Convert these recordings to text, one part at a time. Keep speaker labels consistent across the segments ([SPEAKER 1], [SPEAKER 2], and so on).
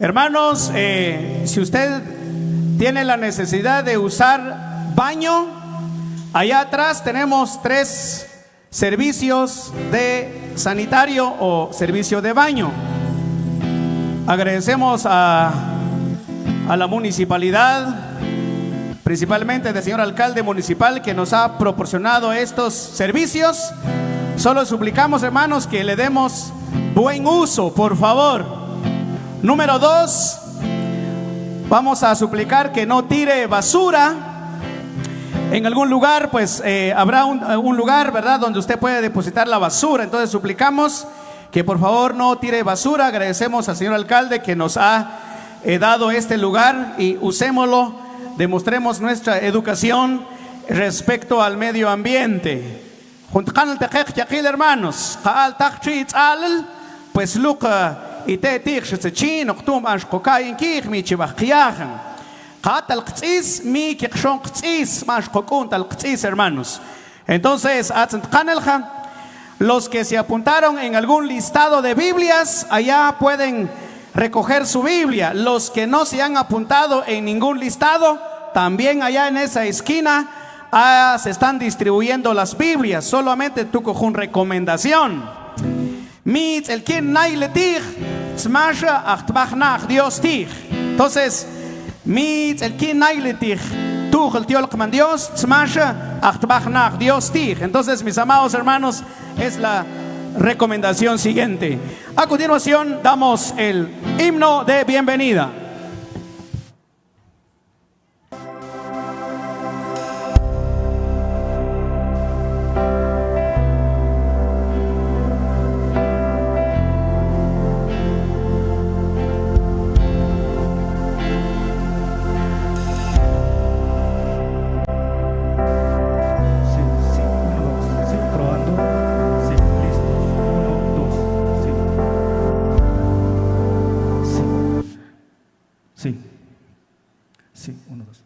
[SPEAKER 1] Hermanos, si usted tiene la necesidad de usar baño, allá atrás tenemos 3 servicios de sanitario o servicio de baño. Agradecemos a la municipalidad, principalmente del señor alcalde municipal, que nos ha proporcionado estos servicios. Solo suplicamos, hermanos, que le demos buen uso, por favor. Número 2, vamos a suplicar que no tire basura. En algún lugar, pues habrá un lugar, ¿verdad?, donde usted puede depositar la basura. Entonces suplicamos que por favor no tire basura. Agradecemos al señor alcalde que nos ha dado este lugar y usémoslo, demostremos nuestra educación respecto al medio ambiente. Hermanos, pues hermanos. Entonces, los que se apuntaron en algún listado de Biblias, allá pueden recoger su Biblia. Los que no se han apuntado en ningún listado, también allá en esa esquina se están distribuyendo las Biblias. Solamente tu cojo recomendación. Entonces, entonces, mis amados hermanos, es la recomendación siguiente. A continuación damos el himno de bienvenida.
[SPEAKER 2] Sí, 1, 2.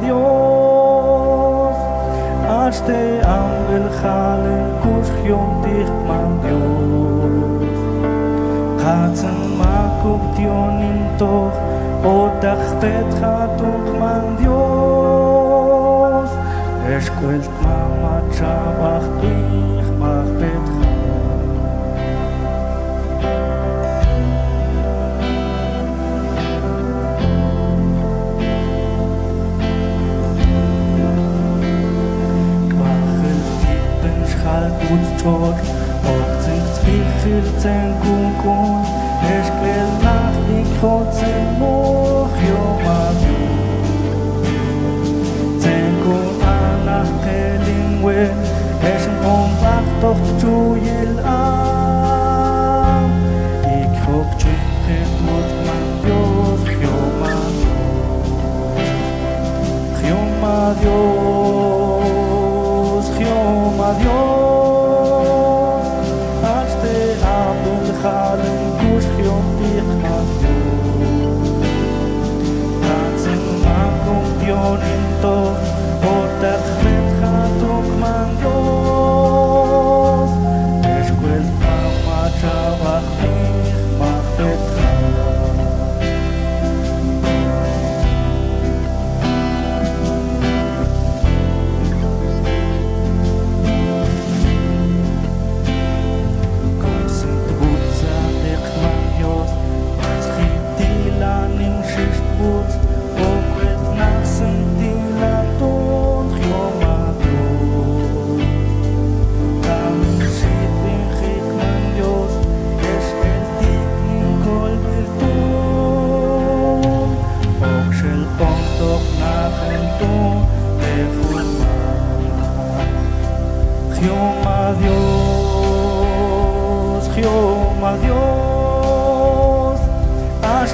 [SPEAKER 3] Dios, hasta Angel Halen Kushyon Dichman Dios, Katzen Makub Dionim Toch, Odachtet Chatukman Dios, Esquelt Mama Chabach Ich Mach Betcha. Tot, ob singt Bichel Zengun, Eschkel nach Ikrotzen Moch Yomadu. Zengun Anach Pelingwe, Eschen Ombach doch Tschuyel Am. Ikrok Tschipet Mutman Dios, Dios, Dios. Halen Kushyon Dichman Dios, Katzen Makum Dionim Toch, Otachmet Chatukman Dios, Esquelt Mama Chabach Ich Mach Betcha.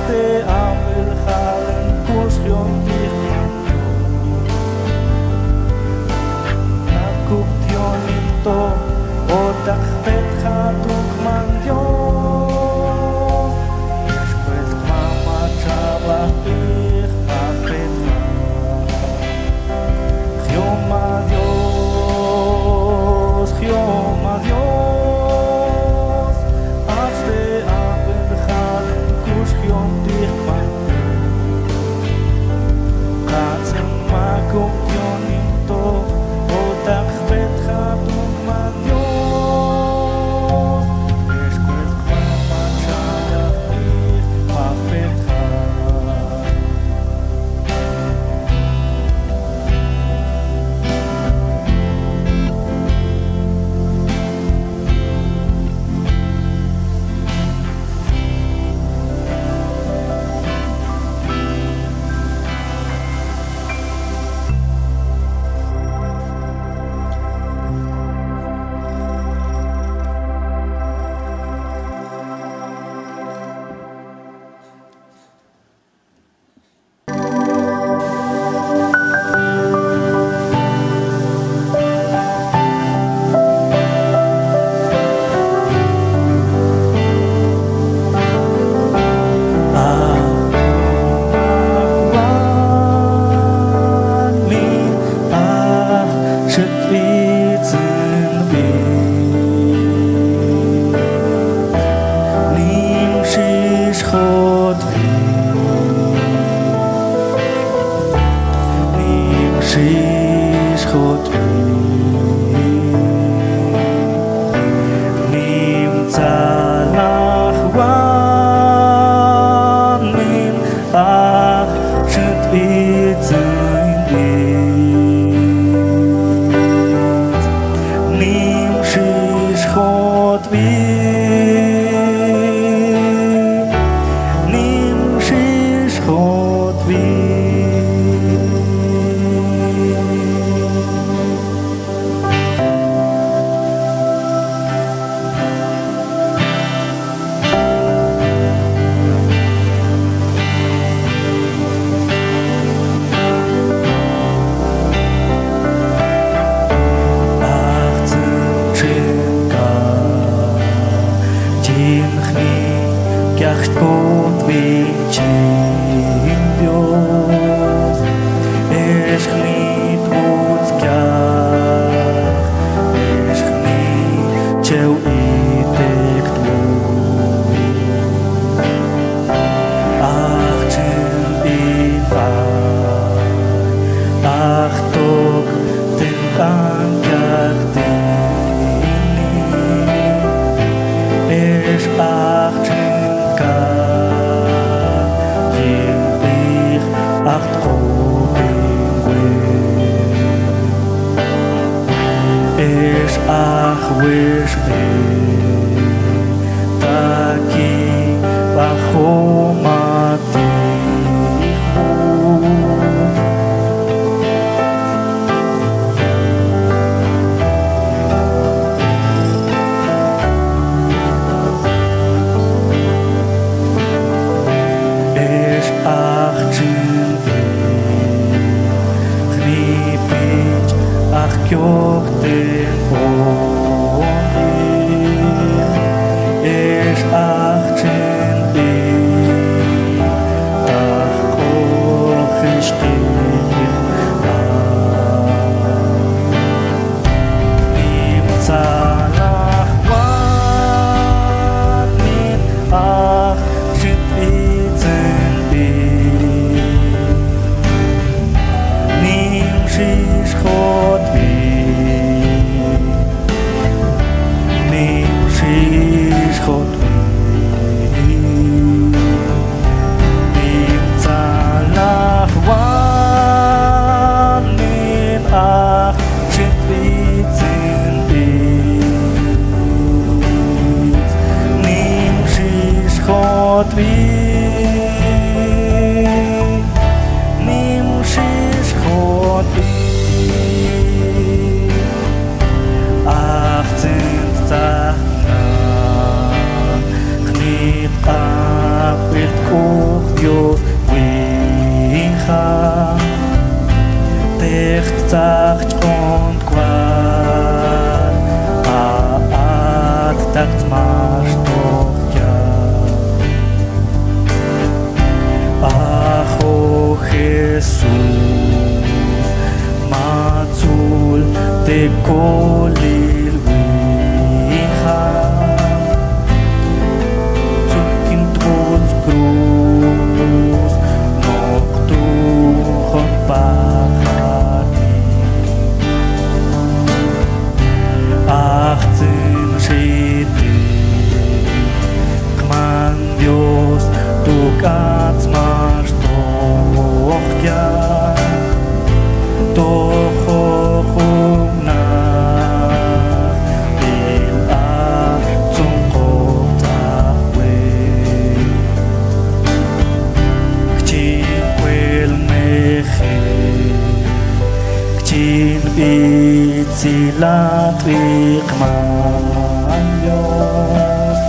[SPEAKER 3] de Abel Halen Kursion Nakuptionito Otak Petchatuk Manjo Esquet Mama Chabach Ich Mafetcha Chiom Adios Chiom Adios Als de Abel Halen Kursion Katzen Makuptionito Otak Petchatuk Manjo Esquet Mama Chabach Ich Mafetcha
[SPEAKER 2] Mit
[SPEAKER 3] כולל ואחד צודקים טרוץ קרוס נוקטוחון פחדים אך צן שידי כמן Dios tu katzmash toch ja toch na il a zum kotahwe kchin kwel meche kchin bitzilat vikman Dios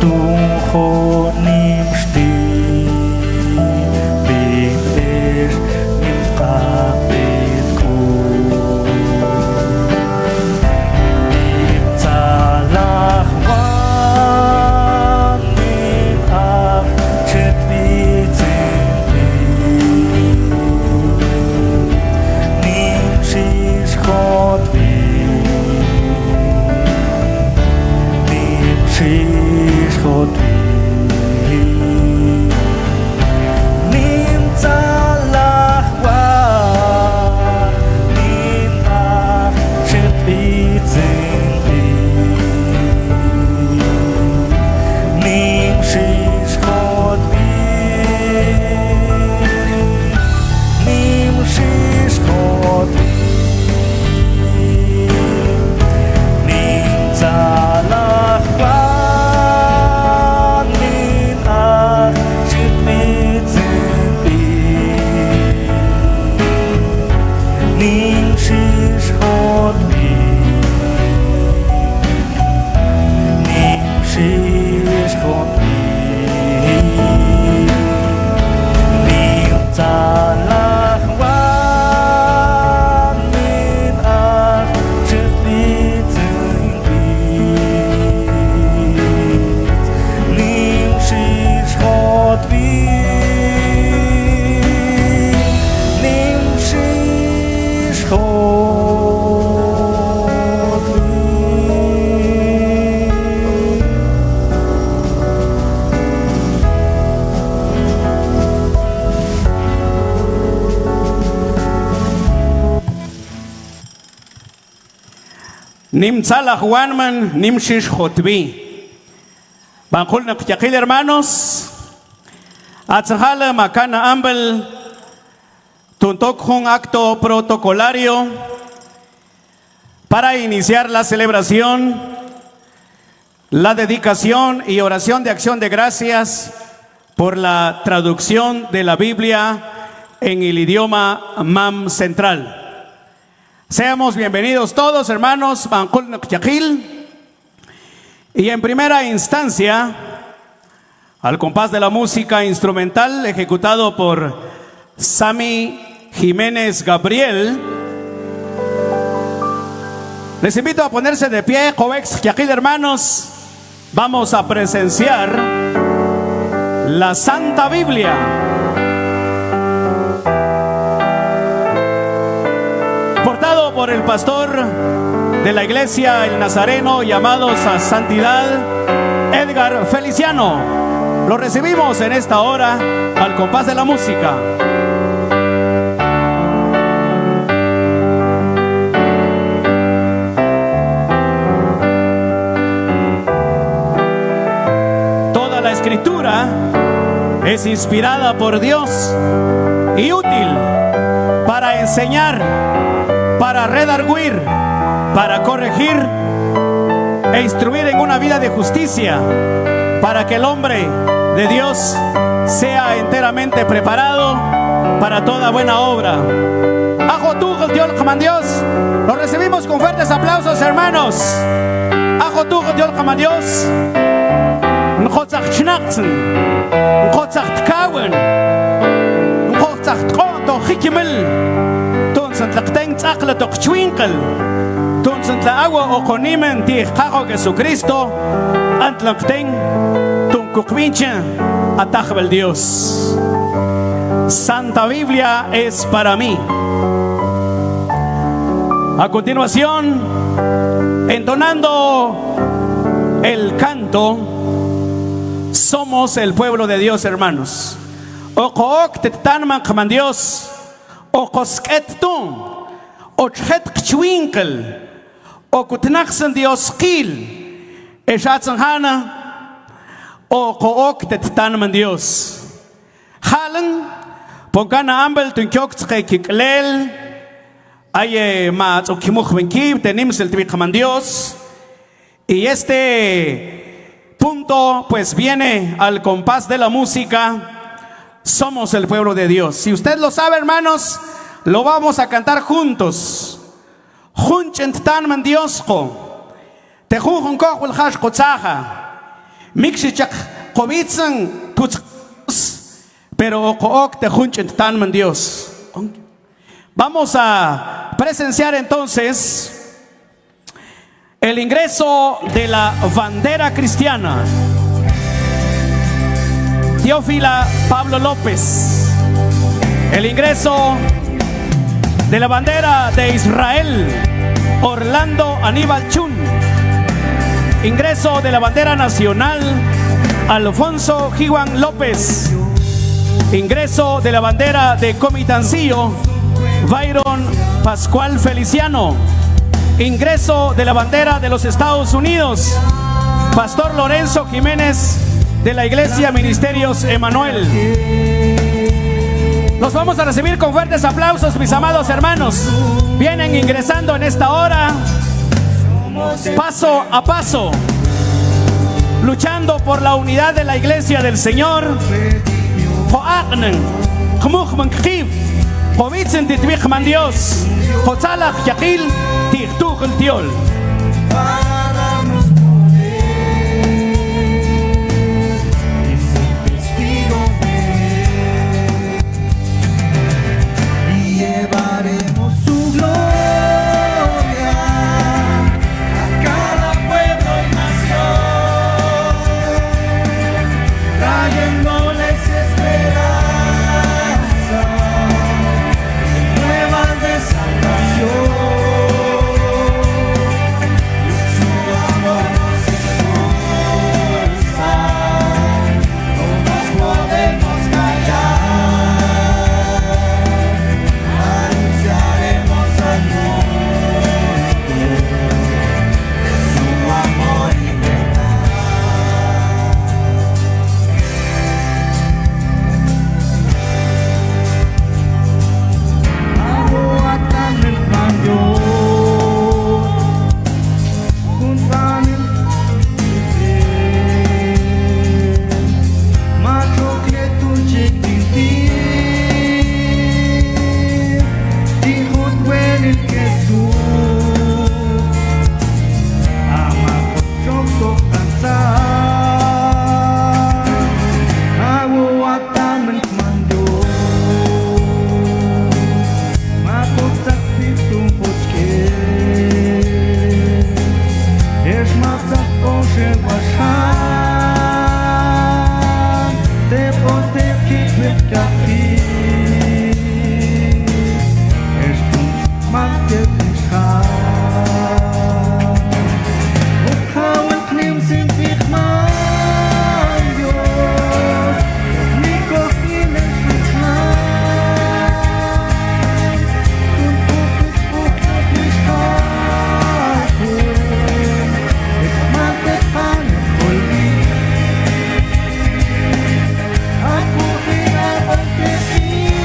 [SPEAKER 3] Tuchonim shti Bibesh Nimka Betku Nimtzalach Wan Nim Ach Shet Vitzin Nim Shish Chot Nim Shish Chot
[SPEAKER 1] Nimtzalach Wanman, Nimshish Jotbi. Banjul Nakyakil, hermanos. Atzahale Makana Ambel. Tuntok un acto protocolario para iniciar la celebración, la dedicación y oración de acción de gracias por la traducción de la Biblia en el idioma Mam Central. Seamos bienvenidos todos, hermanos, Banjul Nakyakil. Y en primera instancia, al compás de la música instrumental ejecutado por Sami Jiménez Gabriel, les invito a ponerse de pie, Jovex Yakil, hermanos. Vamos a presenciar la Santa Biblia. Portado por el pastor de la iglesia El Nazareno, llamados a santidad, Edgar Feliciano. Lo recibimos en esta hora al compás de la música. Toda la escritura es inspirada por Dios y útil para enseñar, para redarguir, para corregir e instruir en una vida de justicia, para que el hombre de Dios sea enteramente preparado para toda buena obra. Ajotuj Dios, Dios. Lo recibimos con fuertes aplausos, hermanos. Ajotuj Dios, Dios. Njotzach Schnatzen, Njotzach Tkawen, Njotzach Tkoto Hikimel, Tunzant Lakteng Tzakla Tokchwinkel, Tunzant La Agua Okonimen Tijkajo Jesucristo, Antlakteng, Tunkukvinche, Atajbel Dios. Santa Biblia es para mí. A continuación, entonando el canto, somos el pueblo de Dios, hermanos. Okook tetanman kaman Dios, okosket tum, ochet kchwinkel, okutnaxen Dios kil, eshatsan hana, okook tetanman Dios. Halen, pongana ambel tunkyok tzkekiklel, aye mat okimuch benkib, tenemos el tibikaman Dios. Y este punto pues viene al compás de la música. Somos el pueblo de Dios. Si usted lo sabe, hermanos, lo vamos a cantar juntos. Junchent tan Diosco. Te junjun kochul hash kotzaja. Mixichak kovitzen kuts. Pero kook te junchent tan Dios. Vamos a presenciar entonces el ingreso de la bandera cristiana. Teófila Pablo López. El ingreso de la bandera de Israel, Orlando Aníbal Chun. Ingreso de la bandera nacional, Alfonso Jiwan López. Ingreso de la bandera de Comitancillo, Byron Pascual Feliciano. Ingreso de la bandera de los Estados Unidos, Pastor Lorenzo Jiménez, de la Iglesia Ministerios Emanuel. Los vamos a recibir con fuertes aplausos, mis amados hermanos. Vienen ingresando en esta hora, paso a paso, luchando por la unidad de la Iglesia del Señor. Dios,
[SPEAKER 3] llevaremos su gloria a cada pueblo y nación, trayéndoles esperanza, nuevas de salvación. Su amor nos impulsa, no nos podemos callar. Aku hilang berkesi.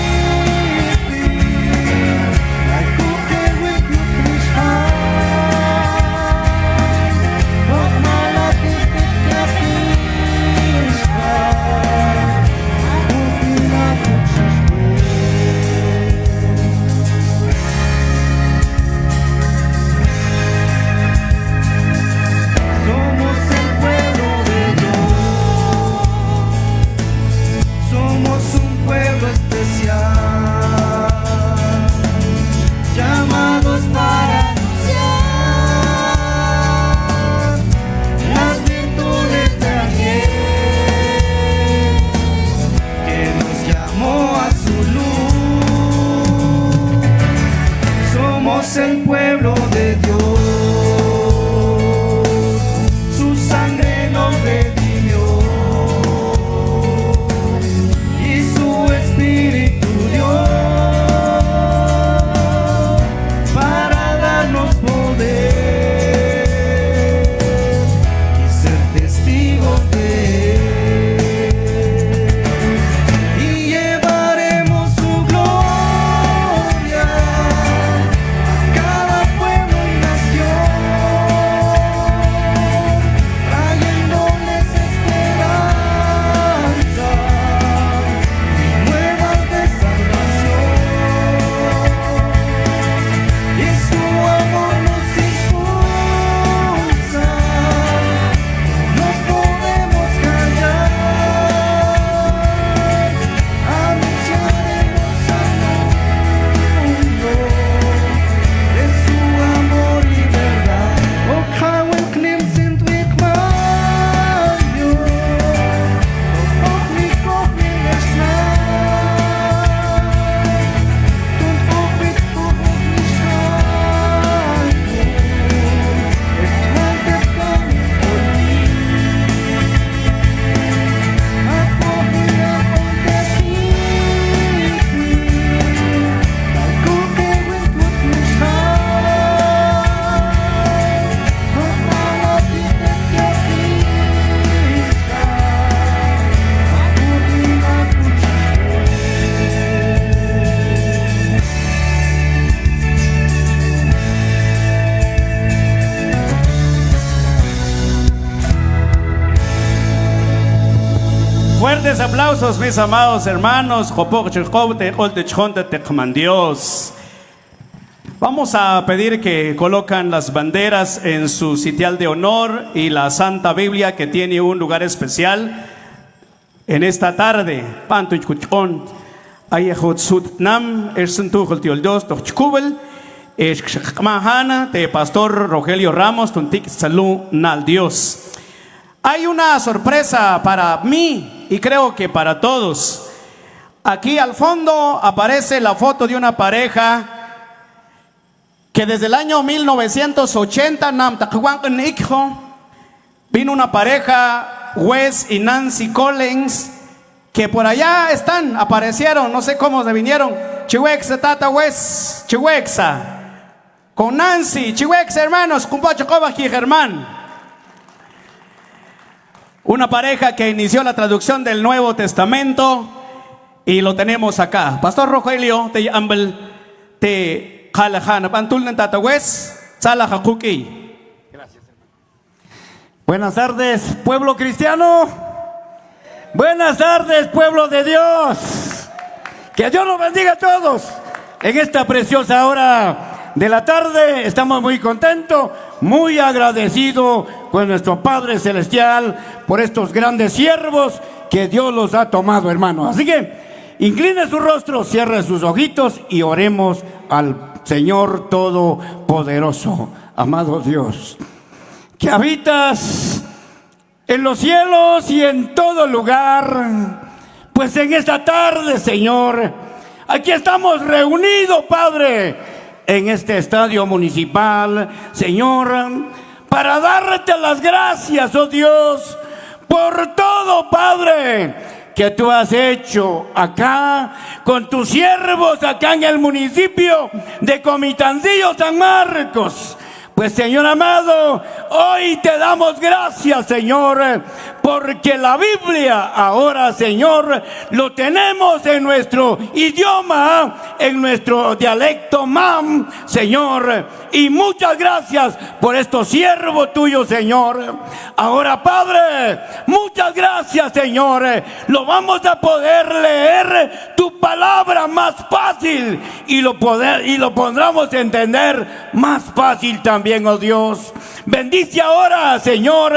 [SPEAKER 1] Fuertes aplausos, mis amados hermanos. Dios. Vamos a pedir que colocan las banderas en su sitial de honor y la Santa Biblia, que tiene un lugar especial en esta tarde. De Pastor Rogelio Ramos, Dios. Hay una sorpresa para mí y creo que para todos. Aquí al fondo aparece la foto de una pareja que desde el año 1980 vino una pareja, Wes y Nancy Collins, que por allá están, aparecieron, no sé cómo se vinieron. Chihuexa, tata Wes, Chihuexa, con Nancy, Chihuexa, hermanos, Germán. Una pareja que inició la traducción del Nuevo Testamento y lo tenemos acá. Pastor Rogelio, te ambel, te jalajan, pantulnen tata Wes, salajakuki.
[SPEAKER 2] Gracias, hermano. Buenas tardes, pueblo cristiano. Buenas tardes, pueblo de Dios. Que Dios nos bendiga a todos en esta preciosa hora de la tarde. Estamos muy contentos, muy agradecidos con nuestro Padre Celestial por estos grandes siervos que Dios los ha tomado, hermanos. Así que incline su rostro, cierre sus ojitos y oremos al Señor Todopoderoso. Amado Dios, que habitas en los cielos y en todo lugar, pues en esta tarde, Señor, aquí estamos reunidos, Padre, en este estadio municipal, Señor, para darte las gracias, oh Dios, por todo, Padre, que tú has hecho acá con tus siervos acá en el municipio de Comitancillo, San Marcos. Pues, Señor amado, hoy te damos gracias, Señor, porque la Biblia ahora, Señor, lo tenemos en nuestro idioma, en nuestro dialecto mam, Señor. Y muchas gracias por estos siervos tuyos, Señor. Ahora, Padre, muchas gracias, Señor. Lo vamos a poder leer tu palabra más fácil y lo pondremos a entender más fácil también, oh Dios. Bendice ahora, Señor,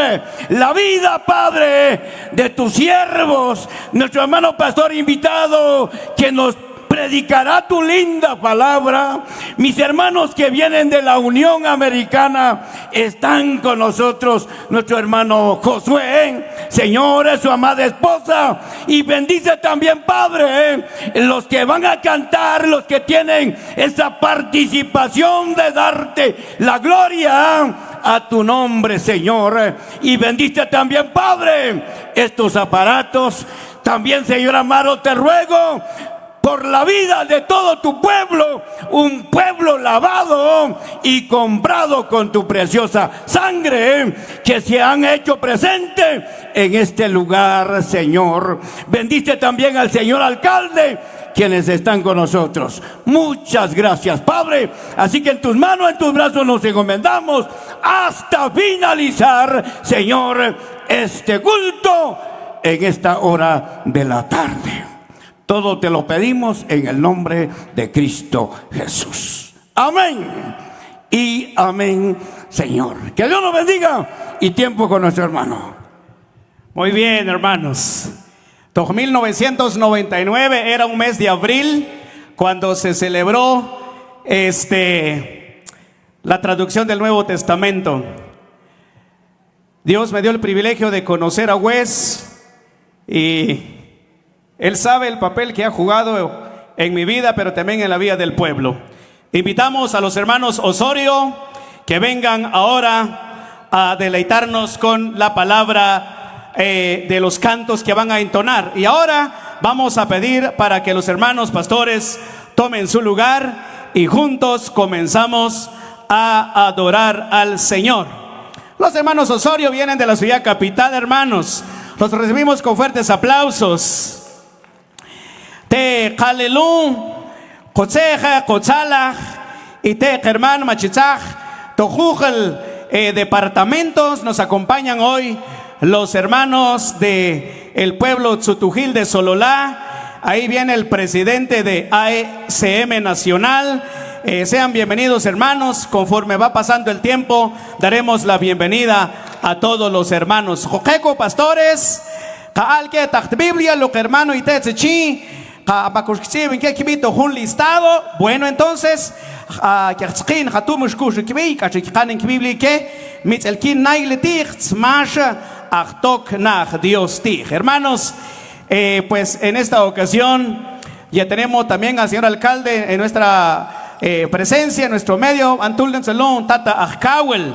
[SPEAKER 2] la vida, Padre, de tus siervos, nuestro hermano pastor invitado, que nos predicará tu linda palabra. Mis hermanos que vienen de la Unión Americana están con nosotros, nuestro hermano Josué, Señor, su amada esposa, y bendice también, Padre, los que van a cantar, los que tienen esa participación de darte la gloria a tu nombre, Señor. Y bendice también, Padre, estos aparatos. También, Señor amado, te ruego por la vida de todo tu pueblo, un pueblo lavado y comprado con tu preciosa sangre, que se han hecho presente en este lugar, Señor. Bendice también al señor alcalde, quienes están con nosotros. Muchas gracias, Padre. Así que en tus manos, en tus brazos nos encomendamos hasta finalizar, Señor, este culto en esta hora de la tarde. Todo te lo pedimos en el nombre de Cristo Jesús. Amén y amén, Señor. Que Dios nos bendiga y tiempo con nuestro hermano.
[SPEAKER 1] Muy bien, hermanos. 1999 era un mes de abril cuando se celebró la traducción del Nuevo Testamento. Dios me dio el privilegio de conocer a Wes y él sabe el papel que ha jugado en mi vida, pero también en la vida del pueblo. Invitamos a los hermanos Osorio que vengan ahora a deleitarnos con la palabra de los cantos que van a entonar. Y ahora vamos a pedir para que los hermanos pastores tomen su lugar y juntos comenzamos a adorar al Señor. Los hermanos Osorio vienen de la ciudad capital, hermanos. Los recibimos con fuertes aplausos. Te Kalelun, Cocheja, Cochalaj, y te Germán Machitzaj, Tojujel, departamentos. Nos acompañan hoy los hermanos de el pueblo Tzutujil de Sololá. Ahí viene el presidente de AECM Nacional. Sean bienvenidos, hermanos. Conforme va pasando el tiempo, daremos la bienvenida a todos los hermanos. Jojeco, pastores, que Biblia, lo que hermano y techi, un listado. Bueno, entonces, hermanos, pues en esta ocasión ya tenemos también al señor alcalde en nuestra presencia, en nuestro medio. Antulden Salón, Tata Ajkawel.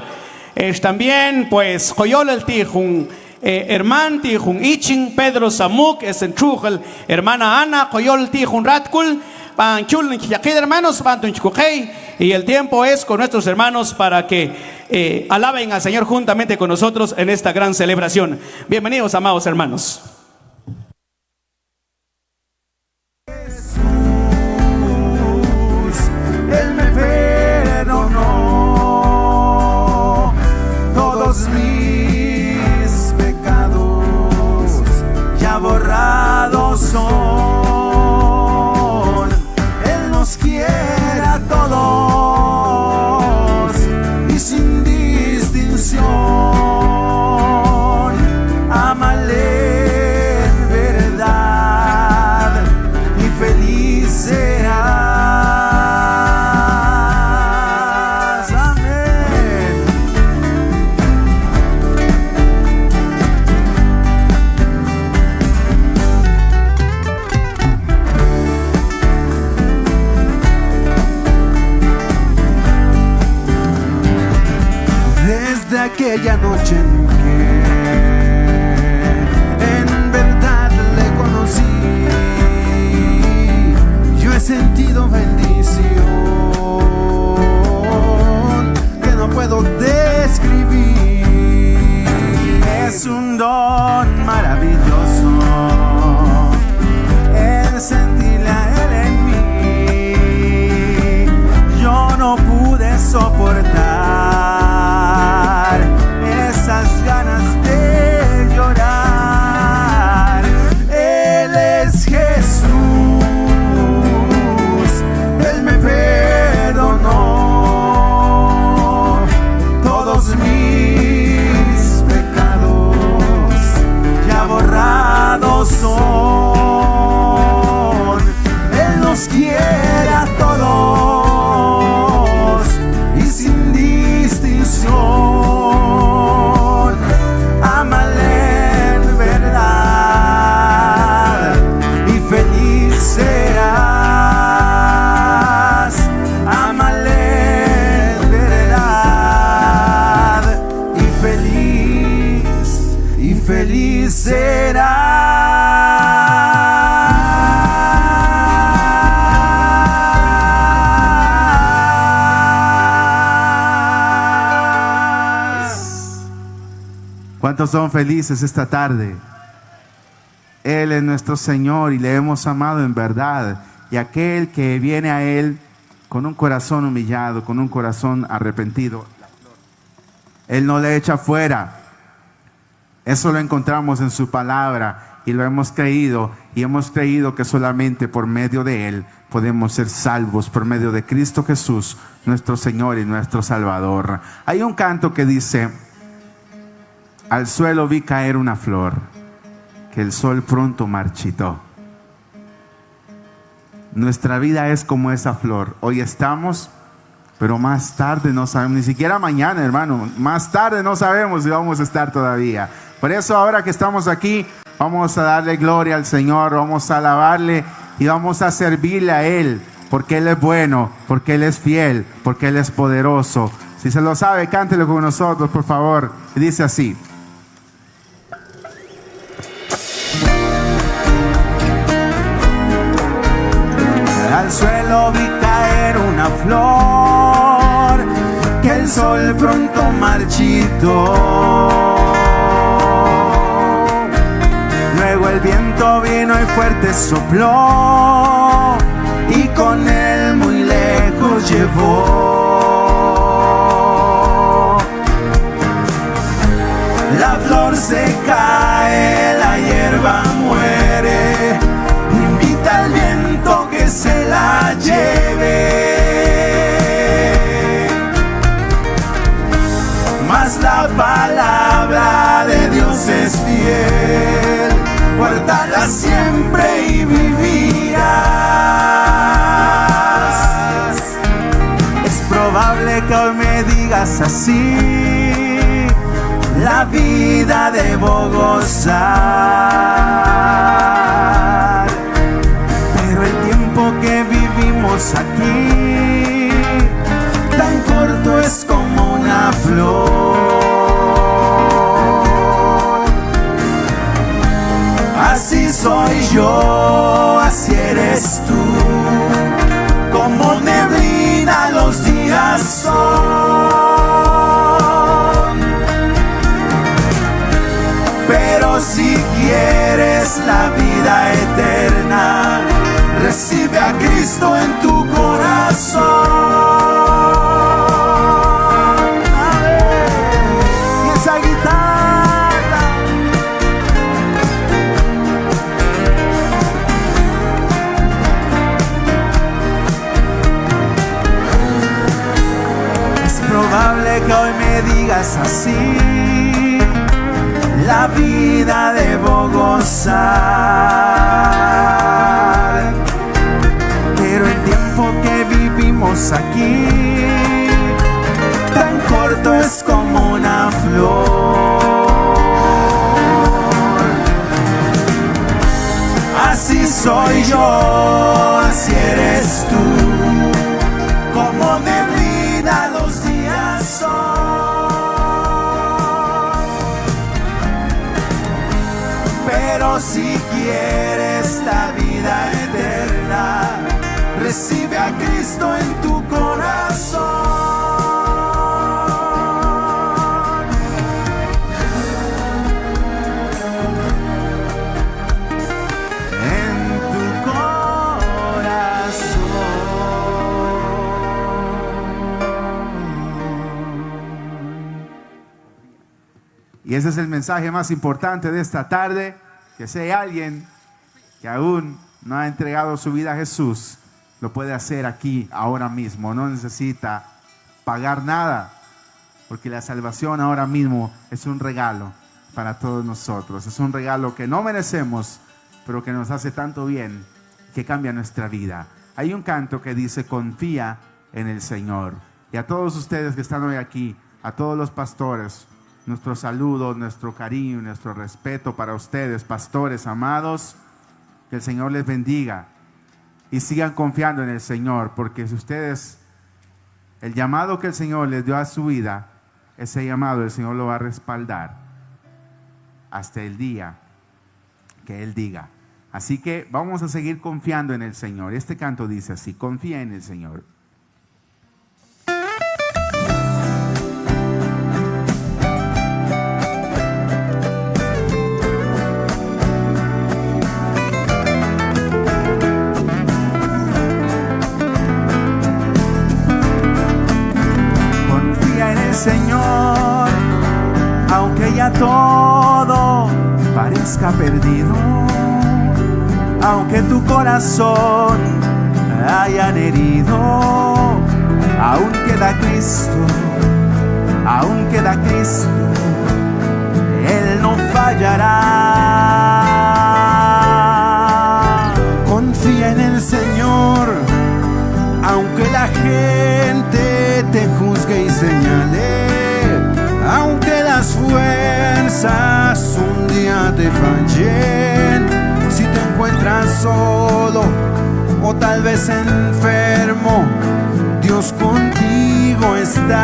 [SPEAKER 1] También, pues, Joyol el Tijun, hermano Tijun Ichin, Pedro Samuk, es en Trujel, hermana Ana, Joyol el Tijun Ratkul, Panchul, hermanos, y el tiempo es con nuestros hermanos para que alaben al Señor juntamente con nosotros en esta gran celebración. Bienvenidos, amados hermanos.
[SPEAKER 3] Él me perdonó todos mis pecados, ya borrados son. Él nos quiere a todos y sin distinción. Ámale en verdad y feliz serás. Aquella noche en que en verdad le conocí, yo he sentido bendición que no puedo describir. Es un don maravilloso el sentirle a él en mí. Yo no pude soportar esas ganas de llorar. Él es Jesús, Él me perdonó todos mis pecados, ya borrados son. Él nos quiere a todos y sin distinción. ¿Cuántos son felices esta tarde? Él es nuestro Señor y le hemos amado en verdad. Y aquel que viene a Él con un corazón humillado, con un corazón arrepentido, Él no le echa fuera. Eso lo encontramos en su palabra y lo hemos creído. Y hemos creído que solamente por medio de Él podemos ser salvos, por medio de Cristo Jesús, nuestro Señor y nuestro Salvador. Hay un canto que dice: al suelo vi caer una flor, que el sol pronto marchitó. Nuestra vida es como esa flor. Hoy estamos, pero más tarde no sabemos, ni siquiera mañana, hermano. Más tarde no sabemos si vamos a estar todavía. Por eso ahora que estamos aquí, vamos a darle gloria al Señor, vamos a alabarle y vamos a servirle a Él, porque Él es bueno, porque Él es fiel, porque Él es poderoso. Si se lo sabe, cántelo con nosotros, por favor. Y dice así: al suelo vi caer una flor, que el sol pronto marchitó. Luego el viento vino y fuerte sopló, y con él muy lejos llevó. La flor se cae, la hierba y vivirás. Es probable que hoy me digas así: la vida debo gozar. Pero el tiempo que vivimos aquí, tan corto es como una flor. Así soy yo, así eres tú, como neblina los días son. Pero si quieres la vida eterna, recibe a Cristo en tu corazón. Y esa guitarra, es probable que hoy me digas así: la vida debo gozar. Pero el tiempo que vivimos aquí, tan corto es como una flor. Así soy yo, así eres tú, como neblina los días son. Pero si quieres la vida eterna, recibe a Cristo en tu corazón. En tu corazón. Y ese es el mensaje más importante de esta tarde: que si hay alguien que aún no ha entregado su vida a Jesús, lo puede hacer aquí, ahora mismo. No necesita pagar nada, porque la salvación ahora mismo es un regalo para todos nosotros. Es un regalo que no merecemos, pero que nos hace tanto bien, que cambia nuestra vida. Hay un canto que dice: confía en el Señor. Y a todos ustedes que están hoy aquí, a todos los pastores, nuestro saludo, nuestro cariño, nuestro respeto para ustedes, pastores amados. Que el Señor les bendiga y sigan confiando en el Señor, porque si ustedes, el llamado que el Señor les dio a su vida, ese llamado el Señor lo va a respaldar hasta el día que Él diga. Así que vamos a seguir confiando en el Señor. Este canto dice así: confía en el Señor. Señor, aunque ya todo parezca perdido, aunque tu corazón hayan herido, aún queda Cristo, aún queda Cristo, Él no fallará. Confía en el Señor, aunque la gente te juzgue y señale, aunque las fuerzas un día te fallen, si te encuentras solo o tal vez enfermo, Dios contigo está.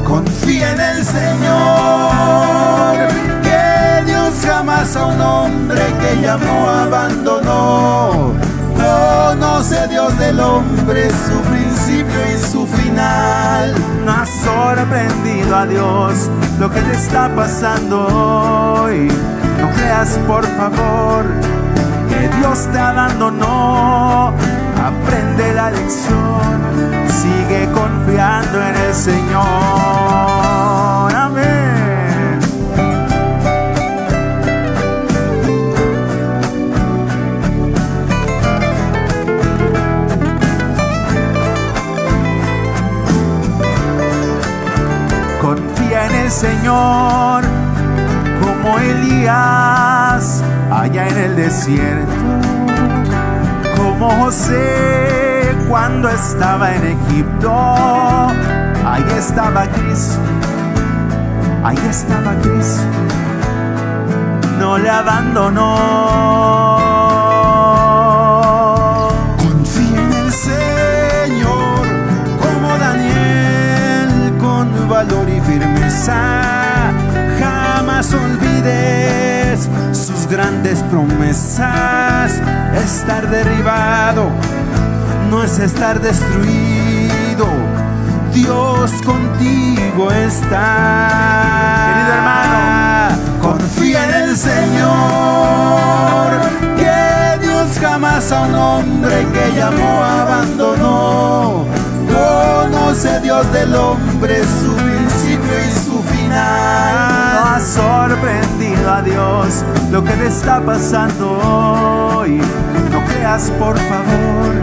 [SPEAKER 3] Confía en el Señor, que Dios jamás a un hombre que llamó abandonó. Conoce Dios del hombre su principio y su final. No ha sorprendido a Dios lo que te está pasando hoy. No creas, por favor, que Dios te abandonó. Aprende la lección, sigue confiando en el Señor. Amén. Confía en el Señor, como Elías allá en el desierto, como José cuando estaba en Egipto. Ahí estaba Cristo, ahí estaba Cristo, no le abandonó. Confía en el Señor como Daniel, con valor y firmeza. Jamás olvides sus grandes promesas. Estar derribado no es estar destruido. Dios contigo está. Querido hermano, confía en el Señor, que Dios jamás a un hombre que llamó abandonó. Conoce Dios del hombre su principio y su final. No ha sorprendido a Dios lo que le está pasando hoy. No creas, por favor,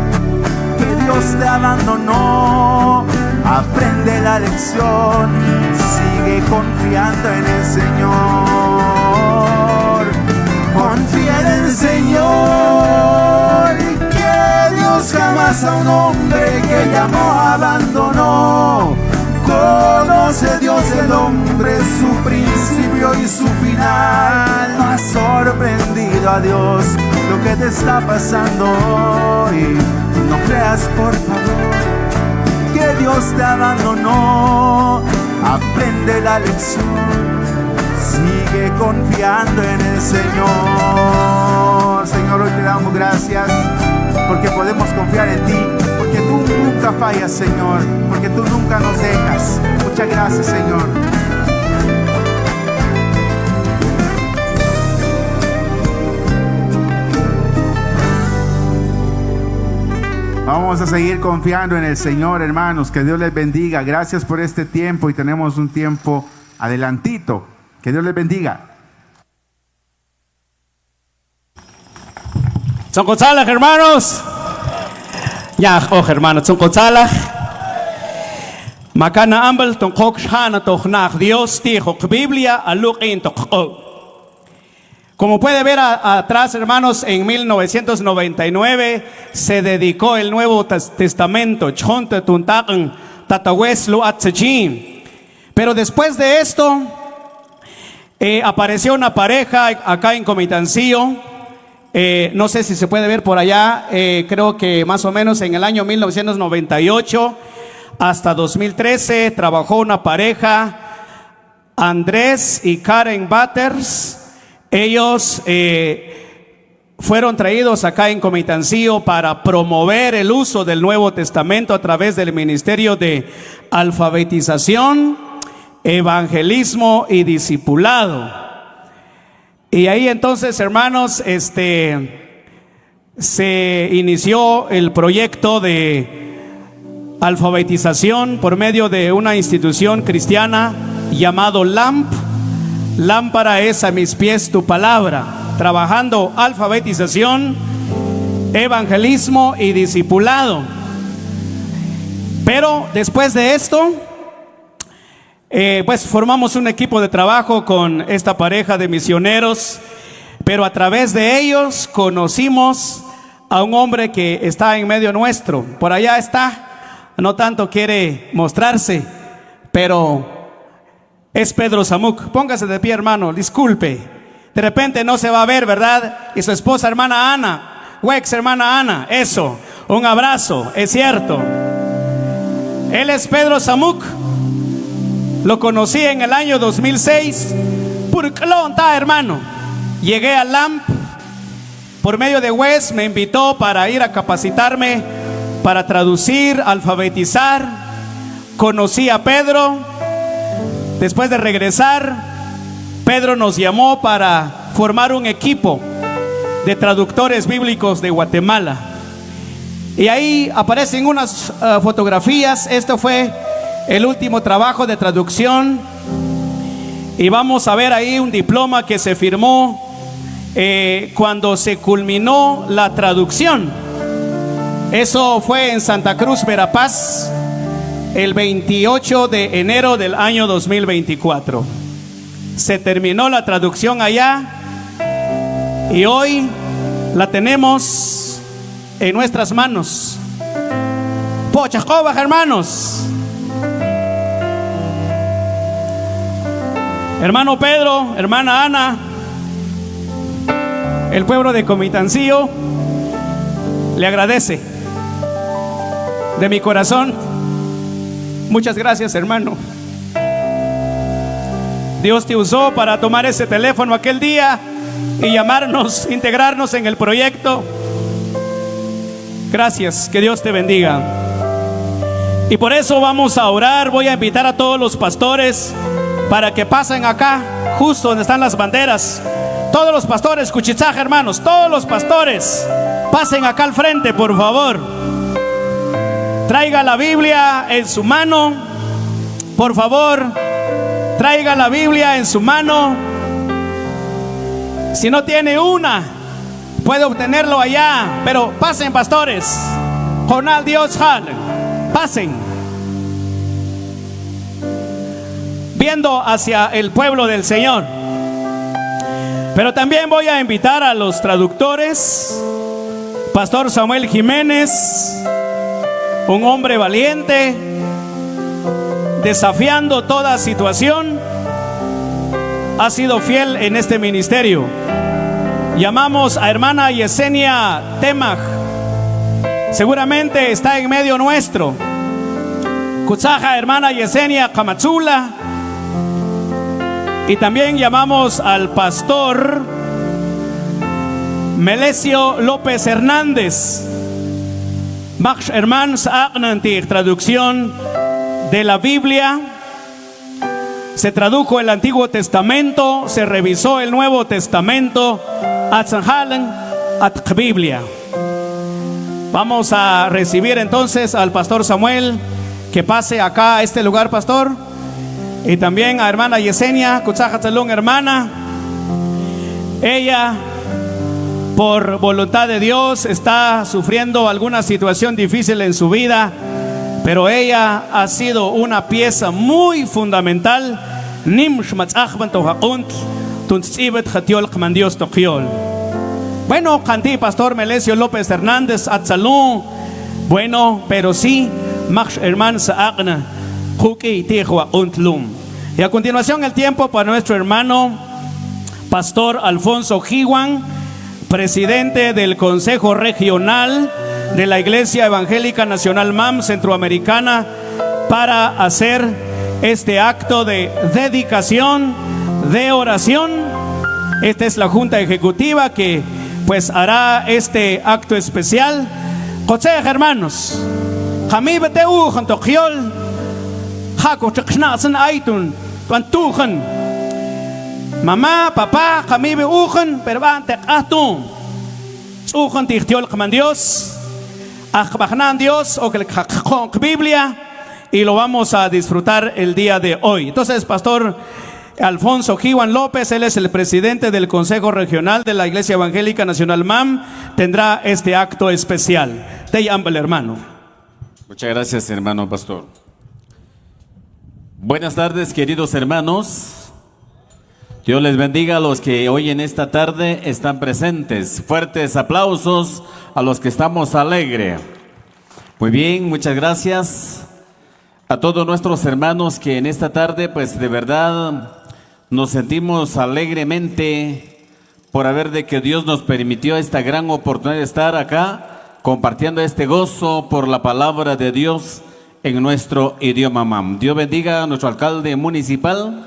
[SPEAKER 3] que Dios te abandonó. Aprende la lección, sigue confiando en el Señor. Confía en el Señor, que Dios jamás a un hombre que llamó abandonó. Conoce Dios el hombre, su principio y su final. No ha sorprendido a Dios lo que te está pasando hoy. No creas, por favor, que Dios te abandonó. Aprende la lección, sigue confiando en el Señor. Señor, hoy te damos gracias porque podemos confiar en ti, porque tú nunca fallas, Señor, porque tú nunca nos dejas. Muchas gracias, Señor. Vamos a seguir confiando en el Señor, hermanos. Que Dios les bendiga. Gracias por este tiempo y tenemos un tiempo adelantito. Que Dios les bendiga.
[SPEAKER 1] Son González, hermanos. Ya, hermanos, son González. Makana ambal tonkok shana toknach Dios tijo Biblia aluk in tokho. Como puede ver atrás, hermanos, en 1999 se dedicó el Nuevo Testamento. Pero después de esto, apareció una pareja acá en Comitancillo. No sé si se puede ver por allá. Creo que más o menos en el año 1998 hasta 2013 trabajó una pareja, Andrés y Karen Batters. Ellos fueron traídos acá en Comitancillo para promover el uso del Nuevo Testamento a través del ministerio de alfabetización, evangelismo y discipulado. Y ahí entonces, hermanos, se inició el proyecto de alfabetización por medio de una institución cristiana llamado LAMP. Lámpara es a mis pies tu palabra, trabajando alfabetización, evangelismo y discipulado. Pero después de esto, pues formamos un equipo de trabajo con esta pareja de misioneros, pero a través de ellos conocimos a un hombre que está en medio nuestro. Por allá está, no tanto quiere mostrarse, pero es Pedro Samuc. Póngase de pie, hermano, disculpe. De repente no se va a ver, ¿verdad? Y su esposa, hermana Ana, o ex hermana Ana, eso, un abrazo, es cierto. Él es Pedro Samuc. Lo conocí en el año 2006. Hermano, llegué a LAMP por medio de Wes, me invitó para ir a capacitarme, para traducir, alfabetizar. Conocí a Pedro. Después de regresar, Pedro nos llamó para formar un equipo de traductores bíblicos de Guatemala. Y ahí aparecen unas fotografías. Esto fue el último trabajo de traducción. Y vamos a ver ahí un diploma que se firmó cuando se culminó la traducción. Eso fue en Santa Cruz, Verapaz, el 28 de enero del año 2024. Se terminó la traducción allá y hoy la tenemos en nuestras manos. Pochacobaj, hermanos. Hermano Pedro, hermana Ana, el pueblo de Comitancillo le agradece de mi corazón. Muchas gracias, hermano. Dios te usó para tomar ese teléfono aquel día y llamarnos, integrarnos en el proyecto. Gracias, que Dios te bendiga. Y por eso vamos a orar. Voy a invitar a todos los pastores para que pasen acá, justo donde están las banderas. Todos los pastores, Cuchitzaj, hermanos, todos los pastores, pasen acá al frente, por favor. Traiga la Biblia en su mano, por favor. Traiga la Biblia en su mano. Si no tiene una, puede obtenerlo allá, pero pasen, pastores. Jonal Dios Hal, pasen, viendo hacia el pueblo del Señor. Pero también voy a invitar a los traductores. Pastor Samuel Jiménez, un hombre valiente, desafiando toda situación, ha sido fiel en este ministerio. Llamamos a hermana Yesenia Temaj, seguramente está en medio nuestro. Kutsaja, hermana Yesenia Kamatzula. Y también llamamos al pastor Melesio López Hernández. Mach hermanos Agnantig, traducción de la Biblia. Se tradujo el Antiguo Testamento, se revisó el Nuevo Testamento. Atzanhalen at Biblia. Vamos a recibir entonces al pastor Samuel, que pase acá a este lugar, pastor. Y también a hermana Yesenia Kutsajatzalung, hermana. Ella, por voluntad de Dios, está sufriendo alguna situación difícil en su vida, pero ella ha sido una pieza muy fundamental. Bueno, cantí pastor Melesio López Hernández Atzalú. Bueno, pero sí, hermano Saagna. Y a continuación el tiempo para nuestro hermano pastor Alfonso Jiwan, presidente del Consejo Regional de la Iglesia Evangélica Nacional MAM Centroamericana, para hacer este acto de dedicación, de oración. Esta es la Junta Ejecutiva que pues hará este acto especial. José, hermanos, mamá, papá, kami ujan, pero antes atum, ujan tichtiol kaman Dios, akbahnan Dios o que con Biblia, y lo vamos a disfrutar el día de hoy. Entonces, pastor Alfonso Jiwan López, él es el presidente del Consejo Regional de la Iglesia Evangélica Nacional MAM, tendrá este acto especial. Te llamo el hermano.
[SPEAKER 4] Muchas gracias, hermano pastor. Buenas tardes, queridos hermanos. Dios les bendiga a los que hoy en esta tarde están presentes. Fuertes aplausos a los que estamos alegres. Muy bien, muchas gracias a todos nuestros hermanos que en esta tarde, pues de verdad nos sentimos alegremente por haber de que Dios nos permitió esta gran oportunidad de estar acá compartiendo este gozo por la palabra de Dios en nuestro idioma MAM. Dios bendiga a nuestro alcalde municipal,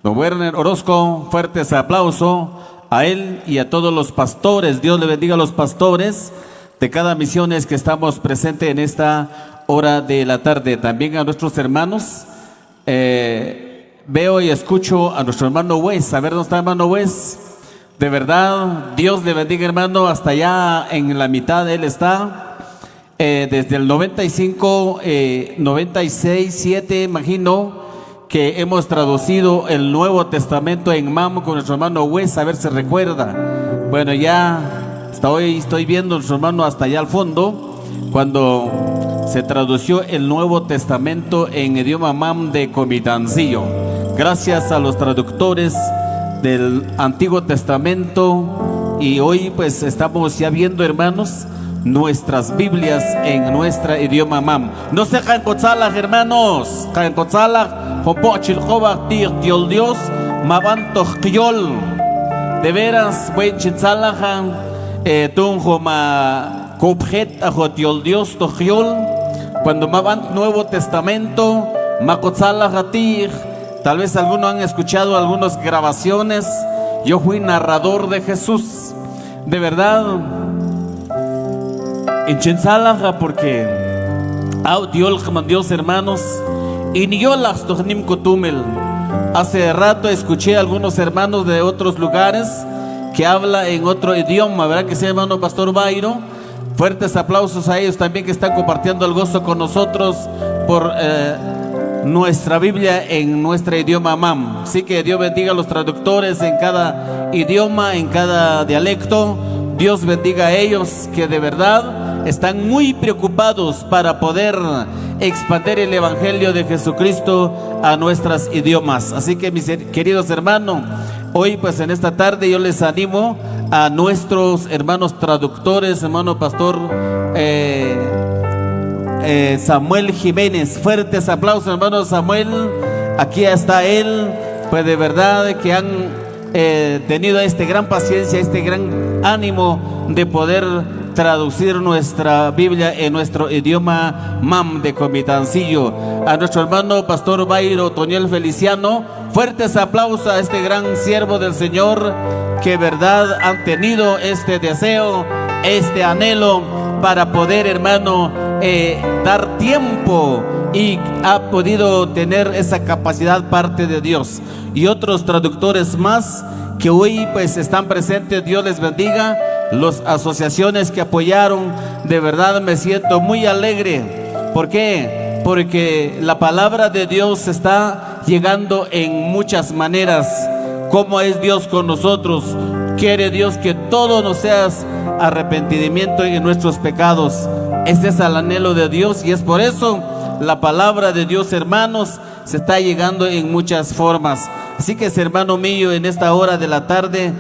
[SPEAKER 4] don Werner Orozco. Fuertes aplausos a él y a todos los pastores. Dios le bendiga a los pastores de cada misiones que estamos presentes en esta hora de la tarde. También a nuestros hermanos. Veo y escucho a nuestro hermano Wes. A ver, ¿dónde está hermano Wes? De verdad, Dios le bendiga, hermano. Hasta allá en la mitad él está. Desde el 95, 96, 7, imagino que hemos traducido el Nuevo Testamento en MAM con nuestro hermano Wes, a ver si recuerda. Bueno, ya hasta hoy estoy viendo a nuestro hermano hasta allá al fondo, cuando se tradució el Nuevo Testamento en idioma MAM de Comitancillo. Gracias a los traductores del Antiguo Testamento y hoy pues estamos ya viendo, hermanos, nuestras Biblias en nuestra idioma mam. No se cancotzalaj, hermanos, cancotzalaj, hompochiljobach tiol Dios, mabantoch kiol. De veras, buen chitzalajan, tunjoma copjet ajotiol Dios tojiol. Cuando mabant Nuevo Testamento, macotzalajatir. Tal vez algunos han escuchado algunas grabaciones. Yo fui narrador de Jesús. De verdad, en Chinzalaja, porque Dios, hermanos, y ni yo las tojnim kotumel. Hace rato escuché a algunos hermanos de otros lugares que habla en otro idioma, ¿verdad que sí, hermano Pastor Bairo? Fuertes aplausos a ellos también que están compartiendo el gozo con nosotros por nuestra Biblia en nuestro idioma mam. Así que Dios bendiga a los traductores en cada idioma, en cada dialecto. Dios bendiga a ellos que de verdad están muy preocupados para poder expandir el Evangelio de Jesucristo a nuestros idiomas. Así que mis queridos hermanos, hoy pues en esta tarde yo les animo a nuestros hermanos traductores, hermano Pastor Samuel Jiménez. Fuertes aplausos, hermano Samuel. Aquí está él, pues de verdad que han tenido esta gran paciencia, este gran ánimo de poder traducir nuestra Biblia en nuestro idioma mam de Comitancillo. A nuestro hermano Pastor Bairo Toniel Feliciano, fuertes aplausos a este gran siervo del Señor que verdad han tenido este deseo, este anhelo para poder, hermano, dar tiempo, y ha podido tener esa capacidad parte de Dios. Y otros traductores más que hoy pues están presentes, Dios les bendiga. Las asociaciones que apoyaron, de verdad me siento muy alegre. ¿Por qué? Porque la palabra de Dios está llegando en muchas maneras. ¿Cómo es Dios con nosotros? Quiere Dios que todo nos sea arrepentimiento en nuestros pecados. Este es el anhelo de Dios, y es por eso la palabra de Dios, hermanos, se está llegando en muchas formas. Así que, hermano mío, en esta hora de la tarde,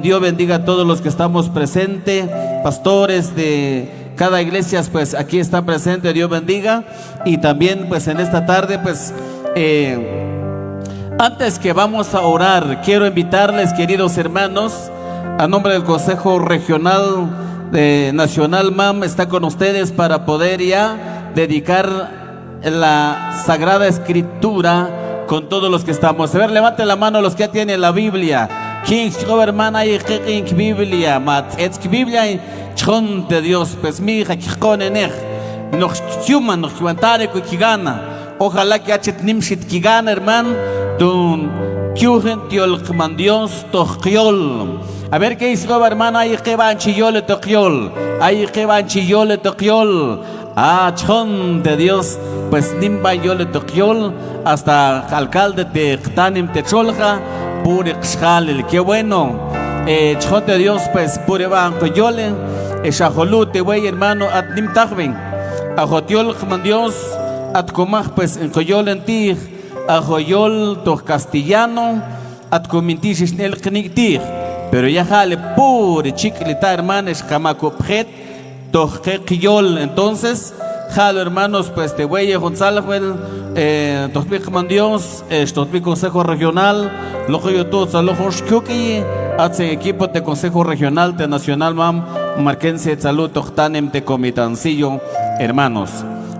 [SPEAKER 4] Dios bendiga a todos los que estamos presentes, pastores de cada iglesia, pues aquí están presentes, Dios bendiga. Y también pues en esta tarde, pues antes que vamos a orar, quiero invitarles, queridos hermanos, a nombre del Consejo Regional Nacional MAM, está con ustedes para poder ya dedicar la Sagrada Escritura con todos los que estamos. A ver, levanten la mano los que ya tienen la Biblia. Hermana y Biblia, Biblia de Dios, pues mi hija nos chuman, nos levantare kigana. Ojalá que hachet nimshit kigana, hermano, don Kyugen tiol Dios tojiol. A ver qué dice la hermana, ahí que van chillole tojiol, ahí que van chillole tojiol. Chon de Dios, pues nimba yole tojiol, hasta alcalde de Tanim Techolja, pure xjalel, qué bueno. Chon de Dios, pues pure banco yole, eshajolute, güey, hermano, at nim tajben, ajotiol man Dios, at comaj, pues en coyol en ti, ajoyol to castellano, at comintish snel kniktir, pero ya jale pure chiquilita, hermano, es kamacopjet, to kiyol. Entonces, jalo, hermanos, pues te güey, González, tospic man Dios, tospic Consejo Regional, lojo yo todos a lojos kyuki, hace equipo de Consejo Regional de Nacional Mam, Marquense Salud, Tochtanem de Comitancillo, hermanos.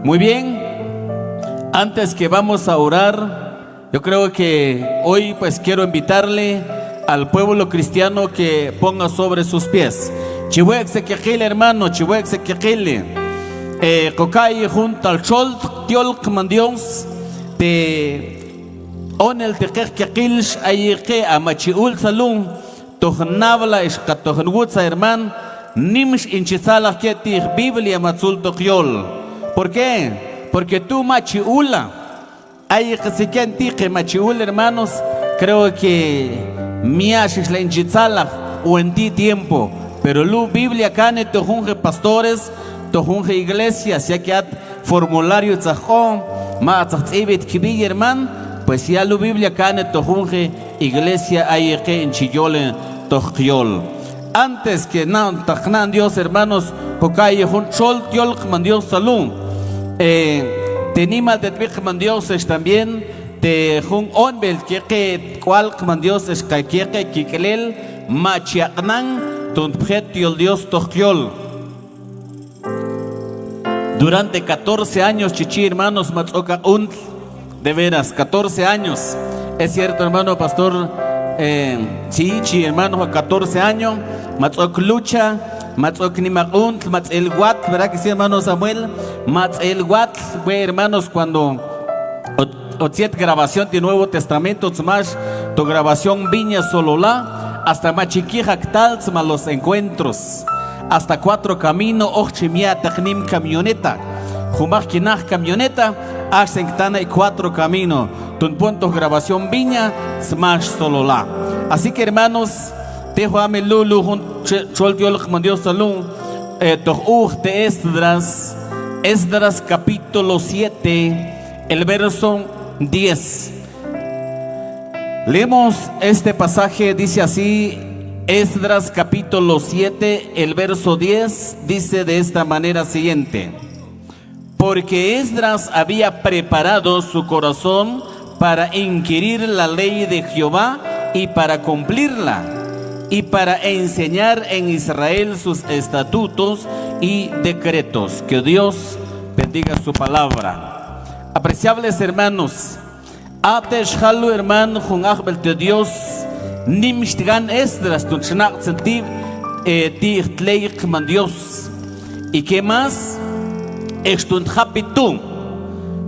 [SPEAKER 4] Muy bien, antes que vamos a orar, yo creo que hoy pues quiero invitarle al pueblo cristiano que ponga sobre sus pies. Chihuexe quejile, hermano, chihuexe quejile. Cocaí junto al chol, tiol man Dios, te onel te quejilsh ayike amachiul salum, tohnabla escatohnwutza, hermano, nimsh inchisala que ti Biblia matzul tojiol. ¿Por qué? Porque tú machiula, hay que se quien ti que machiul, hermanos, creo que miashish la inchisala o en ti tiempo. Pero la Biblia cane tojunge pastores, tojunge iglesias, ya que hay formulario tzajón, ma tzachibit kibi, hermano, pues ya la Biblia cane tojunge iglesia hay que en chillole tojyol. antes que nan Dios, hermanos, Hokai Hun Chol Tiol Dios Salud. Tenima de Twig Dios es también de Hun Onbel, que cual Dios es que Kikelel, Machiaknan, Tunpjet Dios Tokiol. Durante 14 años, chichi, hermanos, Matzoka Unt, de veras, 14 años. Es cierto, hermano pastor, chichi, hermanos, a 14 años, Matzok lucha, Matzok Nimaunt, Matzel Wat, ¿verdad que sí, hermano Samuel? Matzel Wat, fue, hermanos, cuando Otiet grabación de Nuevo Testamento, Tzmash, tu grabación Viña Solola, hasta Machiquijactal, los encuentros. Hasta 4 caminos, ochimia tachnim camioneta. Jumach kinach camioneta, hacen y 4 caminos. Tun puntos grabación viña, smash solola. Así que hermanos, tejo ame lulu, chol diolch mandios salun, de Esdras capítulo 7, el verso 10. Leemos este pasaje, dice así. Esdras capítulo 7, el verso 10, dice de esta manera siguiente: porque Esdras había preparado su corazón para inquirir la ley de Jehová y para cumplirla, y para enseñar en Israel sus estatutos y decretos. Que Dios bendiga su palabra. Apreciables hermanos, Atesh Halu hermano Junachbel de Dios, Nimshtigan Esdras, tu chnak sentiv, Tigtleik man Dios. ¿Y qué más? Extunt hapitum.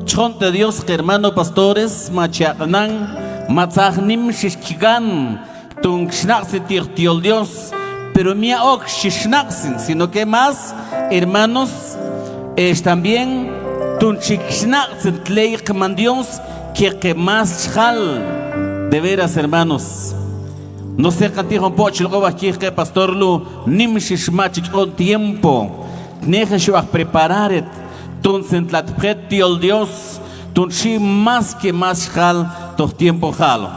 [SPEAKER 4] Chonte Dios, hermano pastores, Machianan, Matzah Nimshtigan, tun chnak sentir tiol Dios, pero mia ok shishnaksin, sino que más, hermanos, es también tun chikshnak sentleik man Dios, que más chal, de veras, hermanos. No sé cantijo un poco el goba aquí que pastor lu nimshish machik on tiempo nejeshuach preparar tun sentlat pretiol Dios tun shi más que más hal to tiempo halo.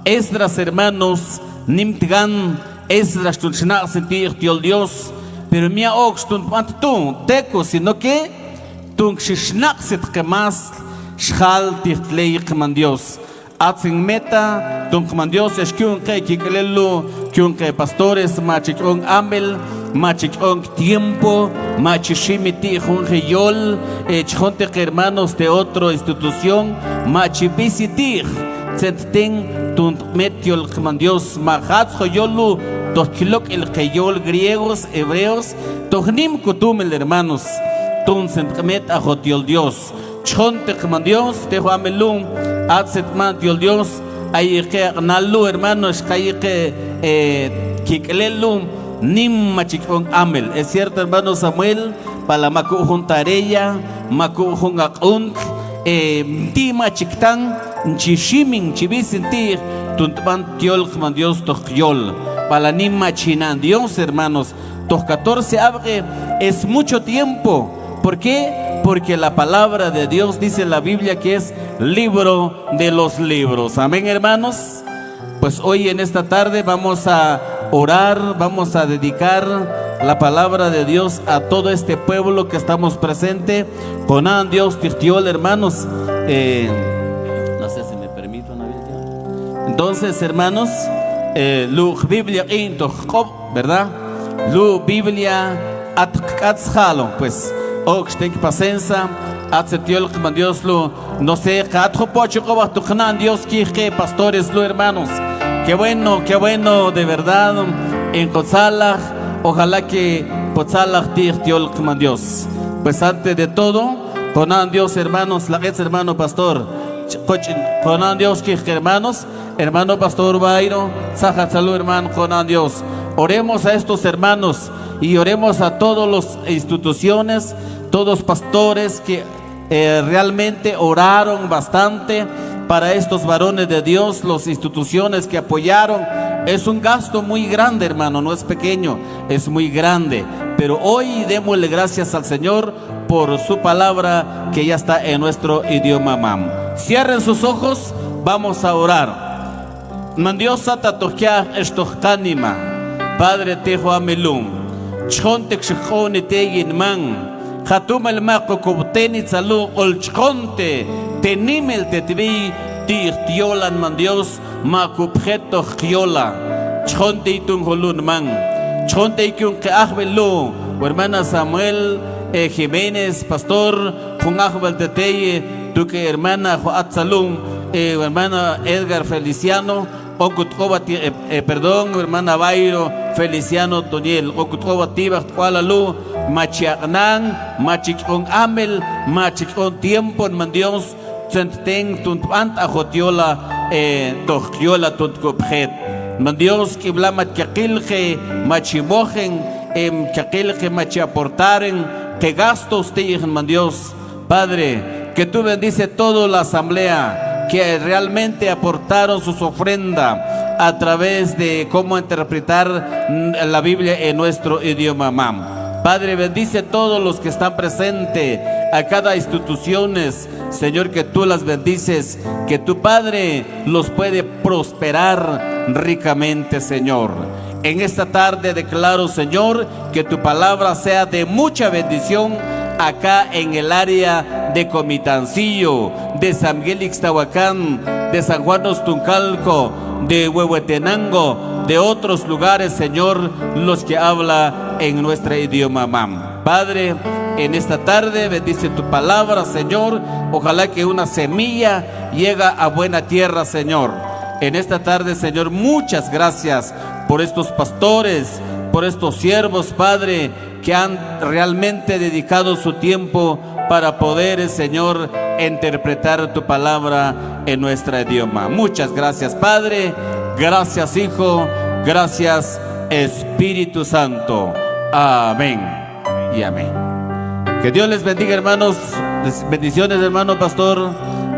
[SPEAKER 4] Esdras hermanos nimtgan Esdras tun shna sentir tiol Dios, pero mia ox tun pantun teco, sino que tun shishnak set que más shal tirtleik man Dios. Atzin meta, don Dios es que un que pastores, machichon amel, machichon tiempo, machishimiti, junjeyol, chonte hermanos de otra institución, machibisitir, zentin, don metiol Dios, majat joyolu, tochilok el jeyol griegos, hebreos, tohnim kutumel hermanos, don sentmet a jotiol Dios. Chonte Dios, te Juamelum, Atzetman Dios, ahí que Nalu hermanos, que Kiklelum, Nim Machikon Amel. Es cierto, hermano Samuel, para Maku Juntareya, Maku Jungakunk, Tima Chiktan, Chishimin, Chibisintir, Tuntman Tiol, Dios Tokyol, para Nim Machinan Dios, hermanos, 14 abre, es mucho tiempo. ¿Por qué? Porque la palabra de Dios dice en la Biblia que es libro de los libros. Amén, hermanos. Pues hoy en esta tarde vamos a orar, vamos a dedicar la palabra de Dios a todo este pueblo que estamos presente. Conan Dios tirtiol, hermanos. No sé si me permito, ¿no? Entonces, hermanos, lu Biblia ¿verdad? Lu Biblia atkatzhalo, pues. Ten paciencia, atzetiol man Dios lo, no sé, katjo pocho koba tukhnan Dios que pastores lo hermanos. Qué bueno, de verdad, en Cotzalach, ojalá que Cotzalach tirtiol man Dios. Pues antes de todo, conan Dios hermanos, la vez hermano pastor, conan Dios que hermanos, hermano pastor Bairo, saja salud hermano, conan Dios. Oremos a estos hermanos y oremos a todas las instituciones, todos pastores que realmente oraron bastante para estos varones de Dios, las instituciones que apoyaron. Es un gasto muy grande, hermano, no es pequeño, es muy grande. Pero hoy démosle gracias al Señor por su palabra que ya está en nuestro idioma mam. Cierren sus ojos, vamos a orar. Mandiosa tatokia estohtanima. Padre tejo amelum. Chonte xjone teyin man. Hatum el mako kubteni tsalu ol chonte. Tenimel tetvi tir tiolan man Dios makubjeto giola. Chonte itun holun man. Chonte ikun que ahbelu. Hermana Samuel Jiménez, pastor, con ahbel teteye. Tu que hermana Joat Salum, hermana Edgar Feliciano. Perdón, hermana Bairo Feliciano Toniel, Okutkova Tibach Kualalu, Machiagnan, Machikon Amel, Machikon Tiempo en Mandios, Senten Tuntpant Ajotiola, Tojiola Tuntkopjet. Mandios Kiblamat Kakilje, Machimojen, Kakilje Machiaportaren, que gastos te Mandios. Padre, que tú bendice toda la asamblea que realmente aportaron sus ofrendas a través de cómo interpretar la Biblia en nuestro idioma mam. Padre, bendice a todos los que están presentes, a cada instituciones, Señor, que tú las bendices, que tu Padre los puede prosperar ricamente, Señor. En esta tarde declaro, Señor, que tu palabra sea de mucha bendición acá en el área de Comitancillo, de San Miguel Ixtahuacán, de San Juan Ostuncalco, de Huehuetenango, de otros lugares, Señor, los que habla en nuestro idioma mam. Padre, en esta tarde bendice tu palabra, Señor. Ojalá que una semilla llegue a buena tierra, Señor. En esta tarde, Señor, muchas gracias por estos pastores, por estos siervos, Padre, que han realmente dedicado su tiempo para poder, Señor, interpretar tu palabra en nuestro idioma. Muchas gracias, Padre. Gracias, Hijo. Gracias, Espíritu Santo. Amén y amén. Que Dios les bendiga, hermanos. Bendiciones, hermano pastor.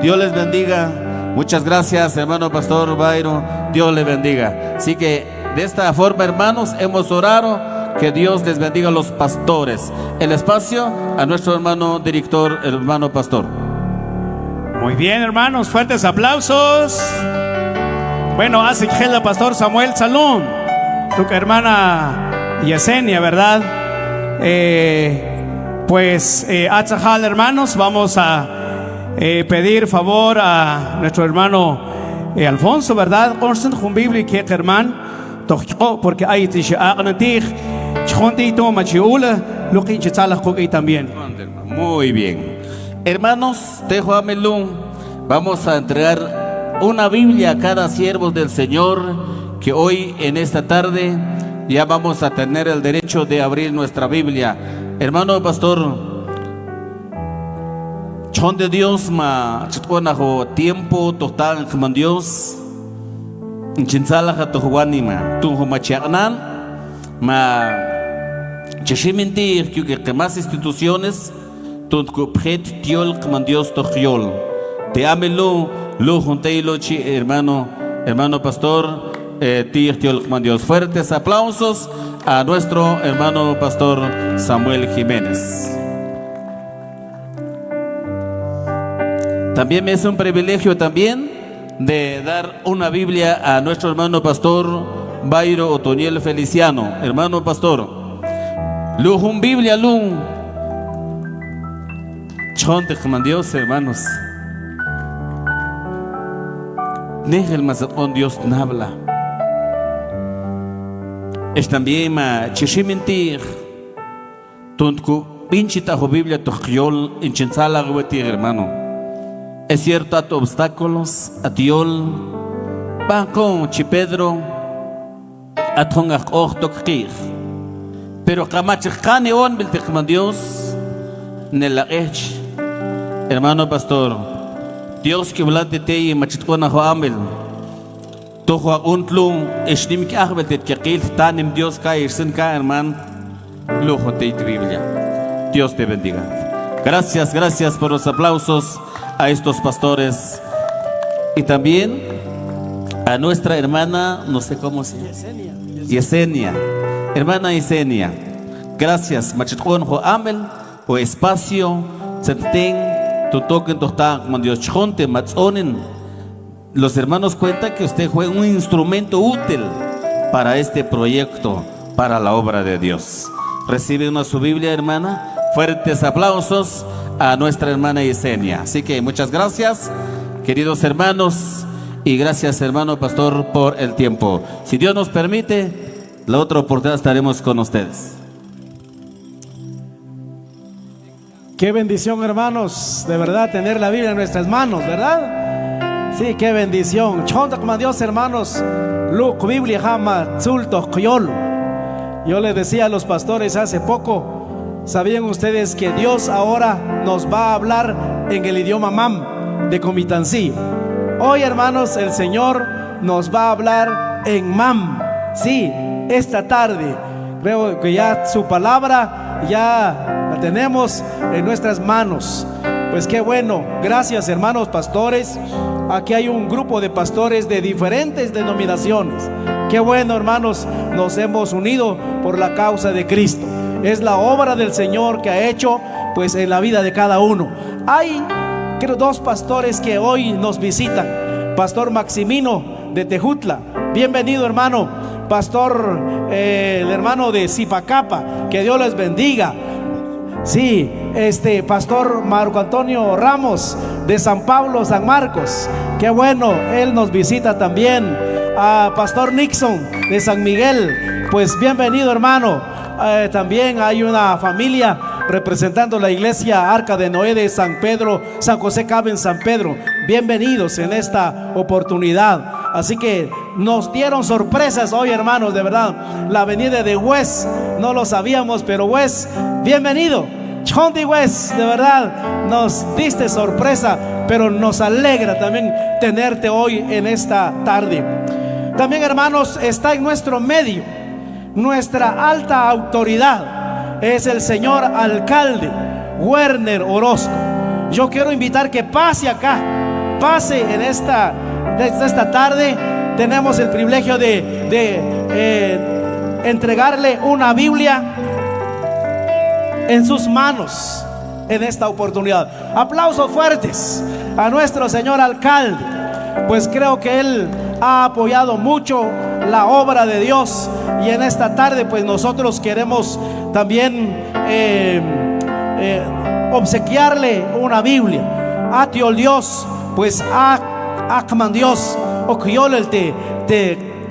[SPEAKER 4] Dios les bendiga. Muchas gracias, hermano pastor Bairo. Dios les bendiga. Así que de esta forma, hermanos, hemos orado. Que Dios les bendiga a los pastores. El espacio a nuestro hermano director, el hermano pastor.
[SPEAKER 1] Muy bien, hermanos, fuertes aplausos. Bueno, hace que el pastor Samuel Salón, tu hermana Yesenia, ¿verdad? Atzahal, hermanos, vamos a pedir favor a nuestro hermano Alfonso, ¿verdad? Con Biblia y que hermano, porque hay también.
[SPEAKER 4] Muy bien. Hermanos, Tejo Amelún, vamos a entregar una Biblia a cada siervo del Señor, que hoy en esta tarde ya vamos a tener el derecho de abrir nuestra Biblia. Hermano pastor, chon de Dios ma chitconajo tiempo total con Dios. Chinsalaja tojuanima, tunjo machiagnan, ma cheshimintir que más instituciones, tunjupjet tiol con Dios tojiol. Te amelo, lo junteilo chi hermano pastor, tiol con Dios. Fuertes aplausos a nuestro hermano pastor Samuel Jiménez. También me es un privilegio también de dar una Biblia a nuestro hermano pastor Bairo Otoniel Feliciano. Hermano pastor, lujun Biblia lun chonte Dios, hermanos. Nehel mazatón Dios nabla. Es también ma chishimentir tuntku pinchita jo Biblia tojiol inchinsala gwetir, hermano. Es cierto, a obstáculos, a tiol, van con Chipedro, a tongak ortokir. Pero kamachikane on biltekman Dios, nela ech. Hermano pastor, Dios que volante te y machitkona hoamel. Tojo untlum, esnim que arbeitet que aquel tanem Dios cae, sin cae, hermano, lujo te Biblia. Dios te bendiga. Gracias por los aplausos a estos pastores y también a nuestra hermana, no sé cómo se llama, Yesenia, hermana Yesenia. Gracias, machitkon ho amel, o espacio, senten, tu toquen, tu tan, Dios chonte, matzonen. Los hermanos cuentan que usted fue un instrumento útil para este proyecto, para la obra de Dios. Recibe una su Biblia, hermana. Fuertes aplausos a nuestra hermana Yesenia. Así que muchas gracias, queridos hermanos, y gracias, hermano pastor, por el tiempo. Si Dios nos permite, la otra oportunidad estaremos con ustedes.
[SPEAKER 5] Qué bendición, hermanos, de verdad tener la Biblia en nuestras manos, ¿verdad? Sí, qué bendición. Chonta como Dios, hermanos. Luk Biblia jama tzulto kyol. Yo les decía a los pastores hace poco, ¿sabían ustedes que Dios ahora nos va a hablar en el idioma mam de Comitancillo? Hoy, hermanos, el Señor nos va a hablar en mam. Sí, esta tarde creo que ya su palabra ya la tenemos en nuestras manos. Pues qué bueno, gracias, hermanos pastores. Aquí hay un grupo de pastores de diferentes denominaciones. Qué bueno, hermanos, nos hemos unido por la causa de Cristo. Es la obra del Señor que ha hecho pues en la vida de cada uno. Hay creo 2 pastores que hoy nos visitan. Pastor Maximino de Tejutla, bienvenido, hermano. Pastor el hermano de Zipacapa, que Dios les bendiga. Sí, pastor Marco Antonio Ramos de San Pablo, San Marcos, qué bueno, él nos visita también. A Pastor Nixon de San Miguel, pues bienvenido, hermano. También hay una familia representando la iglesia Arca de Noé de San Pedro, San José Cabe en San Pedro. Bienvenidos en esta oportunidad. Así que nos dieron sorpresas hoy, hermanos, de verdad. La venida de Wes, no lo sabíamos, pero Wes, bienvenido. Chondi Wes, de verdad, nos diste sorpresa, pero nos alegra también tenerte hoy en esta tarde. También, hermanos, está en nuestro medio nuestra alta autoridad, es el señor alcalde Werner Orozco. Yo quiero invitar que pase acá, pase en esta tarde. Tenemos el privilegio de entregarle una Biblia en sus manos en esta oportunidad. Aplausos fuertes a nuestro señor alcalde, pues creo que él ha apoyado mucho la obra de Dios, y en esta tarde pues nosotros queremos también obsequiarle una Biblia. Atiol Dios, pues Akman Dios, Okyol el te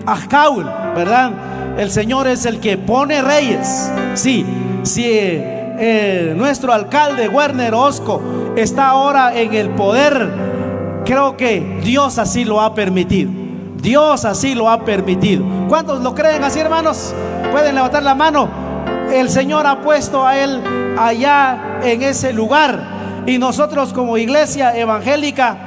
[SPEAKER 5] Ajkaul, ¿verdad? El Señor es el que pone reyes. Sí, si nuestro alcalde Werner Orozco está ahora en el poder, creo que Dios así lo ha permitido. Dios así lo ha permitido. ¿Cuántos lo creen así, hermanos? Pueden levantar la mano. El Señor ha puesto a él allá en ese lugar, y nosotros como iglesia evangélica,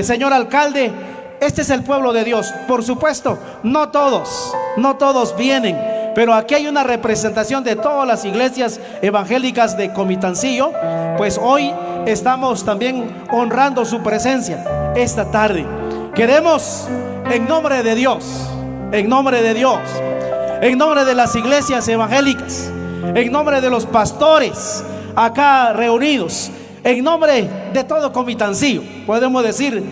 [SPEAKER 5] señor alcalde, este es el pueblo de Dios. Por supuesto, no todos vienen, pero aquí hay una representación de todas las iglesias evangélicas de Comitancillo. Pues hoy estamos también honrando su presencia esta tarde. Queremos, en nombre de Dios, en nombre de las iglesias evangélicas, en nombre de los pastores acá reunidos, en nombre de todo Comitancillo, podemos decir,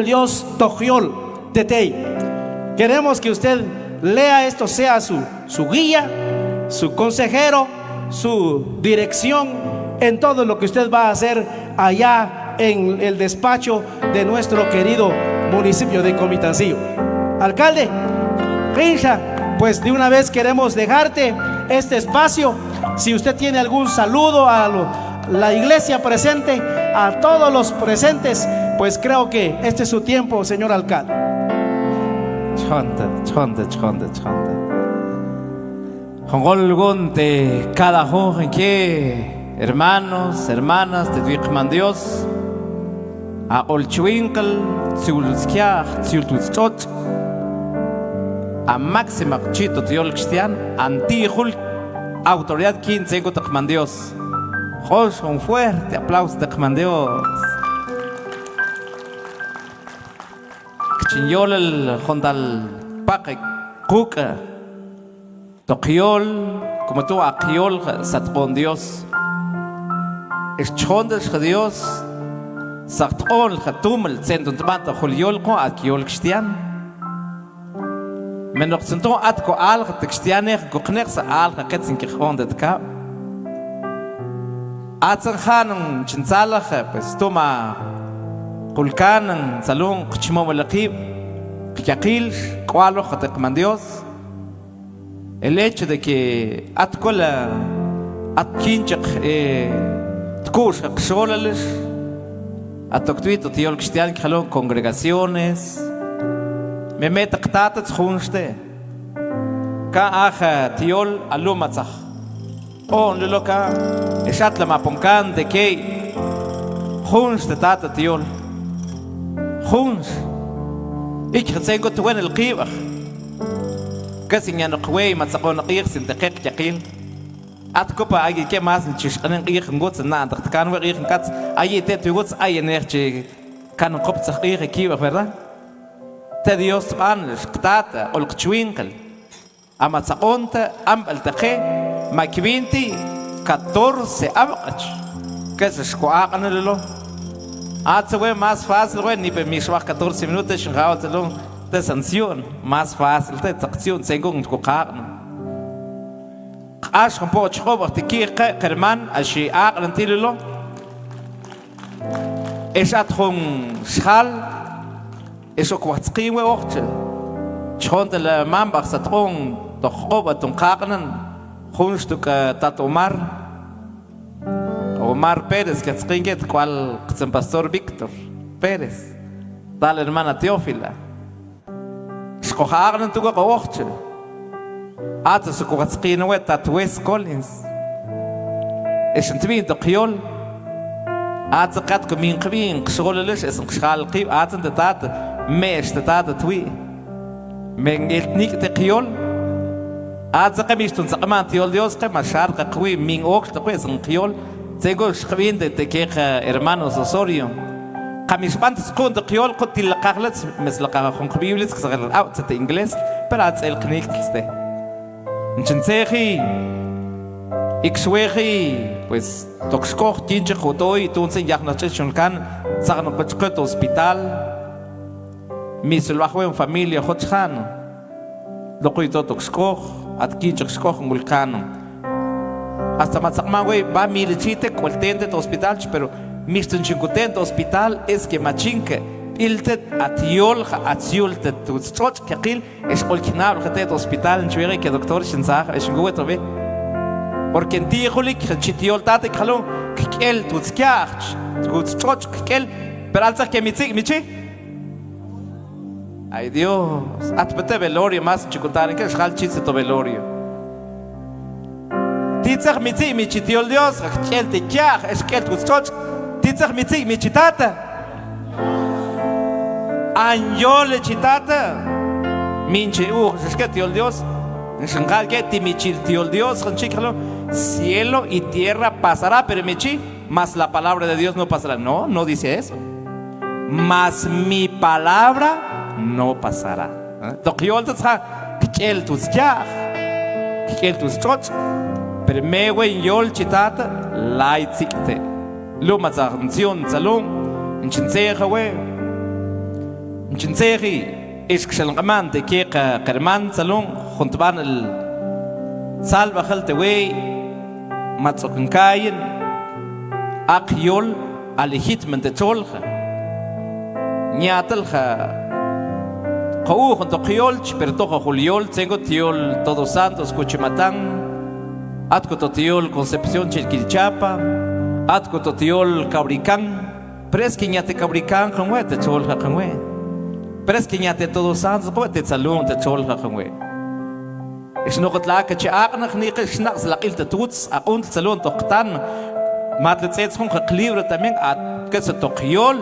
[SPEAKER 5] Dios Tojiol Tetei. Queremos que usted lea esto, sea su guía, su consejero, su dirección en todo lo que usted va a hacer allá en el despacho de nuestro querido municipio de Comitancillo. Alcalde, Rinja, pues de una vez queremos dejarte este espacio. Si usted tiene algún saludo a la iglesia presente, a todos los presentes, pues creo que este es su tiempo, señor alcalde.
[SPEAKER 2] Chonte. Jongolgonte, cada joven que hermanos, hermanas, te digan Dios. A Olchwinkel, Tzulskiach, Tzultutzot, a Máxima Chito Tiol Cristian, Antijul, autoridad 15, Tachman Dios. Jos, un fuerte aplauso, Tachman Dios. Chinyol el Hondal Paque Kuka, Tokiol, como tú, Akiol, Satpon Dios. Escondes a Dios. Sactol, Hatumel, Centro Tomata, Juliol, con Akiol Cristian.
[SPEAKER 6] Menoksenton atko alga tekstianer goknersa alga ketsin kehondet ka. Atsan khanun chinsalakha pues toma kulkanan salon qchmomalaqib qyaqil qwalo khatekman Dios. El hecho de que atkola atkinchaq tkush qsholalish atoktuito tiol cristian khalon congregaciones me meta qtatat khunste ka aja tiol alumatzach on loka eshat la maponkan de que khunste tata tiol khuns ik khatsengo twen el qibah kasi nga naqway matsaqon qiyq sin daqiq yaqil atkopa ay ke mas chish anan qiyq ngots na daqt kan wa qiyq kats ay te tugots ay energy kan qop tsaqiyq kiwa verdad te Dios ban qtata ol qchwinqal ama tsaqonta am altaqe ma kibinti 14 abqach kasi shqaqan lelo atwe más fácil güey ni pe mi shwaq 14 minutos shqaw tsalon de sanción más fácil de acción según tu carne ash compo chhob te kiqa kerman ashi aqlan tililo eshat khum shal eso kwatsqi we ocht chhont la mambach satron to khoba tun qaqnan khunshtuk tatomar Omar Pérez que tsqinget cual pastor Víctor Pérez tal hermana Teófila Schkoharen tuga qawochte. Ata su kugatsqina we tat West Collins. Eshntwin to qiyol. Ata qat kumin qbin qshgolelish esn qshal qib ata tat mesh tat twi. Men etnik te qiyol. Ata qamistun saqman tiol Dios qama sharqa qwi min oqt qesn qiyol. Tengo qbin de teqa hermanos Osorio. Kamishbant skund qiyol qutil qaglat meslaqa khon qbibles qsagal out te inglés pero ats el kniktste nchenseji ixweji pues toxkoch tinche khotoy tunse yagnachon kan sagno qochqot hospital misulwahwe en familia khotchan loqito toxkoch atkinche xkoch mulkano hasta matsaqmawe ba milchite koltente hospital pero Mistun chinkutento hospital es que machinke iltet atiol atsioltet tutsoch kaqil es olkinab khatet hospital nchwere que doctor shinsach es ngueto be porque en ti kholik chitiol tate khalo kel tutskach tutsoch kel pero alza que michi ay Dios atpete velorio más chikutar que shal chiste to velorio titsach michi tiol Dios kel te kach es kel tutsoch Titzach mitzi michitata. Anjole chitata. Minche es que tío Dios. En Shanghai que ti michi tío Dios, hanchikalo. Cielo y tierra pasará, pero michi, más la palabra de Dios no pasará. No, no dice eso. Más mi palabra no pasará. Tokyol tza kel tus yach. Kel tus choch. Pero me wen yol chitata laitzikte. Luma zahnzion salon nchinseja we nchinseji iskshalaman de keka kerman salon juntban el salva khalte we matsokinkayen akyol alihitment de tolja nyatalja qawu junto qiol pero tojo juliol tengo tiol todos santos cuchimatán atko totiol concepción chilquilchapa Atko totiol cabricán, presquiñate cabricán, janwe, te cholja janwe. Presquiñate todos santos, poete salón, te cholja janwe. Es no gotlaka che agnach ni qishnax la qilta tuts, a un salón toqtan. Matletzets con libro también a que se toquiol.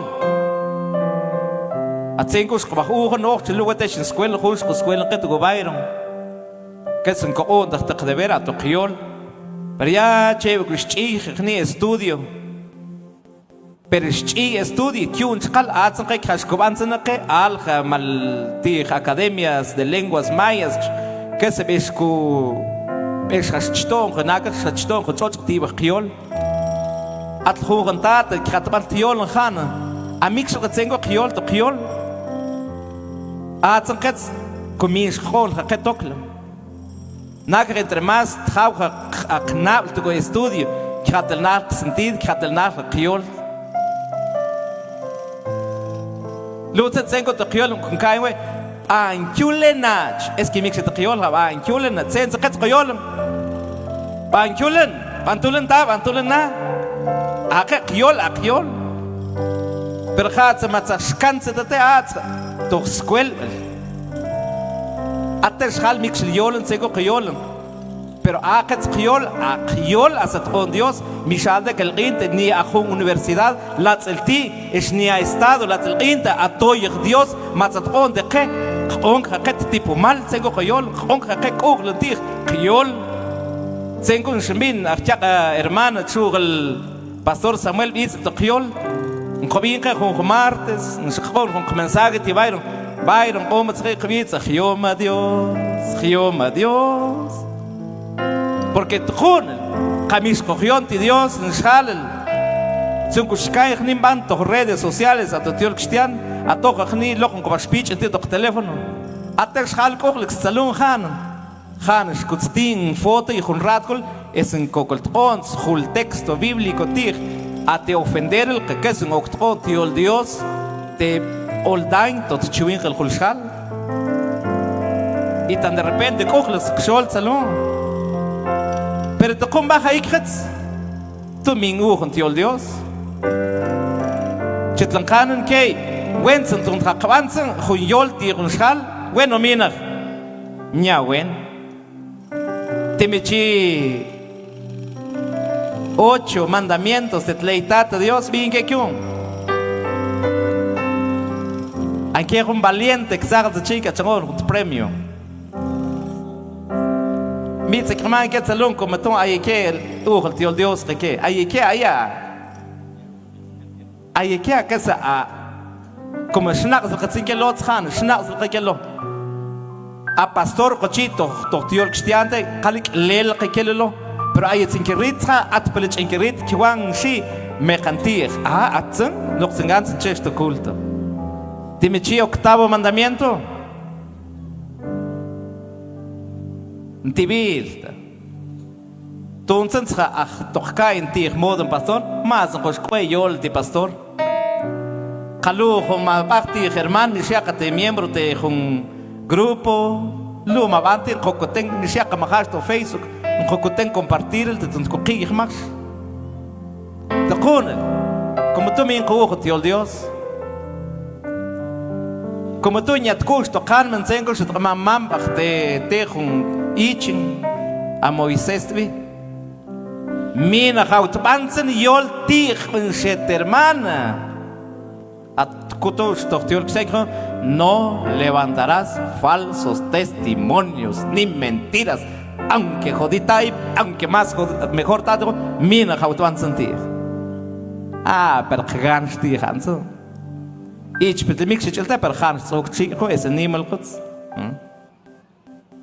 [SPEAKER 6] A tsenkos qabahu noch, luego te en escuela, juntos escuela que tu gobierno. Que se encoon de ver a toquiol. Pero ya chévere que ni estudio. Pero estudio que un chacal hacen que cascobanzan que alja malti academias de lenguas mayas que se besco besachton que naga chachton que tot tiba khiol at khogantat que atban tiol khana amix que tengo khiol to khiol hacen que comis hol que tocla naga entre más trauja a knab tu estudio que hat el nar sentido que hat el nar criol lutet sengo to criol con kaiwe an kulenach es que mixe to criol va en kulen sen se kat criol ban kulen bantulen ta bantulen na a que criol a criol pero hat se matsa skanse de teatro doch skwel ater schal mix liolen sego criolen pero akats criol a criol asat on Dios mishade que el rinte ni a una universidad lats el ti es ni a estado lats el rinte a toy Dios matzat on de que on que tipo mal sego criol on que oglen ti criol sengo shmin a hermana chugel pastor Samuel dice to criol un covinca con martes un con mensaje ti bayron como se escribe Jehová Dios porque tjun camis cogión ti Dios en shalel son kushkai khnim ban to redes sociales a to tiol cristian a to khni lo con speech en to teléfono ater shal kokl salon khan skutstin foto y un ratkol es en kokoltons hul texto bíblico tig a te ofender el que es un octón tiol Dios te oldain tot chuin el khulshal y tan de repente coges xol salón pero te con baja ikrets tu mingu con tiol Dios chetlankanen ke wensen tun rakwansen khuyol tirun shal bueno mina nya wen temechi 8 mandamientos de tleitat Dios bien que kyun aquí es un valiente que saca de chica changor un premio mi se crema que salón como tú hay que el tío Dios que hay que a casa a como snack de que sin lot khan snack de que lo a pastor cochito tío cristiano calic lel que lo pero hay sin que ritza at pelich en que rit que wan shi me cantir atsen lo sin ganzen chesto culto Timichi octavo mandamiento. Tibir. Tunsen sa tohka en tir moden pastor. Mas en koskwe yol de pastor. Kalu ma parti german ni siakate miembro de un grupo. Lu ma bantir kokoten ni siaka mahasto Facebook. Un kokoten compartir el de tun kokig max. De konen. Como tú me encojo tiol Dios. Como tú ya te gusto, Carmen Sengo, se toma mambach de un ichin a Moisés, vi. Mina haut bansen yol tich en set hermana. A kutos tohtiol segro, no levantarás falsos testimonios ni mentiras, aunque jodita aunque más mejor tanto, mina haut bansen tich. Pero ganz tich anso. Ich bitte mich schilter per khan so chico es animal quds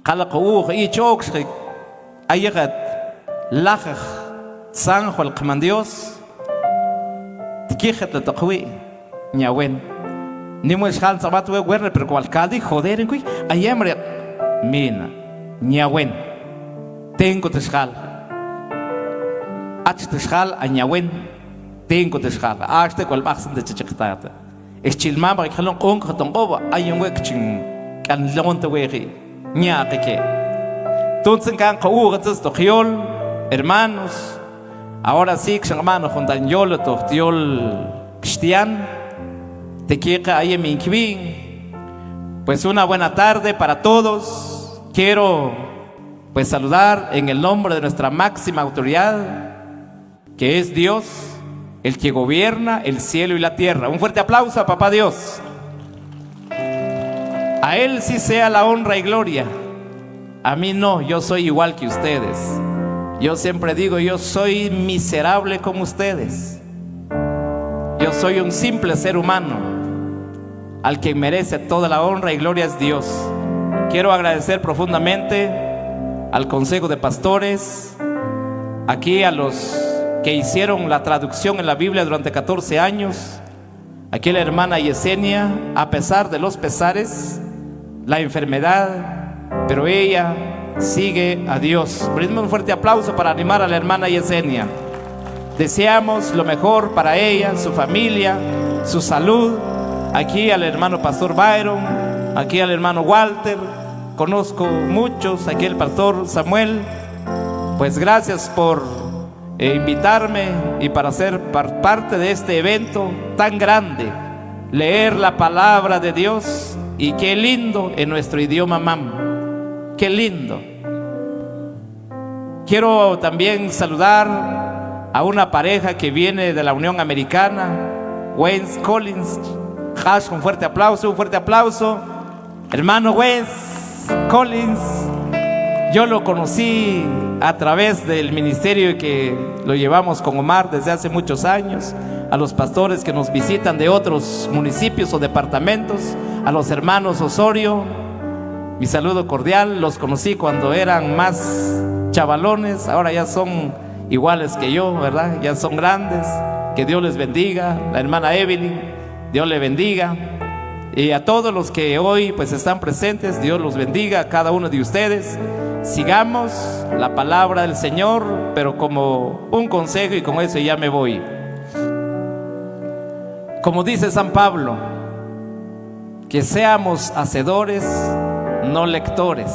[SPEAKER 6] خلق اوخ ich ook schrik aygat lachach san خلق من Dios تكيخت التقوي ñawen ni mo schal sabat we guerra per cualcadi joder en cui ayemre mina ñawen tengo te schal ach te schal a ñawen tengo te schal hasta cual baxen de chichitata es chilman para que lo conque tongoba hay un wekching kan lonte wegi nya que entonces kan entonces tojiol hermanos ahora sí que hermanos con daniol tojiol cristian te quiere ahí en mi pues una buena tarde para todos. Quiero pues saludar en el nombre de nuestra máxima autoridad que es Dios, el que gobierna el cielo y la tierra. Un fuerte aplauso a Papá Dios. A Él sí sea la honra y gloria. A mí no, yo soy igual que ustedes. Yo siempre digo, yo soy miserable como ustedes. Yo soy un simple ser humano. Al que merece toda la honra y gloria es Dios. Quiero agradecer profundamente al Consejo de Pastores, aquí a los que hicieron la traducción en la Biblia durante 14 años, aquí la hermana Yesenia, a pesar de los pesares, la enfermedad, pero ella sigue a Dios. Brindemos un fuerte aplauso para animar a la hermana Yesenia. Deseamos lo mejor para ella, su familia, su salud. Aquí al hermano pastor Byron, aquí al hermano Walter, conozco muchos, aquí el pastor Samuel. Pues gracias por invitarme y para ser parte de este evento tan grande, leer la palabra de Dios. Y qué lindo en nuestro idioma mam, qué lindo. Quiero también saludar a una pareja que viene de la Unión Americana, Wayne Collins. Hash, un fuerte aplauso, un fuerte aplauso. Hermano Wayne Collins, yo lo conocí a través del ministerio que lo llevamos con Omar desde hace muchos años. A los pastores que nos visitan de otros municipios o departamentos, a los hermanos Osorio, mi saludo cordial. Los conocí cuando eran más chavalones, ahora ya son iguales que yo, ¿verdad? Ya son grandes. Que Dios les bendiga. La hermana Evelyn, Dios le bendiga. Y a todos los que hoy pues están presentes, Dios los bendiga a cada uno de ustedes. Sigamos la palabra del Señor, pero como un consejo, y con eso ya me voy. Como dice San Pablo, que seamos hacedores, no lectores.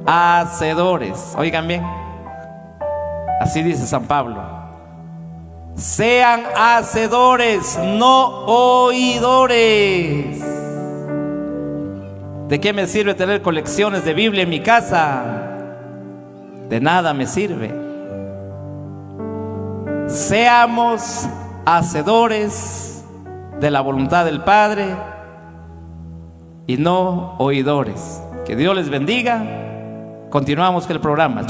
[SPEAKER 6] Hacedores. Oigan bien, así dice San Pablo. Sean hacedores, no oidores. ¿De qué me sirve tener colecciones de Biblia en mi casa? De nada me sirve. Seamos hacedores de la voluntad del Padre y no oidores. Que Dios les bendiga. Continuamos con el programa.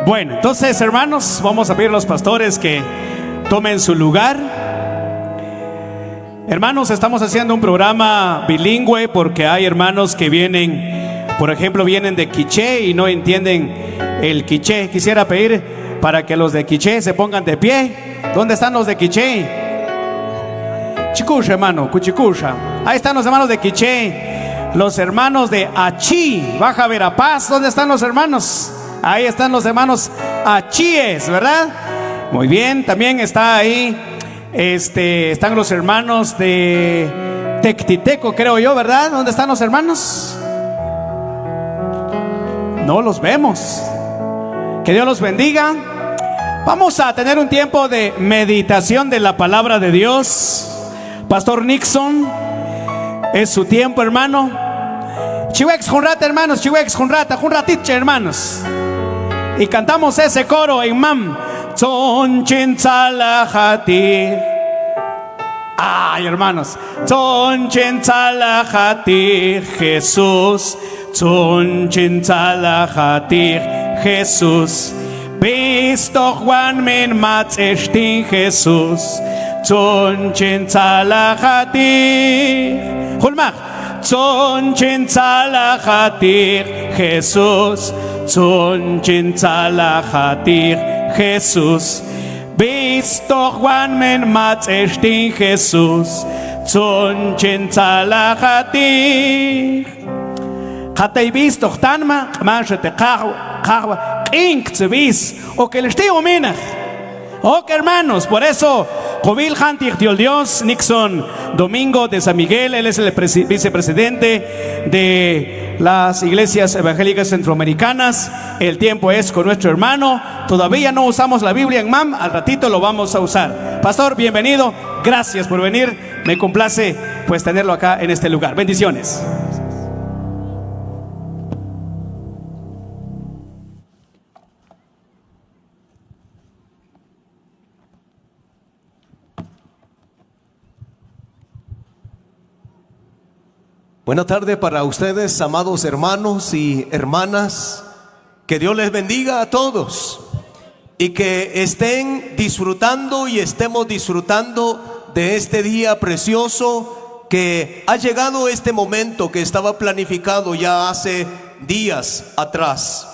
[SPEAKER 1] Bueno, entonces, hermanos, vamos a pedir a los pastores que tomen su lugar. Hermanos, estamos haciendo un programa bilingüe porque hay hermanos que vienen, por ejemplo, vienen de Quiché y no entienden el quiché. Quisiera pedir para que los de Quiché se pongan de pie. ¿Dónde están los de Quiché? Chicusha, hermano, Cuchicusha. Ahí están los hermanos de Quiché. Los hermanos de Achí, Baja Verapaz. ¿Dónde están los hermanos? Ahí están los hermanos Achíes, ¿verdad? Muy bien, también está ahí, están los hermanos de Tectiteco, creo yo, ¿verdad? ¿Dónde están los hermanos? No los vemos. Que Dios los bendiga. Vamos a tener un tiempo de meditación de la palabra de Dios. Pastor Nixon, es su tiempo, hermano. Chihuex Junrata, hermanos, Chihuex Junrata, Junratiche, hermanos. Y cantamos ese coro en Mam. Tzon Salahati. Ay, hermanos. Tzon Salahati, Jesús. Tzon Salahati, Jesús. Visto Juan men Matzestin, Jesús. Tzon Salahati. Hulmach. Tzon Salahati, Jesús. Tzon Salahati, Jesús. Visto Juan men Matzestin, Jesús. Tzon Salahati. Hatay visto tanma manchete kahwa ink tzvis o que les digo mina. Ok, hermanos, por eso Jobil Hantig Dios Nixon Domingo de San Miguel, él es el vicepresidente de las iglesias evangélicas centroamericanas. El tiempo es con nuestro hermano. Todavía no usamos la Biblia en MAM, al ratito lo vamos a usar. Pastor, bienvenido, gracias por venir. Me complace pues tenerlo acá en este lugar. Bendiciones.
[SPEAKER 7] Buena tarde para ustedes, amados hermanos y hermanas. Que Dios les bendiga a todos y que estén disfrutando y estemos disfrutando de este día precioso que ha llegado este momento que estaba planificado ya hace días atrás.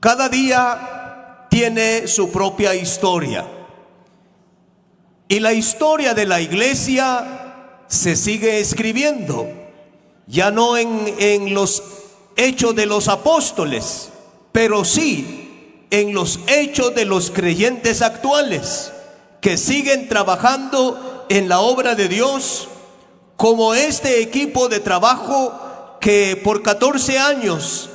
[SPEAKER 7] Cada día tiene su propia historia. Y la historia de la iglesia se sigue escribiendo, ya no en los hechos de los apóstoles, pero sí en los hechos de los creyentes actuales, que siguen trabajando en la obra de Dios, como este equipo de trabajo que por 14 años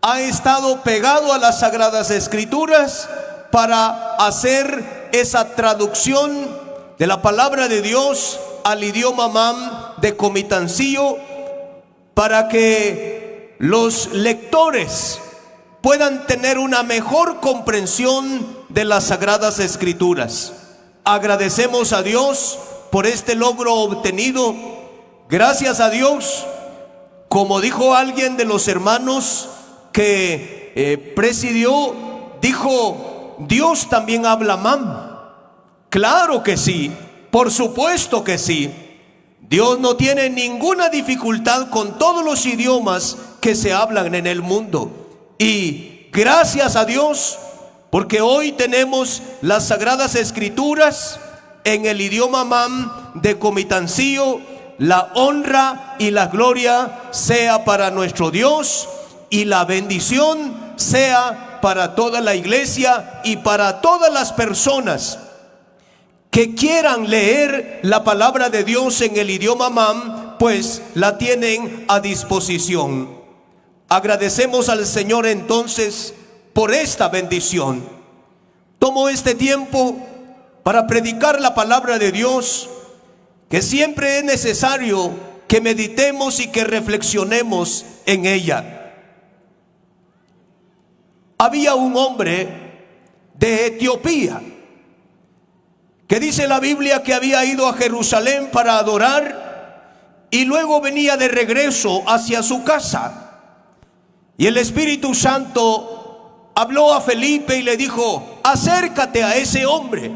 [SPEAKER 7] ha estado pegado a las Sagradas Escrituras para hacer esa traducción de la palabra de Dios al idioma mam de Comitancillo, para que los lectores puedan tener una mejor comprensión de las Sagradas Escrituras. Agradecemos a Dios por este logro obtenido. Gracias a Dios, como dijo alguien de los hermanos que presidió, dijo: Dios también habla mam. Claro que sí, por supuesto que sí. Dios no tiene ninguna dificultad con todos los idiomas que se hablan en el mundo. Y gracias a Dios, porque hoy tenemos las Sagradas Escrituras en el idioma mam de Comitancillo. La honra y la gloria sea para nuestro Dios, y la bendición sea para toda la iglesia y para todas las personas que quieran leer la palabra de Dios en el idioma mam, pues la tienen a disposición. Agradecemos al Señor entonces por esta bendición. Tomo este tiempo para predicar la palabra de Dios, que siempre es necesario que meditemos y que reflexionemos en ella. Había un hombre de Etiopía que dice la Biblia que había ido a Jerusalén para adorar y luego venía de regreso hacia su casa. Y el Espíritu Santo habló a Felipe y le dijo: acércate a ese hombre.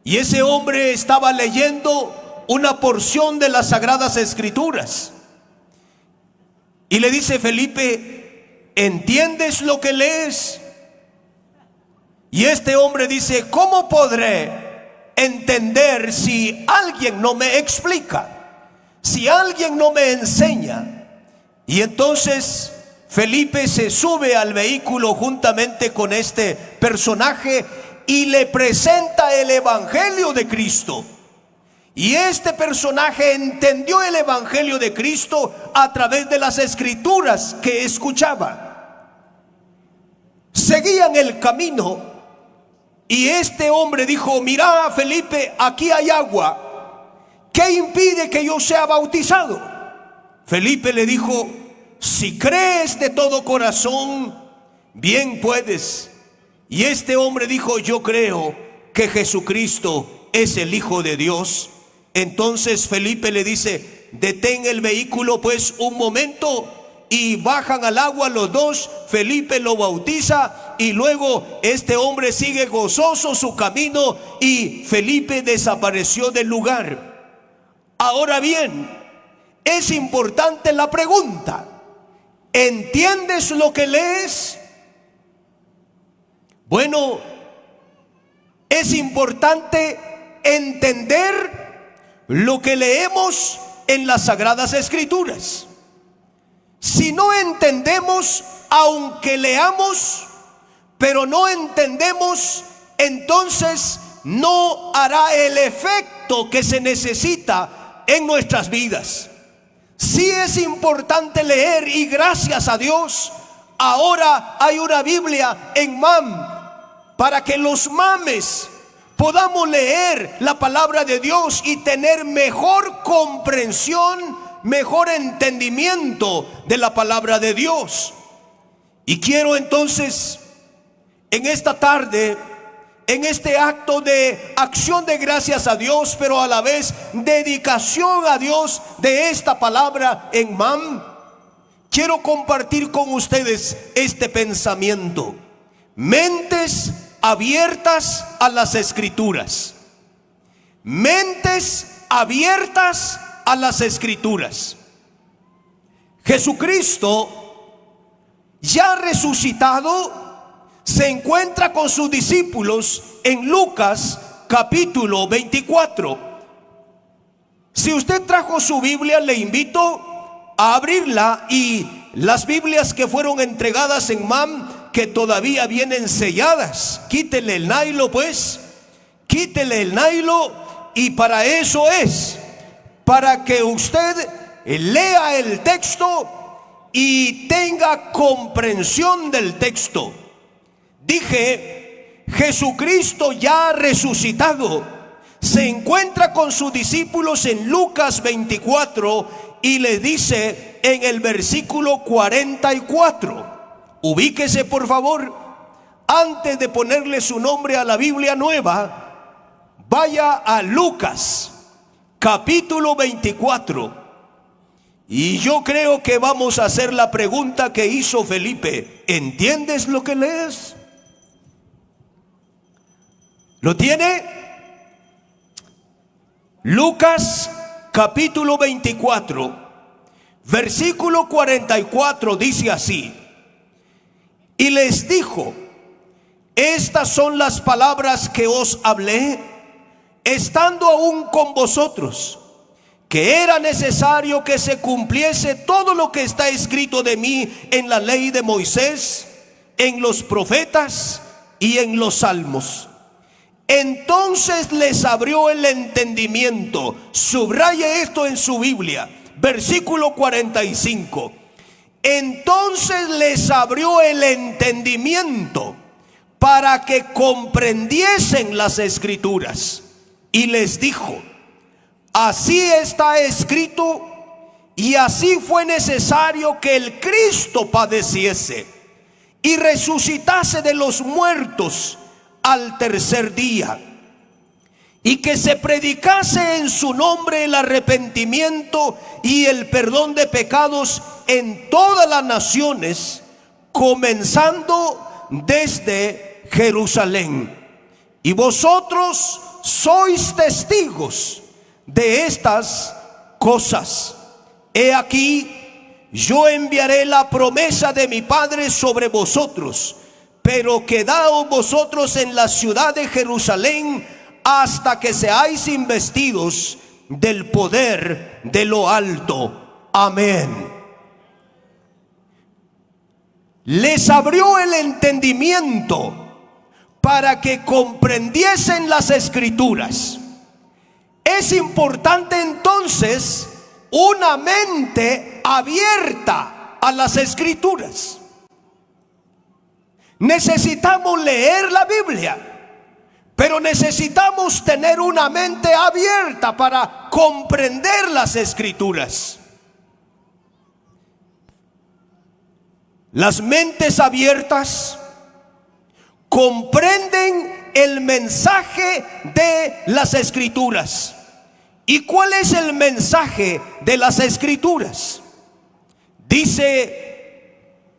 [SPEAKER 7] Y ese hombre estaba leyendo una porción de las Sagradas Escrituras. Y le dice Felipe: ¿entiendes lo que lees? Y este hombre dice: ¿cómo podré entender si alguien no me explica, si alguien no me enseña? Y entonces Felipe se sube al vehículo juntamente con este personaje y le presenta el Evangelio de Cristo. Y este personaje entendió el Evangelio de Cristo a través de las Escrituras que escuchaba. Seguían el camino y este hombre dijo: mira, Felipe, aquí hay agua. ¿Qué impide que yo sea bautizado? Felipe le dijo: si crees de todo corazón, bien puedes. Y este hombre dijo: yo creo que Jesucristo es el Hijo de Dios. Entonces Felipe le dice: detén el vehículo pues un momento. Y bajan al agua los dos. Felipe lo bautiza y luego este hombre sigue gozoso su camino y Felipe desapareció del lugar. Ahora bien, es importante la pregunta: ¿entiendes lo que lees? Bueno, es importante entender lo que leemos en las Sagradas Escrituras. Si no entendemos, aunque leamos, pero no entendemos, entonces no hará el efecto que se necesita en nuestras vidas. Sí es importante leer, y gracias a Dios ahora hay una Biblia en mam para que los mames podamos leer la palabra de Dios y tener mejor comprensión, mejor entendimiento de la palabra de Dios. Y quiero entonces en esta tarde, en este acto de acción de gracias a Dios, pero a la vez dedicación a Dios de esta palabra en mam, quiero compartir con ustedes este pensamiento: mentes abiertas a las Escrituras. Mentes abiertas a las Escrituras. Jesucristo, ya resucitado, se encuentra con sus discípulos en Lucas capítulo 24. Si usted trajo su Biblia, le invito a abrirla, y las Biblias que fueron entregadas en MAM, que todavía vienen selladas, quítele el nailo pues, quítele el nailo, y para eso es, para que usted lea el texto y tenga comprensión del texto. Dije, Jesucristo ya resucitado se encuentra con sus discípulos en Lucas 24 y les dice en el versículo 44, ubíquese por favor, antes de ponerle su nombre a la Biblia nueva, vaya a Lucas capítulo 24. Y yo creo que vamos a hacer la pregunta que hizo Felipe: ¿entiendes lo que lees? ¿Lo tiene? Lucas capítulo 24, versículo 44 dice así: y les dijo, estas son las palabras que os hablé, estando aún con vosotros, que era necesario que se cumpliese todo lo que está escrito de mí en la ley de Moisés, en los profetas y en los salmos. Entonces les abrió el entendimiento. Subraye esto en su Biblia, versículo 45. Entonces les abrió el entendimiento para que comprendiesen las escrituras, y les dijo, así está escrito, y así fue necesario que el Cristo padeciese y resucitase de los muertos al tercer día, y que se predicase en su nombre el arrepentimiento y el perdón de pecados en todas las naciones, comenzando desde Jerusalén. Y vosotros sois testigos de estas cosas. He aquí, yo enviaré la promesa de mi Padre sobre vosotros, pero quedaos vosotros en la ciudad de Jerusalén hasta que seáis investidos del poder de lo alto. Amén. Les abrió el entendimiento para que comprendiesen las escrituras. Es importante entonces una mente abierta a las escrituras. Necesitamos leer la Biblia, pero necesitamos tener una mente abierta para comprender las escrituras. Las mentes abiertas comprenden el mensaje de las escrituras. ¿Y cuál es el mensaje de las escrituras? Dice,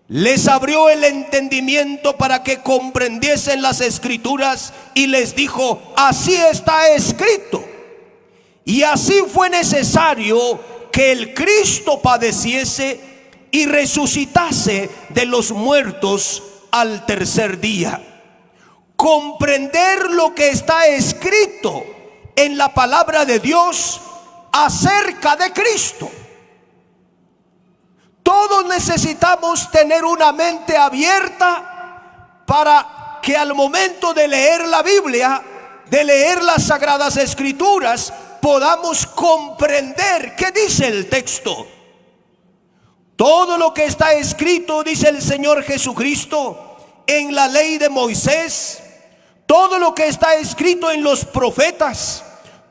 [SPEAKER 7] les abrió el entendimiento para que comprendiesen las escrituras, y les dijo, así está escrito, y así fue necesario que el Cristo padeciese y resucitase de los muertos al tercer día. Comprender lo que está escrito en la palabra de Dios acerca de Cristo. Todos necesitamos tener una mente abierta para que al momento de leer la Biblia, de leer las Sagradas Escrituras, podamos comprender qué dice el texto. Todo lo que está escrito, dice el Señor Jesucristo, en la ley de Moisés, todo lo que está escrito en los profetas,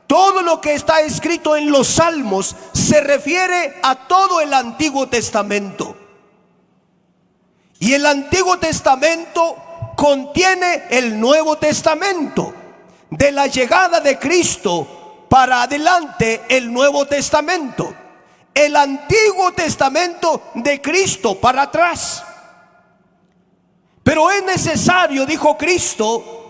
[SPEAKER 7] todo lo que está escrito en los salmos, se refiere a todo el Antiguo Testamento. Y el Antiguo Testamento contiene el Nuevo Testamento. De la llegada de Cristo para adelante, el Nuevo Testamento. El Antiguo Testamento de Cristo para atrás. Pero es necesario, dijo Cristo,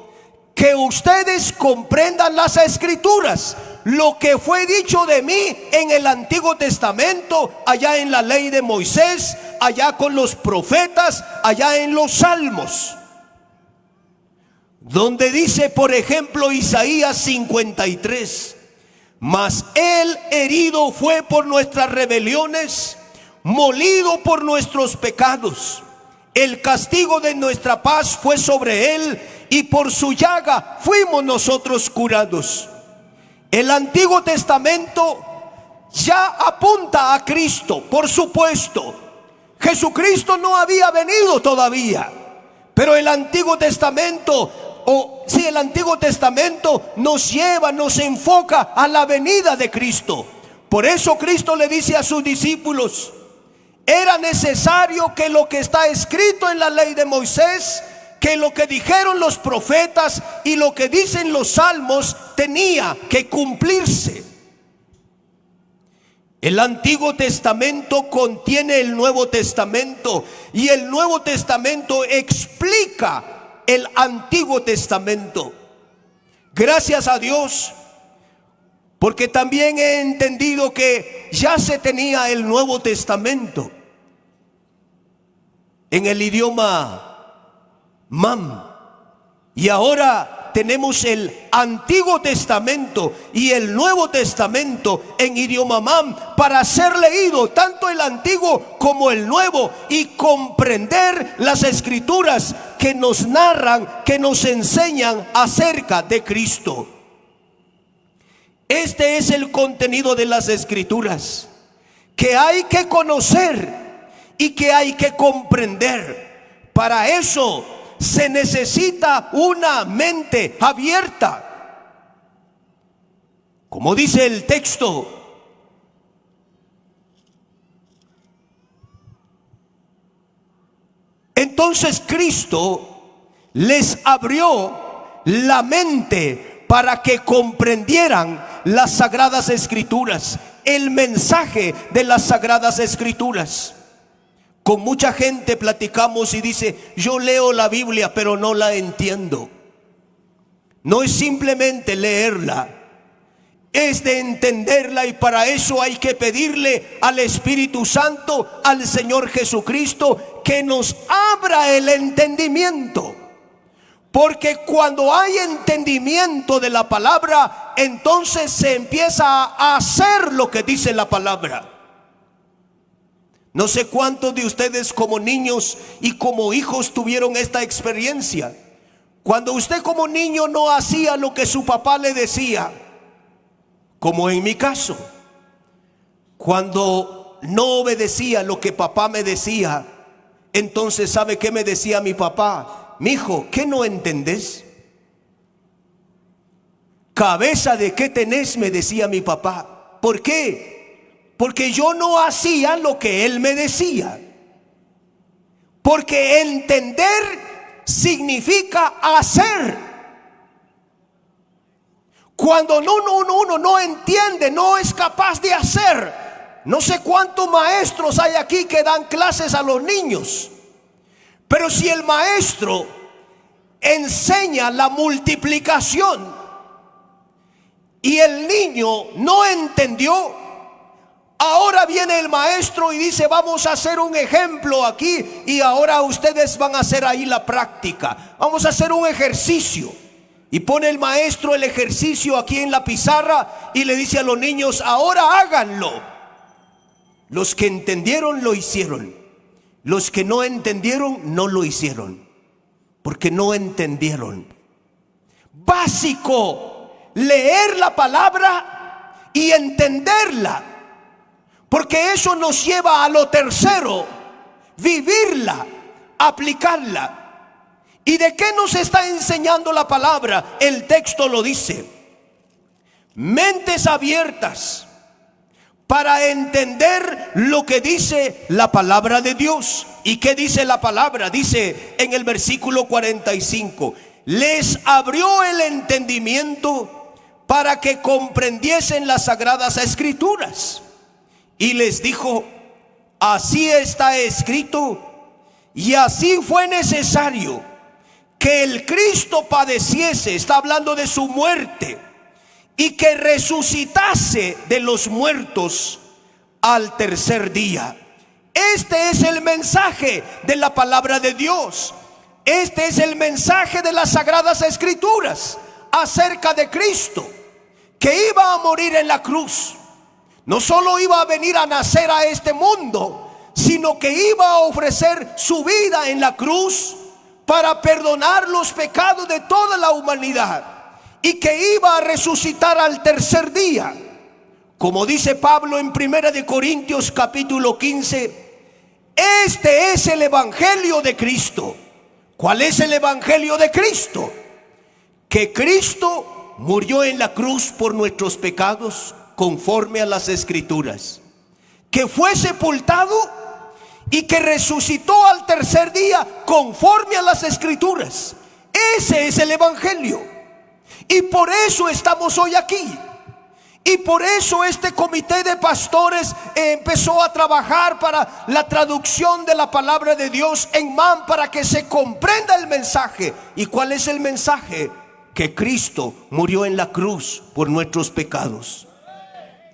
[SPEAKER 7] que ustedes comprendan las escrituras, lo que fue dicho de mí en el Antiguo Testamento, allá en la ley de Moisés, allá con los profetas, allá en los salmos. donde dice, por ejemplo, Isaías 53, mas él herido fue por nuestras rebeliones, molido por nuestros pecados. El castigo de nuestra paz fue sobre él, y por su llaga fuimos nosotros curados. El Antiguo Testamento ya apunta a Cristo, por supuesto. Jesucristo no había venido todavía, pero el Antiguo Testamento, el Antiguo Testamento nos lleva, nos enfoca a la venida de Cristo. Por eso Cristo le dice a sus discípulos: era necesario que lo que está escrito en la ley de Moisés, que lo que dijeron los profetas y lo que dicen los salmos tenía que cumplirse. El Antiguo Testamento contiene el Nuevo Testamento, y el Nuevo Testamento explica el Antiguo Testamento. Gracias a Dios, porque también he entendido que ya se tenía el Nuevo Testamento en el idioma Mam, y ahora tenemos el Antiguo Testamento y el Nuevo Testamento en idioma Mam para ser leído tanto el Antiguo como el Nuevo y comprender las Escrituras que nos narran, que nos enseñan acerca de Cristo. Este es el contenido de las Escrituras, que hay que conocer y que hay que comprender. Para eso se necesita una mente abierta. Como dice el texto, entonces Cristo les abrió la mente para que comprendieran las Sagradas Escrituras, el mensaje de las Sagradas Escrituras. Con mucha gente platicamos y dice: yo leo la Biblia pero no la entiendo. No es simplemente leerla, es de entenderla, y para eso hay que pedirle al Espíritu Santo, al Señor Jesucristo, que nos abra el entendimiento. Porque cuando hay entendimiento de la palabra, entonces se empieza a hacer lo que dice la palabra. No sé cuántos de ustedes como niños y como hijos tuvieron esta experiencia. Cuando usted como niño no hacía lo que su papá le decía, como en mi caso, cuando no obedecía lo que papá me decía, entonces ¿sabe qué me decía mi papá? Mijo, ¿qué no entendés? Cabeza de qué tenés, me decía mi papá. ¿Por qué? Porque yo no hacía lo que él me decía. Porque entender significa hacer. Cuando uno no entiende, no es capaz de hacer. No sé cuántos maestros hay aquí que dan clases a los niños, pero si el maestro enseña la multiplicación y el niño no entendió, ahora viene el maestro y dice: vamos a hacer un ejemplo aquí, y ahora ustedes van a hacer ahí la práctica. Vamos a hacer un ejercicio. Y pone el maestro el ejercicio aquí en la pizarra y le dice a los niños: ahora háganlo. Los que entendieron lo hicieron. Los que no entendieron no lo hicieron, porque no entendieron. Básico, leer la palabra y entenderla, porque eso nos lleva a lo tercero: vivirla, aplicarla. ¿Y de qué nos está enseñando la palabra? El texto lo dice: mentes abiertas para entender lo que dice la palabra de Dios. ¿Y qué dice la palabra? Dice en el versículo 45: les abrió el entendimiento para que comprendiesen las Sagradas Escrituras. Y les dijo: así está escrito, y así fue necesario que el Cristo padeciese, está hablando de su muerte, y que resucitase de los muertos al tercer día. Este es el mensaje de la palabra de Dios. Este es el mensaje de las Sagradas Escrituras acerca de Cristo, que iba a morir en la cruz. No solo iba a venir a nacer a este mundo, sino que iba a ofrecer su vida en la cruz para perdonar los pecados de toda la humanidad, y que iba a resucitar al tercer día. Como dice Pablo en 1 de Corintios capítulo 15, este es el evangelio de Cristo. ¿Cuál es el evangelio de Cristo? Que Cristo murió en la cruz por nuestros pecados conforme a las Escrituras, que fue sepultado y que resucitó al tercer día conforme a las Escrituras. Ese es el evangelio, y por eso estamos hoy aquí. Y por eso este comité de pastores empezó a trabajar para la traducción de la palabra de Dios en MAN, para que se comprenda el mensaje. ¿Y cuál es el mensaje? Que Cristo murió en la cruz por nuestros pecados.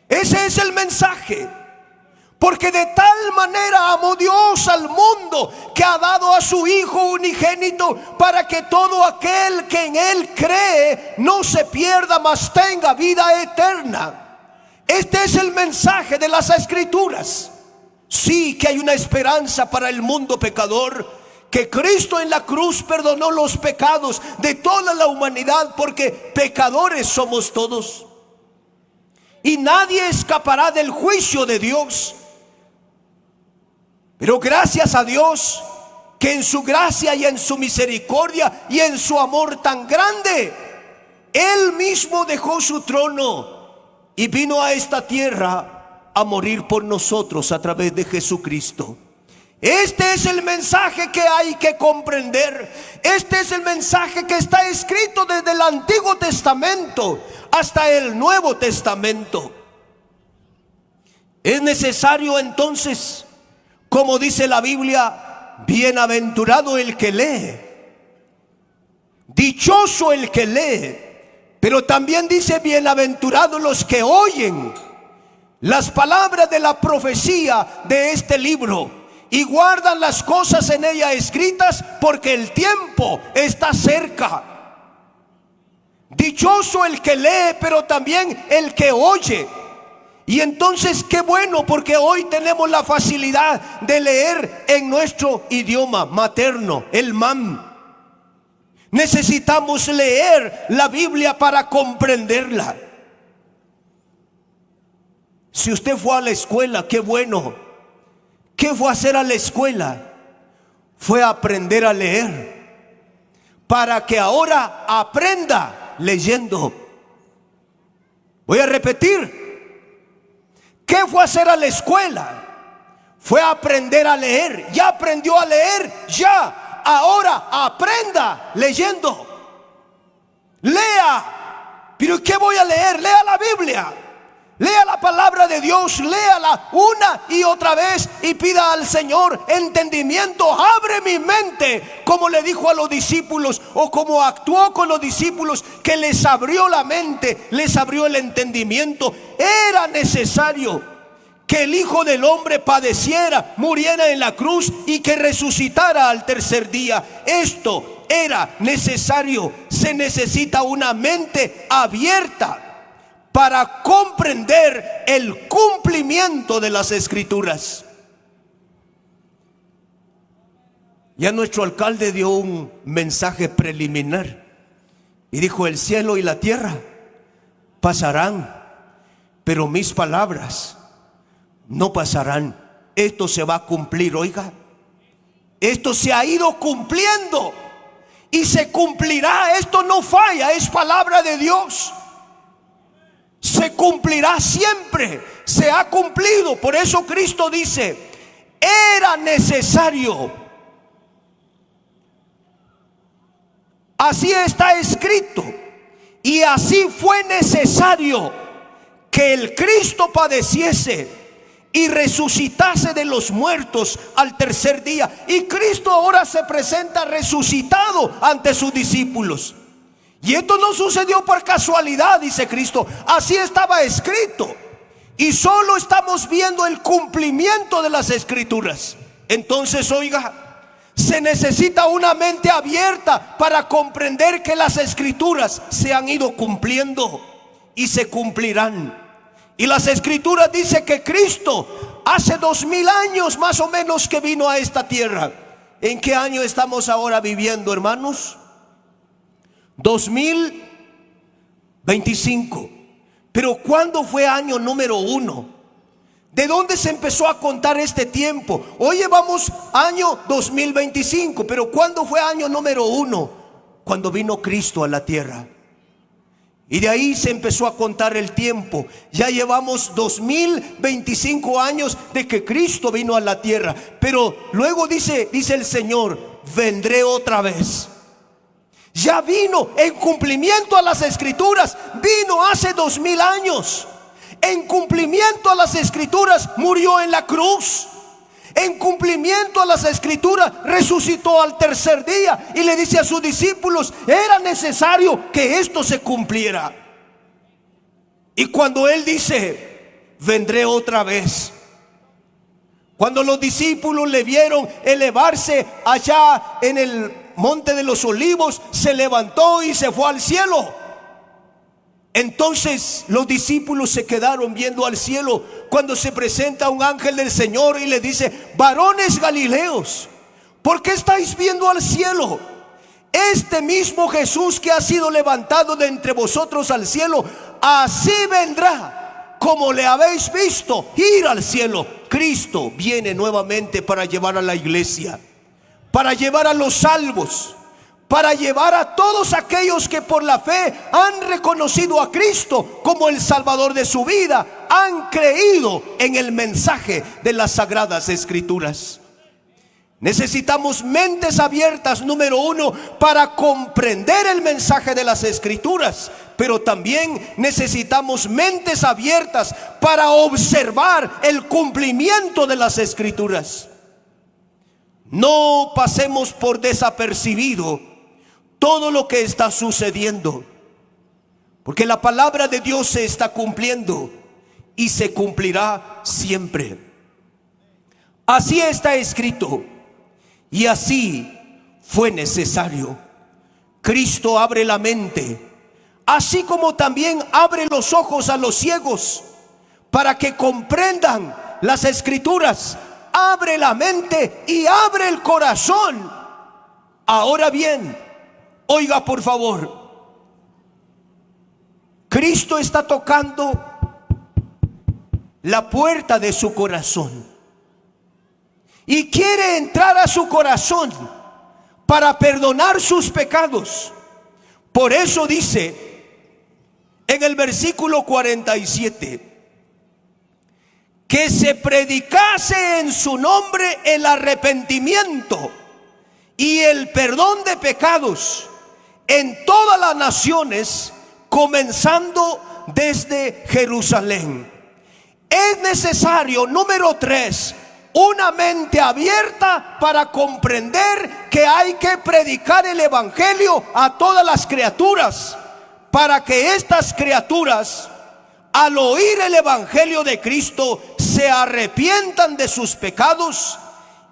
[SPEAKER 7] Ese es el mensaje. Porque de tal manera amó Dios al mundo, que ha dado a su Hijo unigénito, para que todo aquel que en Él cree no se pierda, mas tenga vida eterna. Este es el mensaje de las Escrituras. Sí, que hay una esperanza para el mundo pecador, que Cristo en la cruz perdonó los pecados de toda la humanidad, porque pecadores somos todos, y nadie escapará del juicio de Dios. Pero gracias a Dios, que en su gracia y en su misericordia y en su amor tan grande, Él mismo dejó su trono y vino a esta tierra a morir por nosotros a través de Jesucristo. Este es el mensaje que hay que comprender. Este es el mensaje que está escrito desde el Antiguo Testamento hasta el Nuevo Testamento. Es necesario entonces, como dice la Biblia, bienaventurado el que lee, dichoso el que lee, pero también dice bienaventurados los que oyen las palabras de la profecía de este libro y guardan las cosas en ella escritas, porque el tiempo está cerca. Dichoso el que lee, pero también el que oye. Y entonces qué bueno, porque hoy tenemos la facilidad de leer en nuestro idioma materno, el MAN. Necesitamos leer la Biblia para comprenderla. Si usted fue a la escuela, qué bueno. ¿Qué fue a hacer a la escuela? Fue a aprender a leer, para que ahora aprenda leyendo. Voy a repetir. ¿Qué fue a hacer a la escuela? Fue a aprender a leer. Ya aprendió a leer, ya. Ahora aprenda leyendo. Lea. ¿Pero qué voy a leer? Lea la Biblia. Lea la palabra de Dios, léala una y otra vez y pida al Señor entendimiento. Abre mi mente, como le dijo a los discípulos, o como actuó con los discípulos, que les abrió la mente, les abrió el entendimiento. Era necesario que el Hijo del Hombre padeciera, muriera en la cruz y que resucitara al tercer día. Esto era necesario. Se necesita una mente abierta para comprender el cumplimiento de las Escrituras. Ya nuestro alcalde dio un mensaje preliminar y dijo: el cielo y la tierra pasarán, pero mis palabras no pasarán. Esto se va a cumplir, oiga. Esto se ha ido cumpliendo y se cumplirá. Esto no falla, es palabra de Dios. Se cumplirá siempre, se ha cumplido. Por eso Cristo dice: era necesario. Así está escrito, y así fue necesario que el Cristo padeciese y resucitase de los muertos al tercer día. Y Cristo ahora se presenta resucitado ante sus discípulos. Y esto no sucedió por casualidad, dice Cristo. Así estaba escrito. Y solo estamos viendo el cumplimiento de las Escrituras. Entonces, oiga, Se necesita una mente abierta para comprender que las escrituras se han ido cumpliendo y se cumplirán. Y las escrituras dicen que Cristo hace 2000 años más o menos que vino a esta tierra. ¿En qué año estamos ahora viviendo, hermanos? 2025. Pero ¿cuándo fue año número 1? ¿De dónde se empezó a contar este tiempo? Hoy llevamos año 2025, pero ¿cuándo fue año número 1? Cuando vino Cristo a la tierra. Y de ahí se empezó a contar el tiempo. Ya llevamos 2025 años de que Cristo vino a la tierra. Pero luego dice el Señor, vendré otra vez. Ya vino en cumplimiento a las escrituras. Vino hace 2000 años. En cumplimiento a las escrituras murió en la cruz. En cumplimiento a las escrituras resucitó al tercer día. Y le dice a sus discípulos, era necesario que esto se cumpliera. Y cuando él dice, vendré otra vez, cuando los discípulos le vieron elevarse allá en el monte de los olivos, se levantó y se fue al cielo. Entonces los discípulos se quedaron viendo al cielo cuando se presenta un ángel del Señor y le dice, varones galileos, ¿por qué estáis viendo al cielo? Este mismo Jesús que ha sido levantado de entre vosotros al cielo, así vendrá como le habéis visto ir al cielo. Cristo viene nuevamente para llevar a la iglesia, para llevar a los salvos, para llevar a todos aquellos que por la fe han reconocido a Cristo como el Salvador de su vida, han creído en el mensaje de las Sagradas Escrituras. Necesitamos mentes abiertas, número 1, para comprender el mensaje de las Escrituras, pero también necesitamos mentes abiertas para observar el cumplimiento de las Escrituras. No pasemos por desapercibido todo lo que está sucediendo, porque la palabra de Dios se está cumpliendo y se cumplirá siempre. Así está escrito y así fue necesario. Cristo abre la mente, así como también abre los ojos a los ciegos para que comprendan las escrituras. Abre la mente y abre el corazón. Ahora bien, oiga por favor, Cristo está tocando la puerta de su corazón y quiere entrar a su corazón para perdonar sus pecados. Por eso dice en el versículo 47 que se predicase en su nombre el arrepentimiento y el perdón de pecados en todas las naciones, comenzando desde Jerusalén. Es necesario, número 3, una mente abierta para comprender que hay que predicar el evangelio a todas las criaturas, para que estas criaturas, al oír el evangelio de Cristo, se arrepientan de sus pecados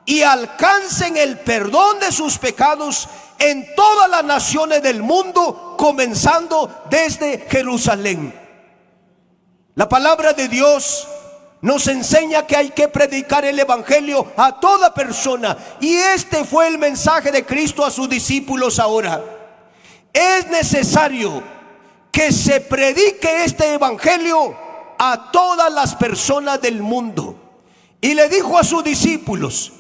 [SPEAKER 7] y alcancen el perdón de sus pecados en todas las naciones del mundo, comenzando desde Jerusalén. La palabra de Dios nos enseña que hay que predicar el evangelio a toda persona, y este fue el mensaje de Cristo a sus discípulos ahora. Es necesario que se predique este evangelio a todas las personas del mundo. Y le dijo a sus discípulos,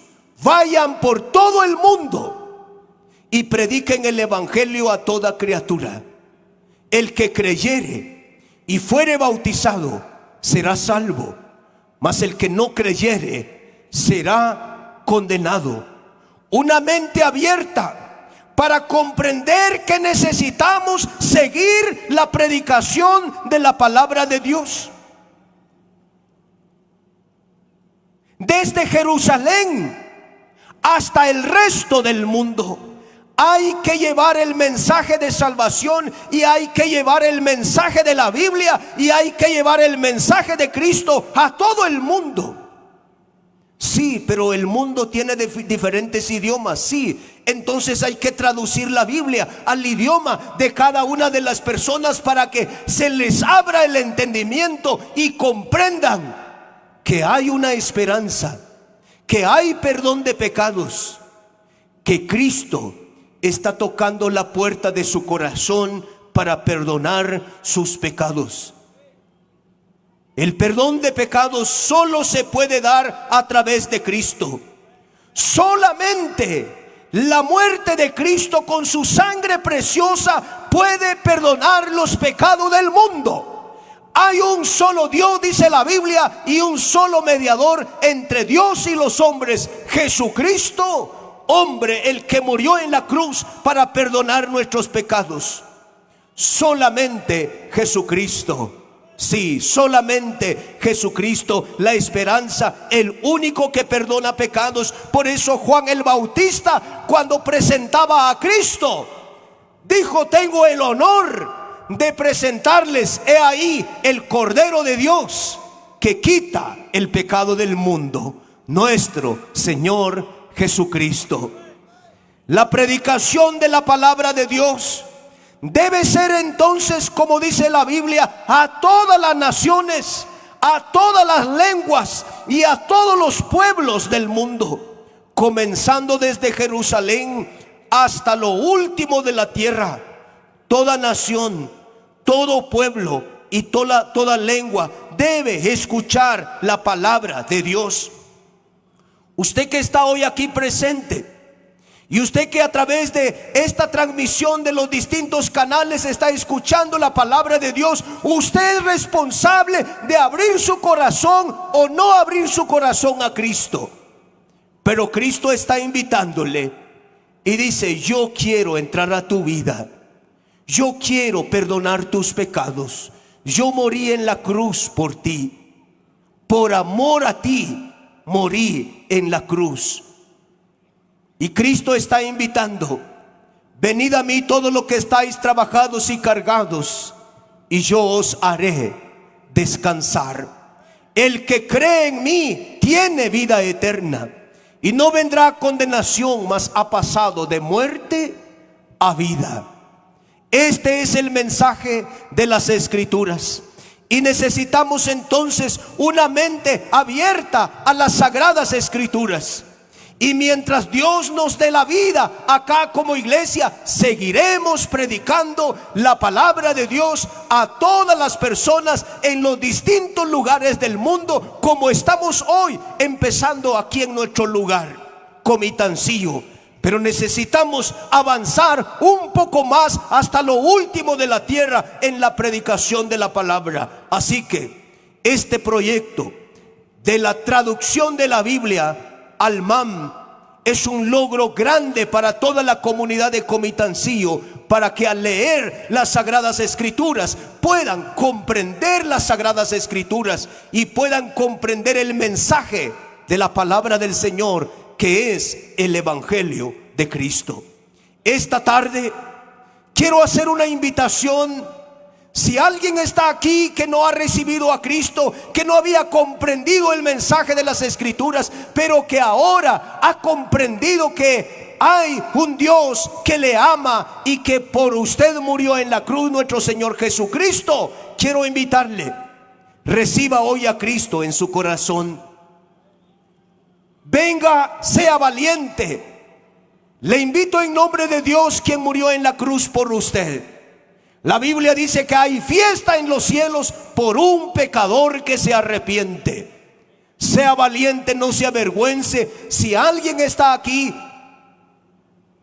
[SPEAKER 7] vayan por todo el mundo y prediquen el evangelio a toda criatura. El que creyere y fuere bautizado será salvo, mas el que no creyere será condenado. Una mente abierta para comprender que necesitamos seguir la predicación de la palabra de Dios. Desde Jerusalén hasta el resto del mundo hay que llevar el mensaje de salvación, y hay que llevar el mensaje de la Biblia, y hay que llevar el mensaje de Cristo a todo el mundo. Sí, pero el mundo tiene diferentes idiomas. Sí, entonces hay que traducir la Biblia al idioma de cada una de las personas para que se les abra el entendimiento y comprendan que hay una esperanza, que hay perdón de pecados, que Cristo está tocando la puerta de su corazón para perdonar sus pecados. El perdón de pecados solo se puede dar a través de Cristo. Solamente la muerte de Cristo con su sangre preciosa puede perdonar los pecados del mundo. Hay un solo Dios, dice la Biblia, y un solo mediador entre Dios y los hombres, Jesucristo, hombre, el que murió en la cruz para perdonar nuestros pecados. Solamente Jesucristo. Sí, solamente Jesucristo, la esperanza, el único que perdona pecados. Por eso Juan el Bautista, cuando presentaba a Cristo, dijo: tengo el honor de presentarles, he ahí el Cordero de Dios que quita el pecado del mundo, nuestro Señor Jesucristo. La predicación de la palabra de Dios debe ser entonces, como dice la Biblia, a todas las naciones, a todas las lenguas y a todos los pueblos del mundo, comenzando desde Jerusalén hasta lo último de la tierra. Toda nación, todo pueblo y toda lengua debe escuchar la palabra de Dios. Usted que está hoy aquí presente, y usted que a través de esta transmisión de los distintos canales está escuchando la palabra de Dios, usted es responsable de abrir su corazón o no abrir su corazón a Cristo. Pero Cristo está invitándole y dice: yo quiero entrar a tu vida, yo quiero perdonar tus pecados. Yo morí en la cruz por ti, por amor a ti morí en la cruz. Y Cristo está invitando: venid a mí todos los que estáis trabajados y cargados, y yo os haré descansar. El que cree en mí tiene vida eterna, y no vendrá condenación, mas ha pasado de muerte a vida. Este es el mensaje de las Escrituras. Y necesitamos entonces una mente abierta a las sagradas Escrituras. Y mientras Dios nos dé la vida acá como iglesia, seguiremos predicando la palabra de Dios a todas las personas en los distintos lugares del mundo, como estamos hoy empezando aquí en nuestro lugar, Comitancillo. Pero necesitamos avanzar un poco más hasta lo último de la tierra en la predicación de la palabra. Así que este proyecto de la traducción de la Biblia al MAM es un logro grande para toda la comunidad de Comitancillo, para que al leer las Sagradas Escrituras puedan comprender las Sagradas Escrituras y puedan comprender el mensaje de la palabra del Señor, que es el Evangelio de Cristo. Esta tarde quiero hacer una invitación. Si alguien está aquí que no ha recibido a Cristo, que no había comprendido el mensaje de las Escrituras, pero que ahora ha comprendido que hay un Dios que le ama y que por usted murió en la cruz, nuestro Señor Jesucristo, quiero invitarle: reciba hoy a Cristo en su corazón. Venga, sea valiente. Le invito en nombre de Dios, quien murió en la cruz por usted. La Biblia dice que hay fiesta en los cielos por un pecador que se arrepiente. Sea valiente, no se avergüence. Si alguien está aquí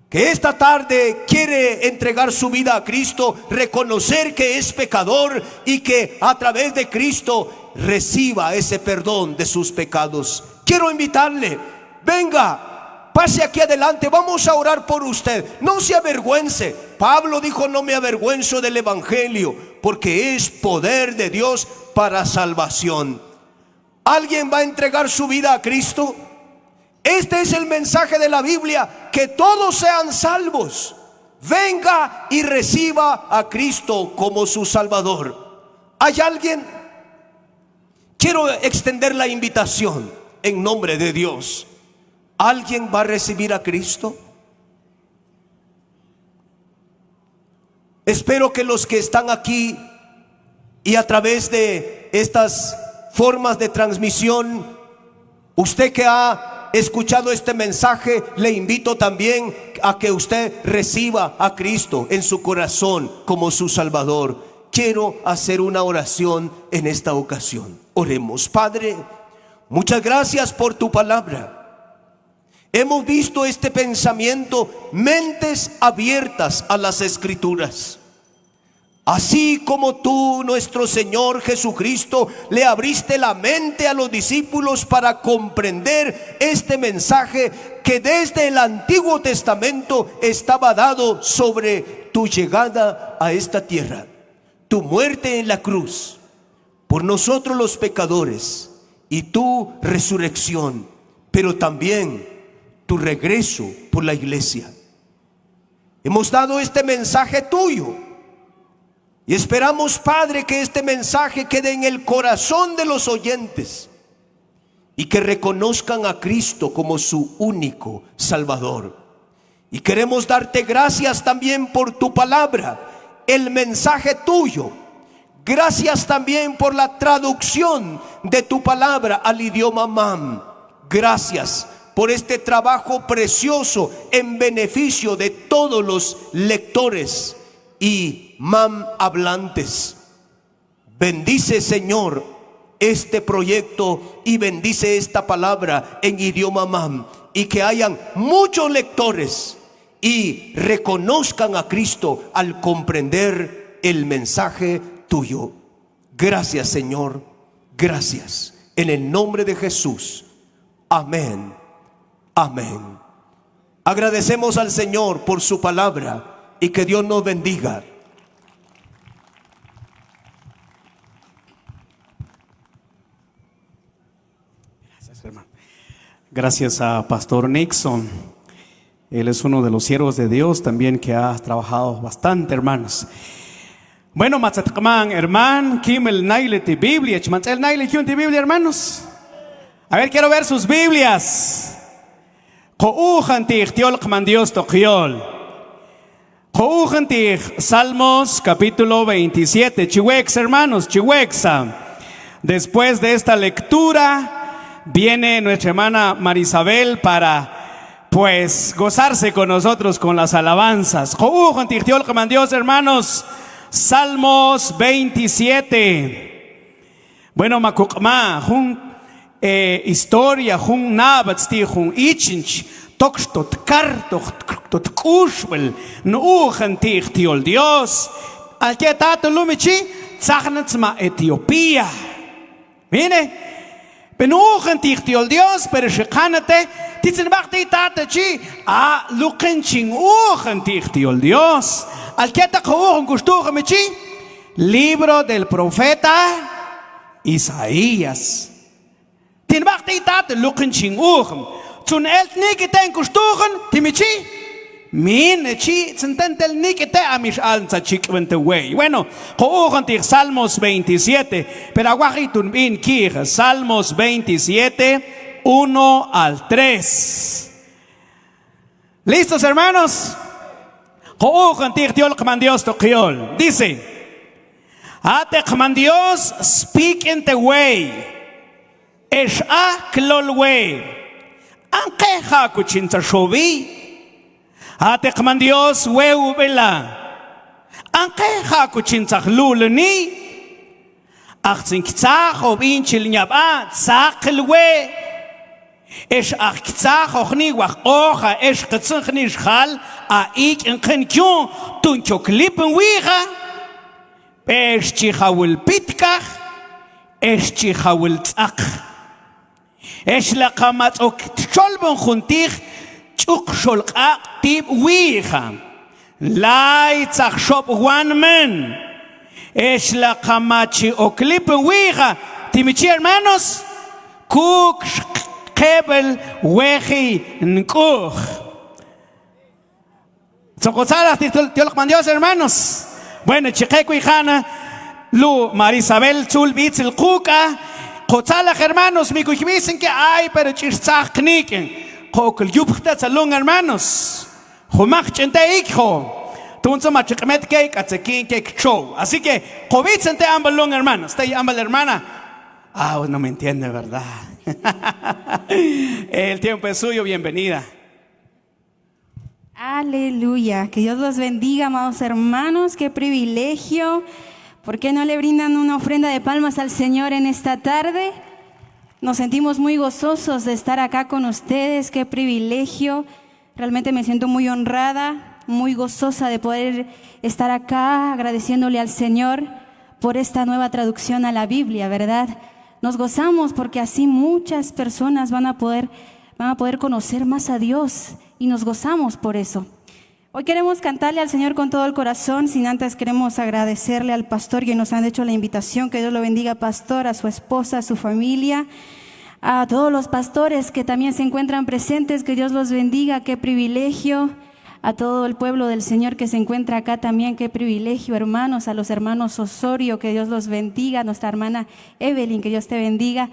[SPEAKER 7] que esta tarde quiere entregar su vida a Cristo, reconocer que es pecador y que a través de Cristo reciba ese perdón de sus pecados, quiero invitarle: venga, pase aquí adelante, vamos a orar por usted. No se avergüence. Pablo dijo: no me avergüenzo del Evangelio, porque es poder de Dios para salvación. ¿Alguien va a entregar su vida a Cristo? Este es el mensaje de la Biblia: que todos sean salvos. Venga y reciba a Cristo como su Salvador. ¿Hay alguien? Quiero extender la invitación. en nombre de Dios. ¿Alguien va a recibir a Cristo? Espero que los que están aquí y a través de estas formas de transmisión, usted que ha escuchado este mensaje, le invito también a que usted reciba a Cristo en su corazón como su Salvador. Quiero hacer una oración en esta ocasión. Oremos. Padre, muchas gracias por tu palabra. Hemos visto este pensamiento, mentes abiertas a las Escrituras. Así como tú, nuestro Señor Jesucristo, le abriste la mente a los discípulos para comprender este mensaje que desde el Antiguo Testamento estaba dado sobre tu llegada a esta tierra, tu muerte en la cruz por nosotros los pecadores y tu resurrección, pero también tu regreso por la iglesia. Hemos dado este mensaje tuyo y esperamos, Padre, que este mensaje quede en el corazón de los oyentes y que reconozcan a Cristo como su único Salvador. Y queremos darte gracias también por tu palabra, el mensaje tuyo. Gracias también por la traducción de tu palabra al idioma mam. Gracias por este trabajo precioso en beneficio de todos los lectores y mam hablantes. Bendice, Señor, este proyecto y bendice esta palabra en idioma mam, y que hayan muchos lectores y reconozcan a Cristo al comprender el mensaje tuyo. Gracias, Señor, gracias, en el nombre de Jesús. Amén, amén. Agradecemos al Señor por su palabra y que Dios nos bendiga.
[SPEAKER 1] Gracias, hermano. Gracias a Pastor Nixon. Él es uno de los siervos de Dios también que ha trabajado bastante, hermanos. Bueno, Matzatkamán, hermano, Kimel Naileti Biblia, Chmantel Naileti Biblia, hermanos. A ver, quiero ver sus Biblias. Koujantich Tiolkman Dios Tokiol. Koujantich Salmos capítulo 27. Chihuex, hermanos, Chihuexa. Después de esta lectura viene nuestra hermana Marisabel para pues gozarse con nosotros con las alabanzas. Koujantich Tiolkman Dios, hermanos. Salmos 27. Bueno, Makukma, historia, nabatsti, ichinch, tokstot, kartot, kushwel, nuujantich tiol Dios, al que tato lumichi, tzachnatzma Etiopía. Mire, benuujantich tiol Dios, pero shekanate, titzenbachti tatachi, lukenching ujantich tiol Dios. Al que libro del profeta Isaías. Bueno, Salmos 27, pero Salmos 27, 1 al 3. ¿Listos, hermanos? Dice, Dios, speak in the way, Esha klol way, Ankeja kuchinta shovi, Dios, weu bela, Ankeja kuchinta lulni, Achzinkzach ob inchil nyaba, Zakelwe, Esh achtzach ochni wach ocha esh katzach nishchal a ik en kenkyon tun choklipen wiga esh chichawil pitkach esh chichawil tzak esh lakamat ok cholbon chuntich chuk sholka tib wiga lai tzach shop one man esh lakamachi oklipen wiga timichi hermanos kuk Kebel weji nkuch. Socotzara tiolkman Dios, hermanos. Bueno, chiqueco y jana lu Marisabel chul bitz el kuka Cotzalaj hermanos, mi dicen que ay, pero chirzach kniken. Kokul yupta salón hermanos. Jumach chente hijo. Tunzo machikmet cake at king cake show. Así que, COVID te ambalón hermanos. Está ambal hermana. Ah, no me entiende, ¿verdad? El tiempo es suyo, bienvenida.
[SPEAKER 8] Aleluya, que Dios los bendiga, amados hermanos, qué privilegio. ¿Por qué no le brindan una ofrenda de palmas al Señor en esta tarde? Nos sentimos muy gozosos de estar acá con ustedes, qué privilegio. Realmente me siento muy honrada, muy gozosa de poder estar acá agradeciéndole al Señor por esta nueva traducción a la Biblia, ¿verdad? Nos gozamos porque así muchas personas van a poder conocer más a Dios y nos gozamos por eso. Hoy queremos cantarle al Señor con todo el corazón, sin antes queremos agradecerle al pastor que nos han hecho la invitación. Que Dios lo bendiga, pastor, a su esposa, a su familia, a todos los pastores que también se encuentran presentes, que Dios los bendiga, qué privilegio. A todo el pueblo del Señor que se encuentra acá también, qué privilegio, hermanos, a los hermanos Osorio, que Dios los bendiga, a nuestra hermana Evelyn, que Dios te bendiga.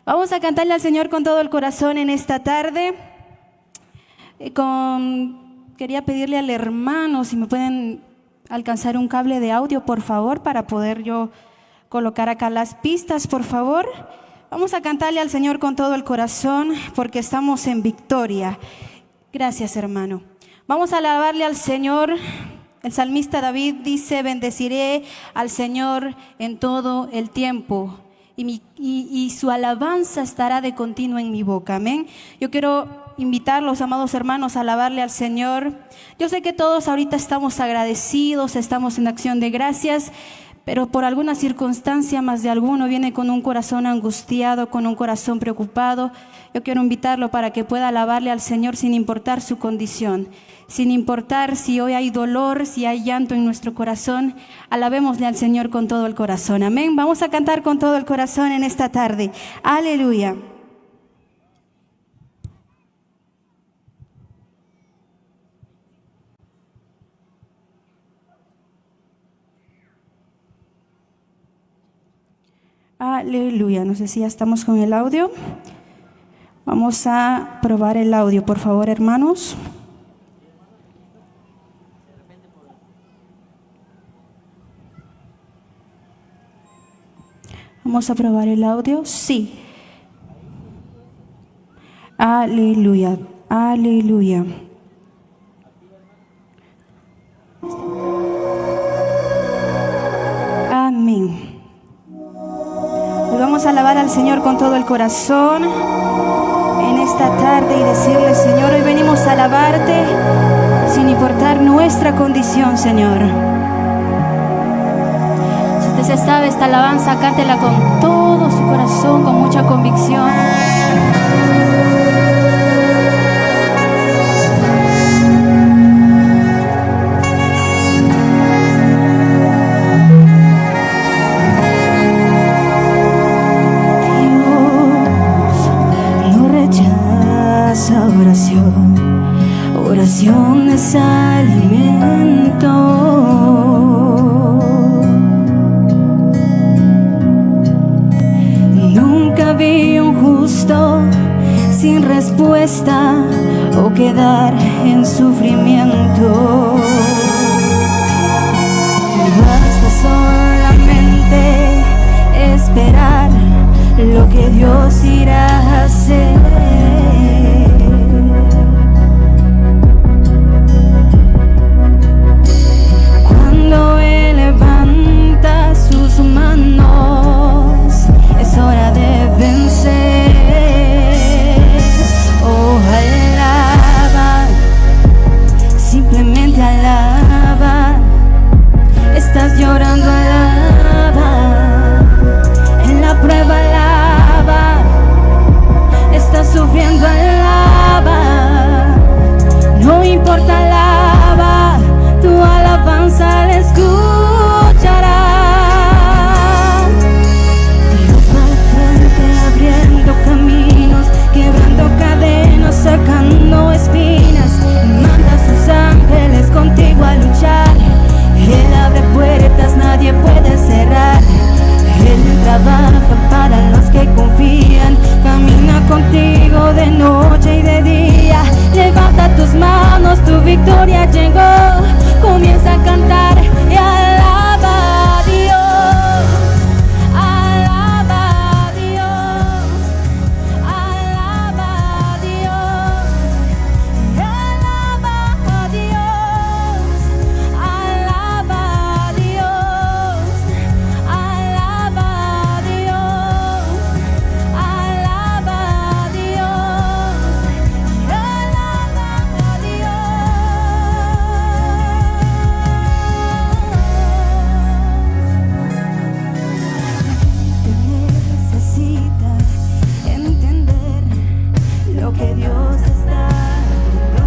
[SPEAKER 8] Vamos a cantarle al Señor con todo el corazón en esta tarde. Quería pedirle al hermano si me pueden alcanzar un cable de audio, por favor, para poder yo colocar acá las pistas, por favor. Vamos a cantarle al Señor con todo el corazón porque estamos en victoria. Gracias, hermano. Vamos a alabarle al Señor. El salmista David dice: bendeciré al Señor en todo el tiempo y su alabanza estará de continuo en mi boca. Amén. Yo quiero invitarlos, amados hermanos, a alabarle al Señor. Yo sé que todos ahorita estamos agradecidos, estamos en acción de gracias, pero por alguna circunstancia más de alguno viene con un corazón angustiado, con un corazón preocupado. Yo quiero invitarlo para que pueda alabarle al Señor sin importar su condición, sin importar si hoy hay dolor, si hay llanto en nuestro corazón. Alabémosle al Señor con todo el corazón. Amén. Vamos a cantar con todo el corazón en esta tarde. Aleluya. Aleluya. No sé si ya estamos con el audio. Vamos a probar el audio, por favor, hermanos. Vamos a probar el audio. Sí. Aleluya. Aleluya. Amén. Hoy vamos a alabar al Señor con todo el corazón en esta tarde y decirle: Señor, hoy venimos a alabarte sin importar nuestra condición, Señor. Si usted se sabe esta alabanza, cántela con todo su corazón, con mucha convicción. Oración es alimento. Nunca vi un justo sin respuesta o quedar en sufrimiento. Basta solamente esperar lo que Dios irá a hacer. Cuando Él levanta sus manos, es hora de vencer. Oh, alaba, simplemente alaba. Estás llorando, alaba. En la prueba, alaba. Estás sufriendo, alaba. contigo de noche y de día. Levanta tus manos, tu victoria llegó. Comienza a cantar y alaba a Dios. Alaba a Dios. Alaba a Dios. Alaba a Dios. Alaba a Dios. Alaba a Dios. Alaba a Dios. Alaba a Dios. Necesitas entender lo que Dios está haciendo.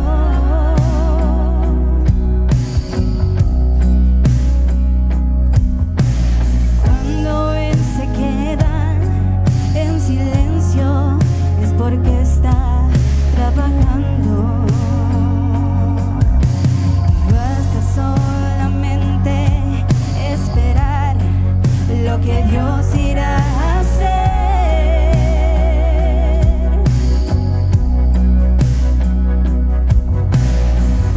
[SPEAKER 8] Cuando Él se queda en silencio es porque está trabajando. Basta solamente esperar lo que Dios irá a hacer.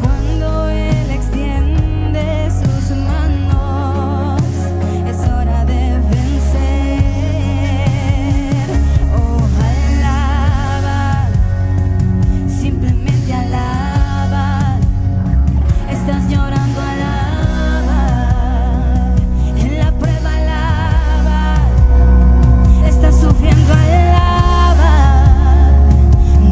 [SPEAKER 8] Cuando Él extiende sus manos, es hora de vencer. Oh, alaba, simplemente alaba. Estás llorando, alaba. En la prueba, alaba. Estás sufriendo, alaba.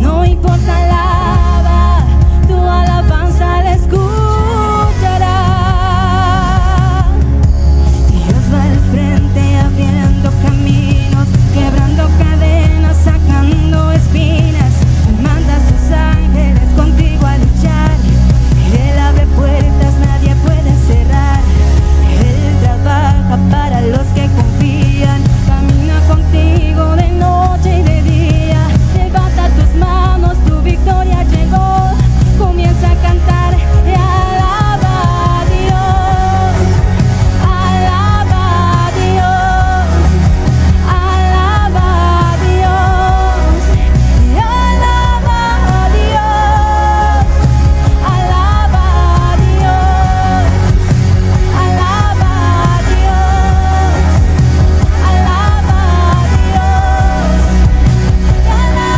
[SPEAKER 8] No importa, alaba. Tu alabanza la escuchará. Dios va al frente abriendo caminos, quebrando cadenas, sacando espinas. Manda a sus ángeles contigo a luchar. Él abre puertas, nadie puede cerrar. Él trabaja para los que confían. Camina contigo de noche y de día. Levanta tus manos, tu victoria llegó. Comienza a cantar y alaba a Dios. Alaba a Dios. Alaba a Dios. Y alaba a Dios. Alaba a Dios. Alaba a Dios. Alaba a Dios. Alaba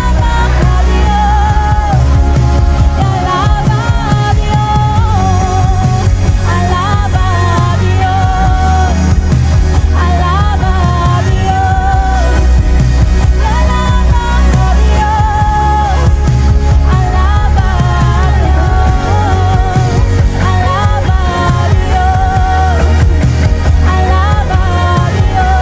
[SPEAKER 8] a Dios. Alaba a Dios. Alaba a Dios. Alaba a Dios. Alaba a Dios. Alaba a Dios. Alaba a Dios.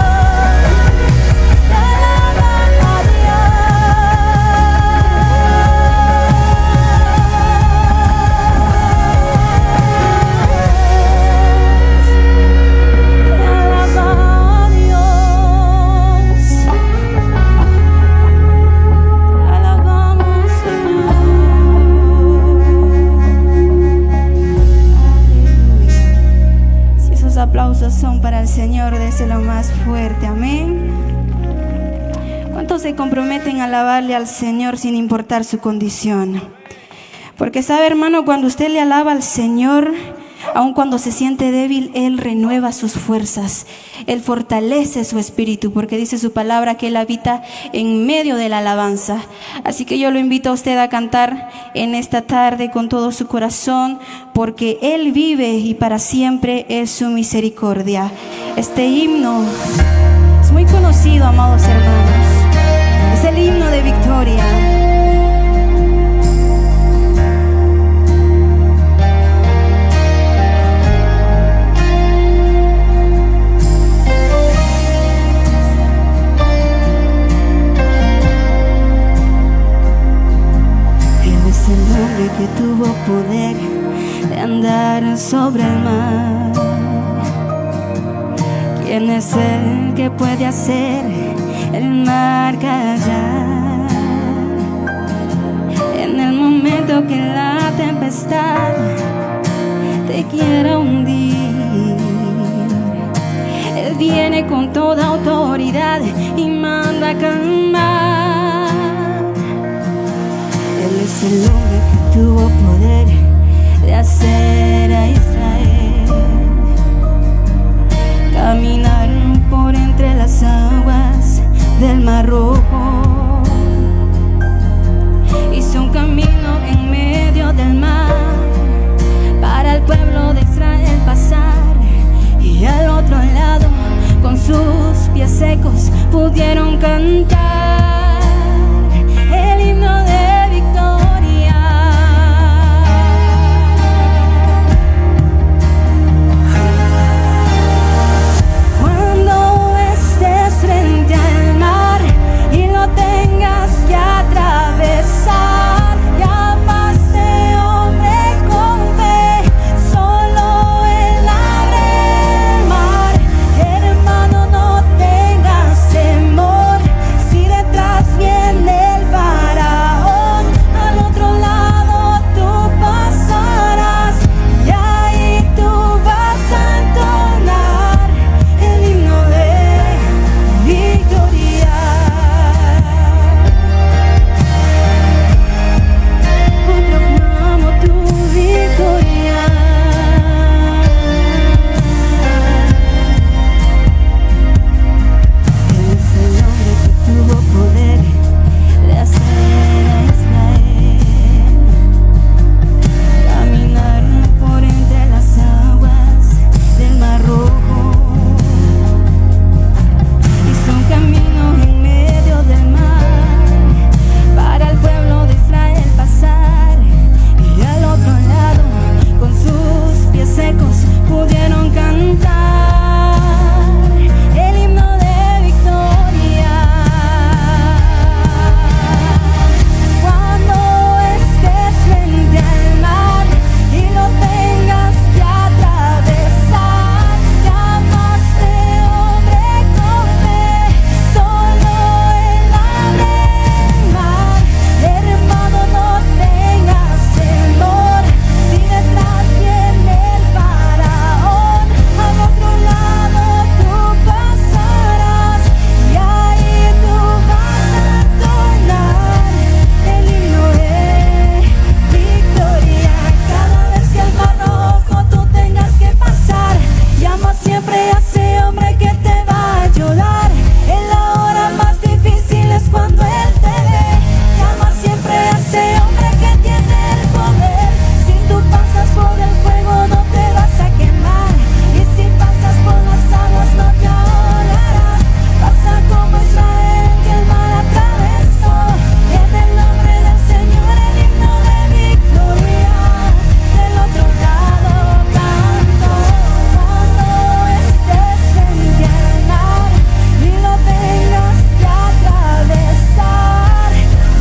[SPEAKER 8] Alaba a Dios. Alabamos a Dios. Si esos aplausos son para el Señor, déselo más fuerte, amén. ¿Cuántos se comprometen a alabarle al Señor sin importar su condición? Porque sabe, hermano, cuando usted le alaba al Señor, aun cuando se siente débil, Él renueva sus fuerzas. Él fortalece su espíritu, porque dice su palabra que Él habita en medio de la alabanza. Así que yo lo invito a usted a cantar en esta tarde con todo su corazón, porque Él vive y para siempre es su misericordia. Este himno es muy conocido, amados hermanos. Es el himno de victoria. Que tuvo poder de andar sobre el mar. ¿Quién es el que puede hacer el mar callar? En el momento que la tempestad te quiera hundir, Él viene con toda autoridad y manda a calmar. el hombre que tuvo poder de hacer a Israel caminar por entre las aguas del Mar Rojo. Hizo un camino en medio del mar para el pueblo de Israel pasar, y al otro lado con sus pies secos pudieron cantar el himno de victoria. Cuando estés frente al mar y lo tengas que atravesar, llamaste hombre con fe, solo él abre el mar. Hermano, no tengas temor, si detrás viene el faraón, al otro lado tú pasarás, y ahí tú vas a entonar el himno de victoria. Hoy proclamo tu victoria. Él es el hombre que tuvo poder de hacer a Israel caminar por entre las aguas del Mar Rojo. Hizo un camino en medio del mar para el pueblo de Israel pasar, y al otro lado con sus pies secos pudieron cantar el himno de victoria. Cuando estés frente al mar y lo tengas que atravesar, llamaste hombre con fe, solo él abre el mar. Hermano, no tengas temor, si detrás viene el faraón, al otro lado tú pasarás, y ahí tú vas a entonar el himno de victoria. Cada vez que el Mar Rojo tú tengas que pasar, llama siempre a ese hombre que te va a ayudar. En la hora más difícil es cuando él te ve. Llama siempre a ese hombre que tiene el poder. Si tú pasas por el fuego no te vas a quemar, y si pasas por las aguas no te ahogarás. Pasa como Israel que el mar atravesó, en el nombre del Señor el himno de victoria. Del otro lado canto. Cuando estés frente al mar y lo tengas que atravesar,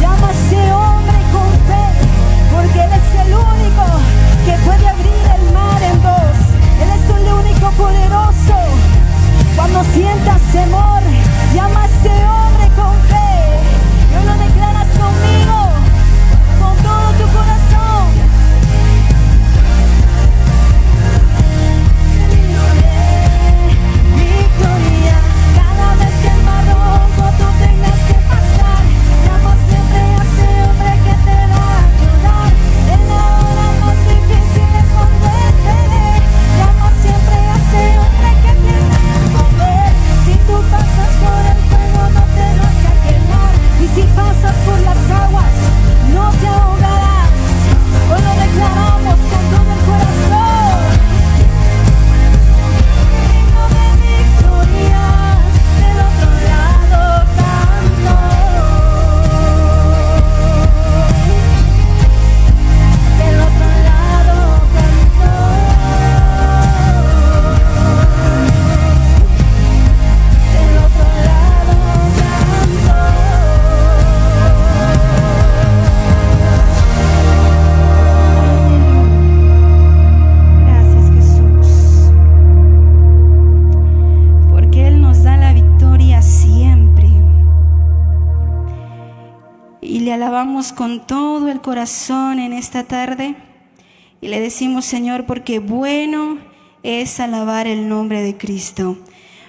[SPEAKER 8] llama a ese hombre con fe, porque él es el único que puede abrir el mar en dos. Él es el único poderoso. Cuando sientas temor, llama a ese hombre con fe, y hoy lo declaras conmigo, con todo tu corazón. El himno de victoria. Cada vez que el Mar Rojo tú tengas que pasar, llama siempre a ese hombre que te va a ayudar. En la hora más difícil es cuando él te ve. Llama siempre a ese hombre que tiene el poder. Si tú pasas por el fuego no te vas a quemar, y si pasas por las aguas no te ahogarás. Hoy lo declaramos con todo el corazón. Himno de victoria. Del otro lado canto. Del otro lado canto. Del otro lado canto. Gracias, Jesús, porque Él nos da la victoria siempre, y le alabamos con todo el corazón en esta tarde, y le decimos: Señor, porque bueno es alabar el nombre de Cristo.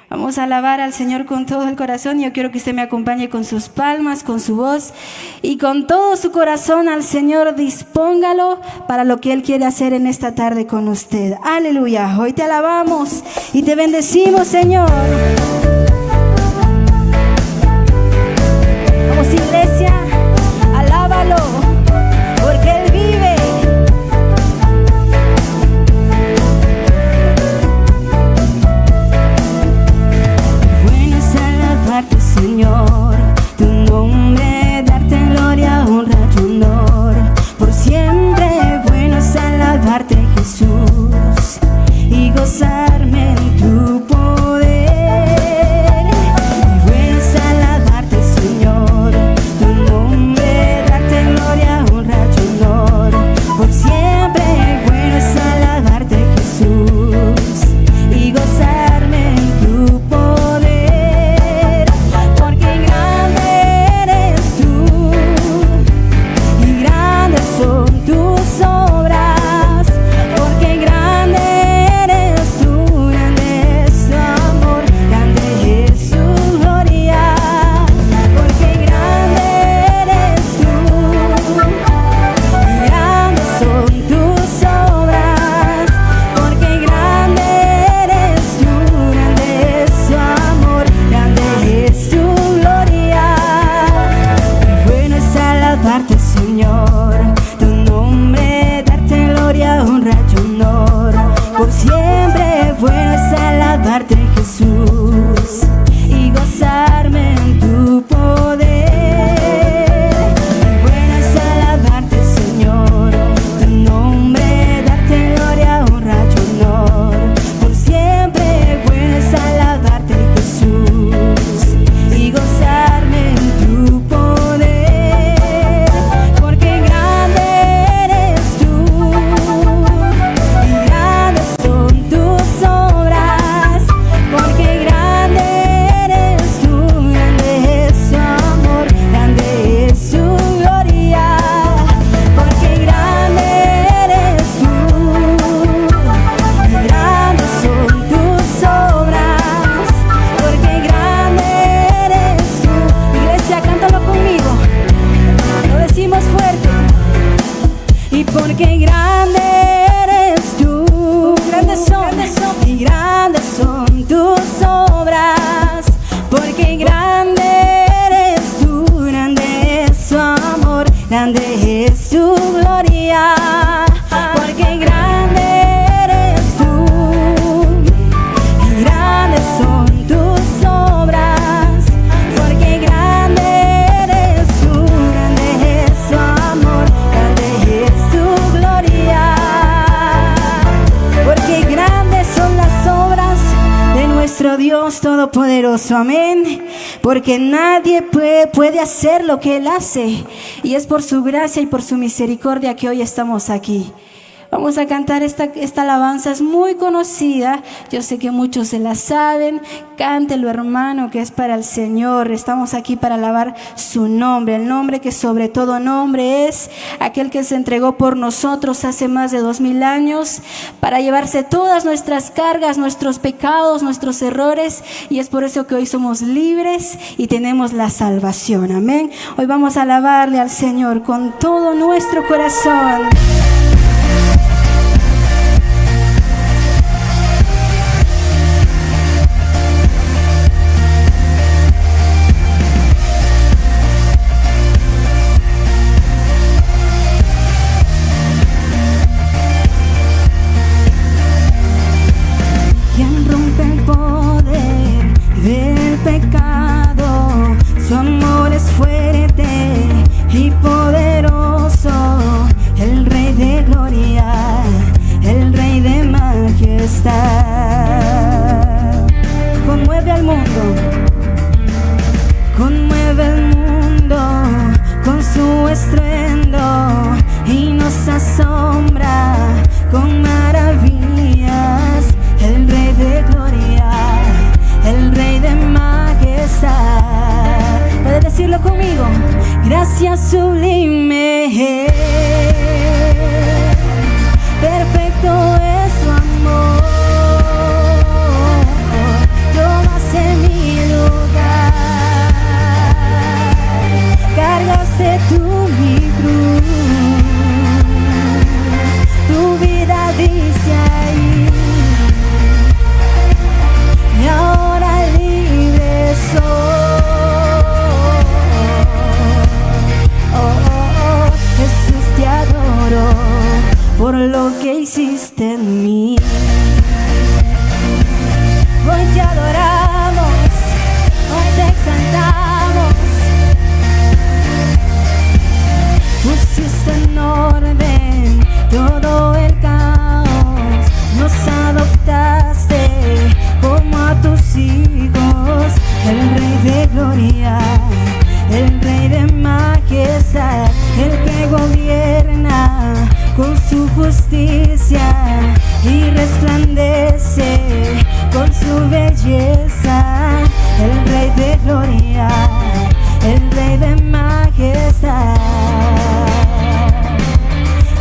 [SPEAKER 8] Vamos a alabar al Señor con todo el corazón. Yo quiero que usted me acompañe con sus palmas, con su voz y con todo su corazón al Señor. Dispóngalo para lo que Él quiere hacer en esta tarde con usted. Aleluya. Hoy te alabamos y te bendecimos, Señor. Vamos, iglesia, alábalo, porque Él vive. Bueno es alabarte, Señor, tu nombre, darte gloria, honra y honor. Por siempre bueno es alabarte, Jesús, y gozarme en tu poder. Bueno es alabarte, Señor, tu nombre, darte gloria, honra y honor. Por siempre bueno es alabarte, Jesús, y gozarme en tu poder. Porque grande eres tú, y grandes son tus obras. Porque grande eres tú, grande es tu amor, grande es tu gloria. Porque grande eres tú, y grandes son tus obras. Porque grande eres tú, grande es tu amor, grande es tu gloria. Y bueno es alabarte, Señor, tu nombre, darte gloria, honra y honor. Por siempre bueno es alabarte, Jesús, y gozarme en tu poder. Y bueno es alabarte, Señor, tu nombre, darte gloria, honra y honor. Por siempre bueno es alabarte, Jesús, y gozarme en tu poder. Porque grande eres tú, y grandes son tus obras. Porque grande eres tú, grande es tu amor, grande es tu gloria. Porque grande eres tú, y grandes son tus obras. Porque grande eres tú. Iglesia, cántalo conmigo, lo decimos fuerte. Y porque grande eres tú, grandes son, y grandes son tus obras. Porque grande eres tú, grande es tu amor, grande es tu gloria. Porque grande eres tú, y grandes son tus obras. Porque grande eres tú, grande es tu amor, grande es tu gloria. Porque grandes son las obras de nuestro Dios Todopoderoso, amén. Porque nadie puede hacer lo que Él hace, y es por su gracia y por su misericordia que hoy estamos aquí. Vamos a cantar esta alabanza, es muy conocida, yo sé que muchos se la saben. Cántelo, hermano, que es para el Señor. Estamos aquí para alabar su nombre, el nombre que sobre todo nombre es, aquel que se entregó por nosotros hace más de 2000 años para llevarse todas nuestras cargas, nuestros pecados, nuestros errores, y es por eso que hoy somos libres y tenemos la salvación, amén. Hoy vamos a alabarle al Señor con todo nuestro corazón. Quien rompe el poder del pecado, su amor es fuerte y poderoso. El Rey de gloria, el Rey de majestad. Conmueve al mundo, conmueve el mundo con su estruendo y nos asombra con maravillas. El Rey de gloria, el Rey de majestad. ¿Puedes decirlo conmigo? Gracias sublime, perfecto es tu amor. Yo más de majestad, el que gobierna con su justicia y resplandece con su belleza, el Rey de gloria, el Rey de majestad.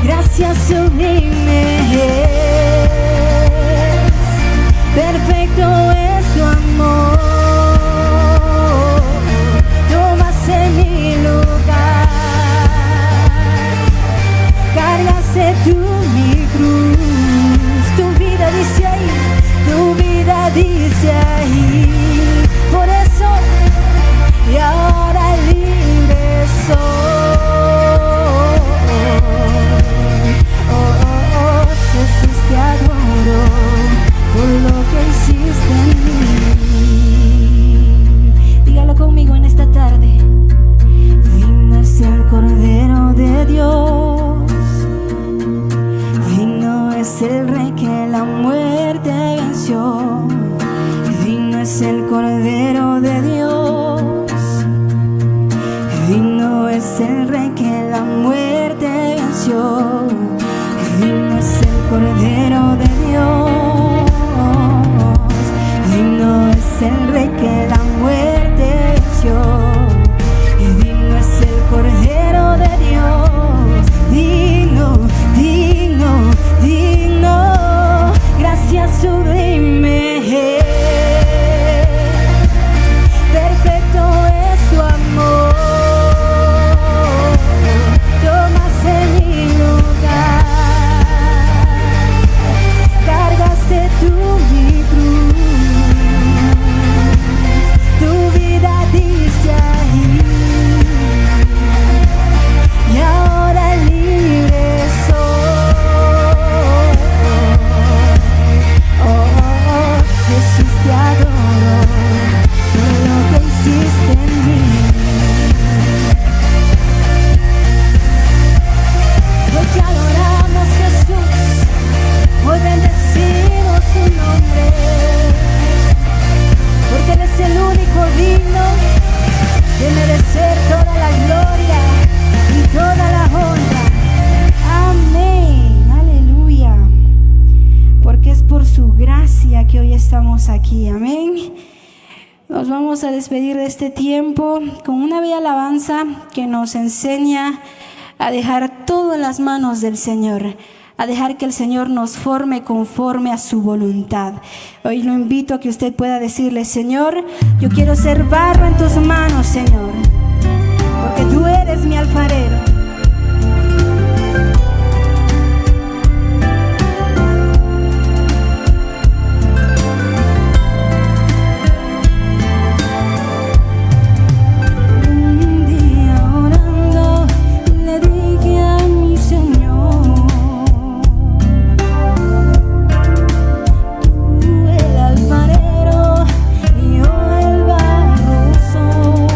[SPEAKER 8] Gracias sublime es, perfecto es tu amor. Tomaste mi lugar, cargaste tú mi cruz. Tu vida dice ahí, tu vida dice ahí. Por eso, y ahora libre soy. Jesús, te adoro por lo que hiciste en mí. Dígalo conmigo en esta tarde. Digno es el Cordero de Dios, digno es el Rey que la muerte venció. Digno es el Cordero de Dios, digno es el Rey que la muerte venció. Digno es el Cordero de Dios, digno es el Rey que la muerte venció. Y digno es el Cordero de Dios, digno, digno, digno. Gracias sublime, perfecto es tu amor. Tomaste mi lugar, cargaste tú mi cruz. Tu vida dice ahí, y ahora libre soy. Oh, oh, oh, Jesús, te adoro por lo que hiciste en mí. Hoy te adoramos, Jesús, hoy bendecimos tu nombre, porque Él es el único digno de merecer toda la gloria y toda la honra. Amén, aleluya, porque es por su gracia que hoy estamos aquí. Amén. Nos vamos a despedir de este tiempo con una bella alabanza que nos enseña a dejar todo en las manos del Señor, a dejar que el Señor nos forme conforme a su voluntad. Hoy lo invito a que usted pueda decirle: Señor, yo quiero ser barro en tus manos, Señor, porque tú eres mi alfarero. Un día orando le dije a mi Señor: tú el alfarero y yo el barro soy.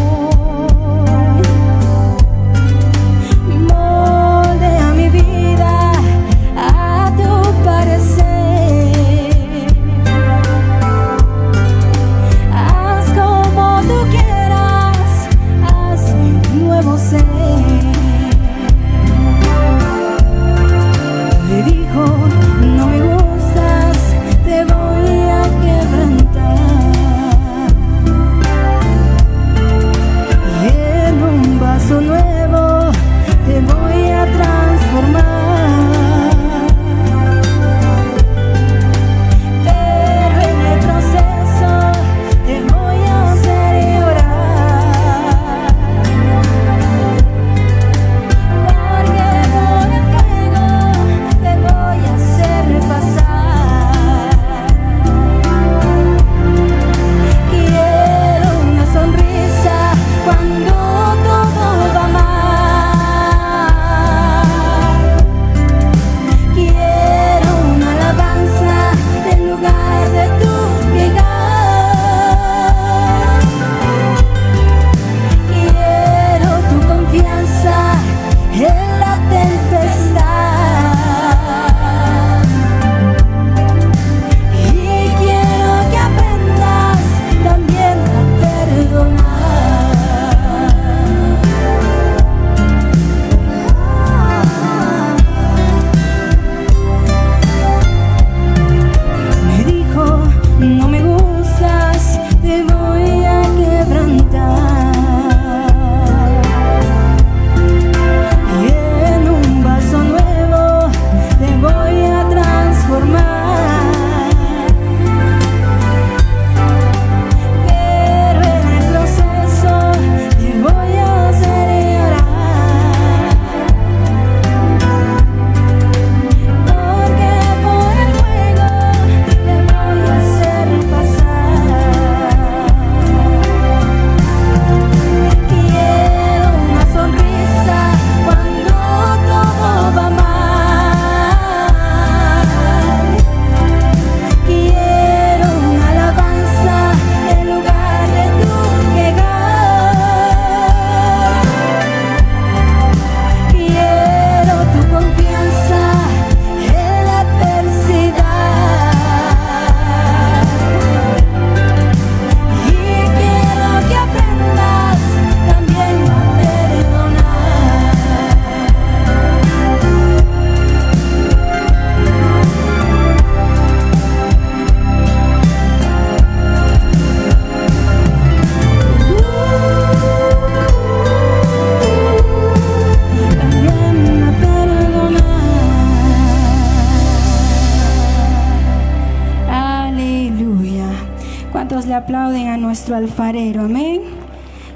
[SPEAKER 8] aplauden a nuestro alfarero. Amén.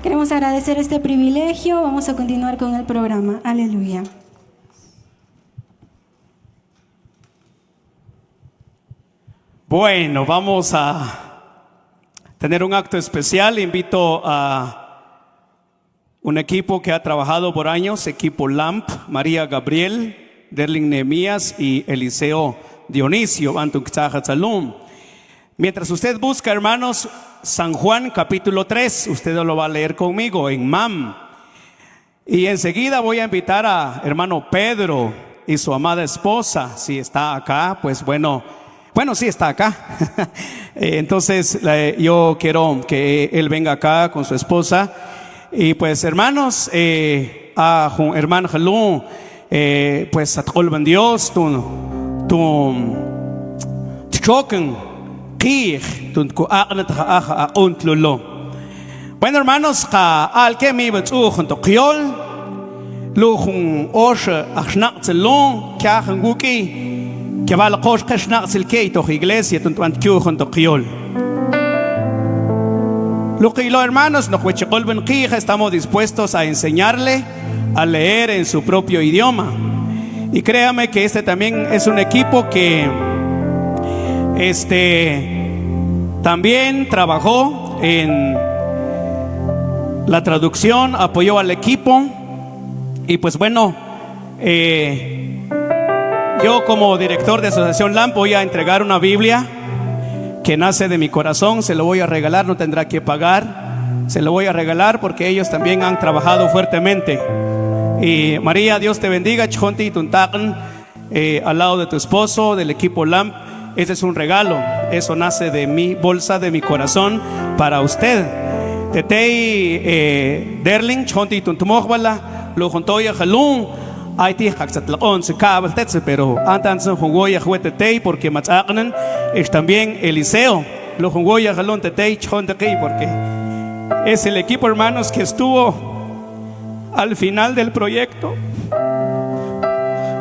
[SPEAKER 8] Queremos agradecer este privilegio. Vamos a continuar con el programa. Aleluya.
[SPEAKER 1] Bueno, vamos a tener un acto especial. Invito a un equipo que ha trabajado por años, equipo LAMP, María Gabriel, Derling Nehemías y Eliseo Dionisio. Mientras usted busca, hermanos, San Juan capítulo 3, usted lo va a leer conmigo en MAM. Y enseguida voy a invitar a hermano Pedro y su amada esposa. Si está acá, pues bueno, sí está acá. Entonces yo quiero que él venga acá con su esposa. Y pues hermanos, a hermano Jalún, pues a Tolban Dios, tu chocan, bueno hermanos, al que me betuchen to kriol, luchun oshe achnatzelon, kachen guki, que va la cosh kashnatzelke to iglesia tuntuant kuchen to kriol. Lo que los hermanos no estamos dispuestos a enseñarle a leer en su propio idioma. Y créame que este también es un equipo que también trabajó en la traducción, apoyó al equipo. Y pues bueno, yo como director de Asociación LAMP voy a entregar una Biblia que nace de mi corazón. Se lo voy a regalar, no tendrá que pagar. Se lo voy a regalar porque ellos también han trabajado fuertemente. Y María, Dios te bendiga. Chonti tuntakan, al lado de tu esposo, del equipo LAMP. Ese es un regalo. Eso nace de mi bolsa, de mi corazón, para usted. Tetei Derling, Chonti tuntumogwala, lo juntoya jalún. Hay se cabal tetse, pero antes jugoya juetetei porque matzacanan es también Eliseo. Lo jugoya jalón tetei chontequei porque es el equipo, hermanos, que estuvo al final del proyecto.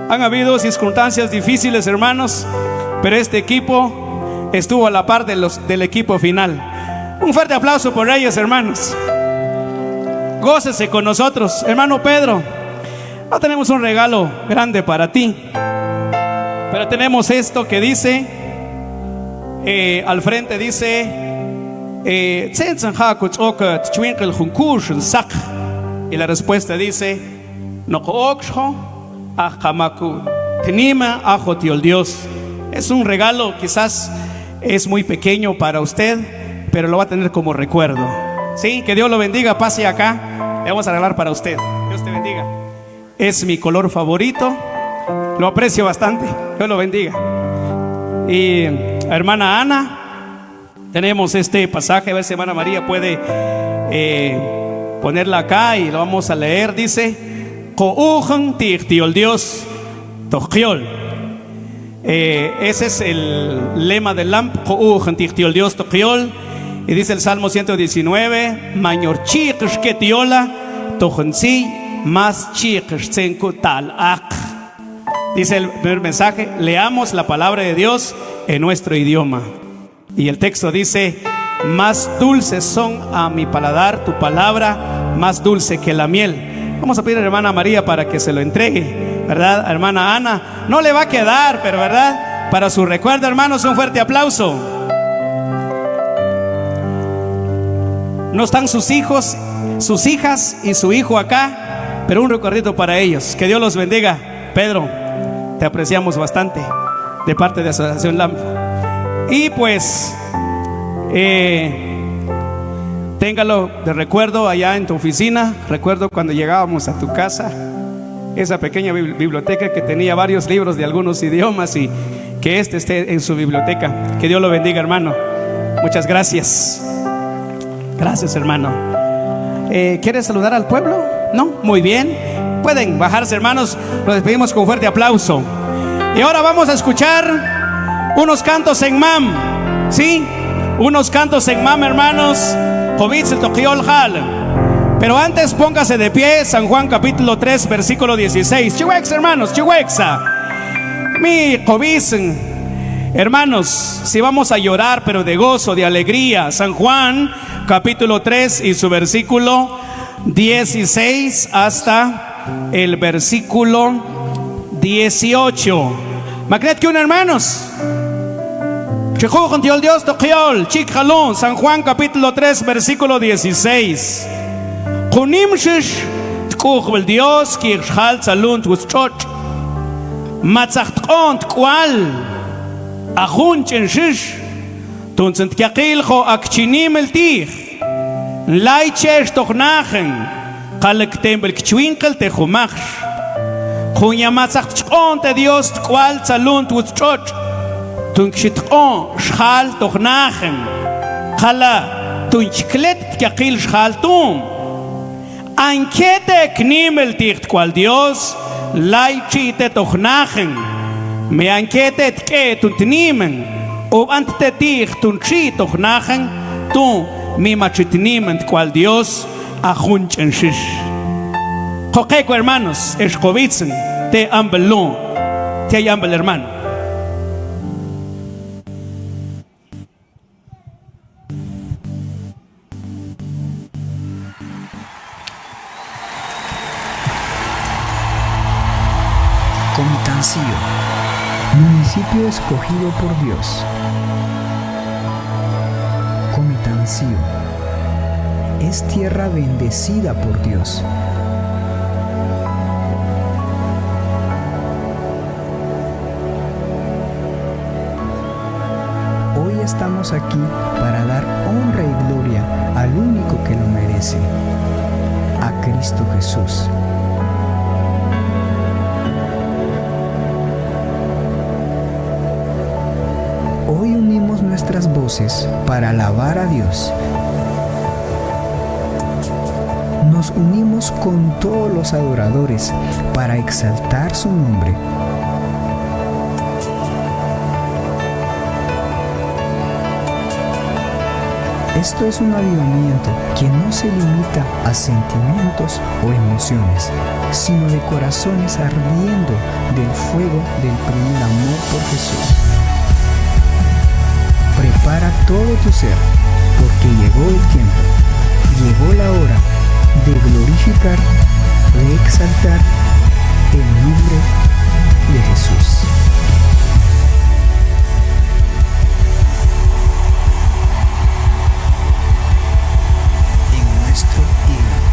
[SPEAKER 1] Han habido circunstancias difíciles, hermanos, pero este equipo estuvo a la par del equipo final. Un fuerte aplauso por ellos, hermanos. Gócese con nosotros, hermano Pedro. No tenemos un regalo grande para ti, pero tenemos esto que dice, al frente dice, y la respuesta dice, Dios. Es un regalo, quizás es muy pequeño para usted, pero lo va a tener como recuerdo. Sí, que Dios lo bendiga, pase acá, le vamos a regalar para usted. Dios te bendiga. Es mi color favorito, lo aprecio bastante, Dios lo bendiga. Y hermana Ana, tenemos este pasaje, a ver si hermana María puede ponerla acá y lo vamos a leer. Dice, Dios, ese es el lema del LAMP, Dios, y dice el Salmo 119, Mayor chicos que tiola, tojensi. Más chicos tal. Dice el primer mensaje, leamos la palabra de Dios en nuestro idioma. Y el texto dice, más dulces son a mi paladar tu palabra, más dulce que la miel. Vamos a pedir a la hermana María para que se lo entregue, ¿verdad? Hermana Ana, no le va a quedar, pero ¿verdad? Para su recuerdo, hermanos, un fuerte aplauso. No están sus hijos, sus hijas y su hijo acá, pero un recuerdito para ellos. Que Dios los bendiga. Pedro, te apreciamos bastante de parte de Asociación LAMP. Y pues téngalo de recuerdo allá en tu oficina. Recuerdo cuando llegábamos a tu casa, esa pequeña biblioteca que tenía varios libros de algunos idiomas, y que esté en su biblioteca. Que Dios lo bendiga, hermano. Muchas gracias. Gracias, hermano. ¿Quieres saludar al pueblo? ¿No? Muy bien. Pueden bajarse, hermanos. Los despedimos con fuerte aplauso. Y ahora vamos a escuchar unos cantos en MAM. ¿Sí? Unos cantos en MAM, hermanos. Pero antes póngase de pie. San Juan capítulo 3 versículo 16. Chihuexa, hermanos, chihuexa. Mi Jovicen. Hermanos, si vamos a llorar, pero de gozo, de alegría. San Juan, capítulo 3 y su versículo 16 hasta el versículo 18. Magnet que un hermanos. Dios toquiol, chic jalón, San Juan capítulo 3 versículo 16. Kunimshish tkujbel Dios ki xhal salun twischoch. Matzachtont kwal ajun chenshish. Tunsent kyaqil kho akchinim el tich. Laichesh tochnachen. Kalektem bel kchwinkel te khumach. Kunya matzachtont Dios kwal salun twischoch. Tunchitqon shal tochnachen. Khala tunchklet kyaqil shal tum. Ankete knimel ticht kwal Dios laichite tochnachen. Me ankete tke tuntnimen. Ob ante ticht tunchi tochnachen. Tu mi machitnimen kwal Dios ajunchen shish. Joqueco hermanos, escobitzen te ambelun. Te ambel hermano.
[SPEAKER 9] Comitancio, municipio escogido por Dios. Comitancio, es tierra bendecida por Dios. Hoy estamos aquí para dar honra y gloria al único que lo merece, a Cristo Jesús. Hoy unimos nuestras voces para alabar a Dios. Nos unimos con todos los adoradores para exaltar su nombre. Esto es un avivamiento que no se limita a sentimientos o emociones, sino de corazones ardiendo del fuego del primer amor por Jesús. Prepara todo tu ser, porque llegó el tiempo, llegó la hora de glorificar, de exaltar el nombre de Jesús. En nuestro himno.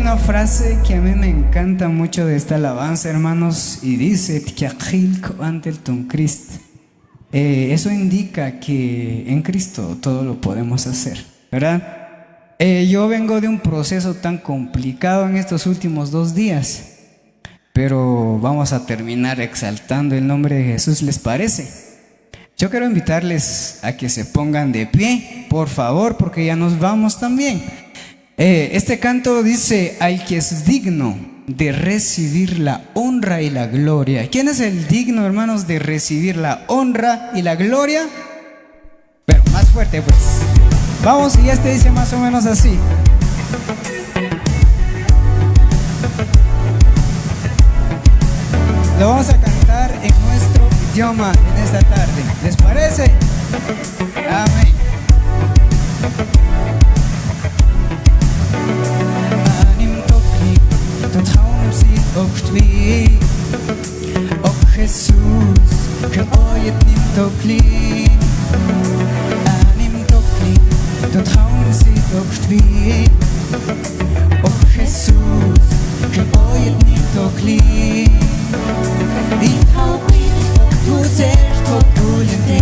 [SPEAKER 9] una frase que a mí me encanta mucho de esta alabanza, hermanos, y dice eso indica que en Cristo todo lo podemos hacer, ¿verdad? Yo vengo de un proceso tan complicado en estos últimos 2 días, pero vamos a terminar exaltando el nombre de Jesús, ¿les parece? Yo quiero invitarles a que se pongan de pie, por favor, porque ya nos vamos también. Este canto dice: al que es digno de recibir la honra y la gloria. ¿Quién es el digno, hermanos, de recibir la honra y la gloria? Pero más fuerte, pues. Vamos, y este dice más o menos así. Lo vamos a cantar en nuestro idioma en esta tarde. ¿Les parece? Amén. Jesús, que hoy et nim tokli, anim tokli, tot haum si tokli. Oh Jesús, que hoy et nim tokli, dit haupi, tu ser tokulente.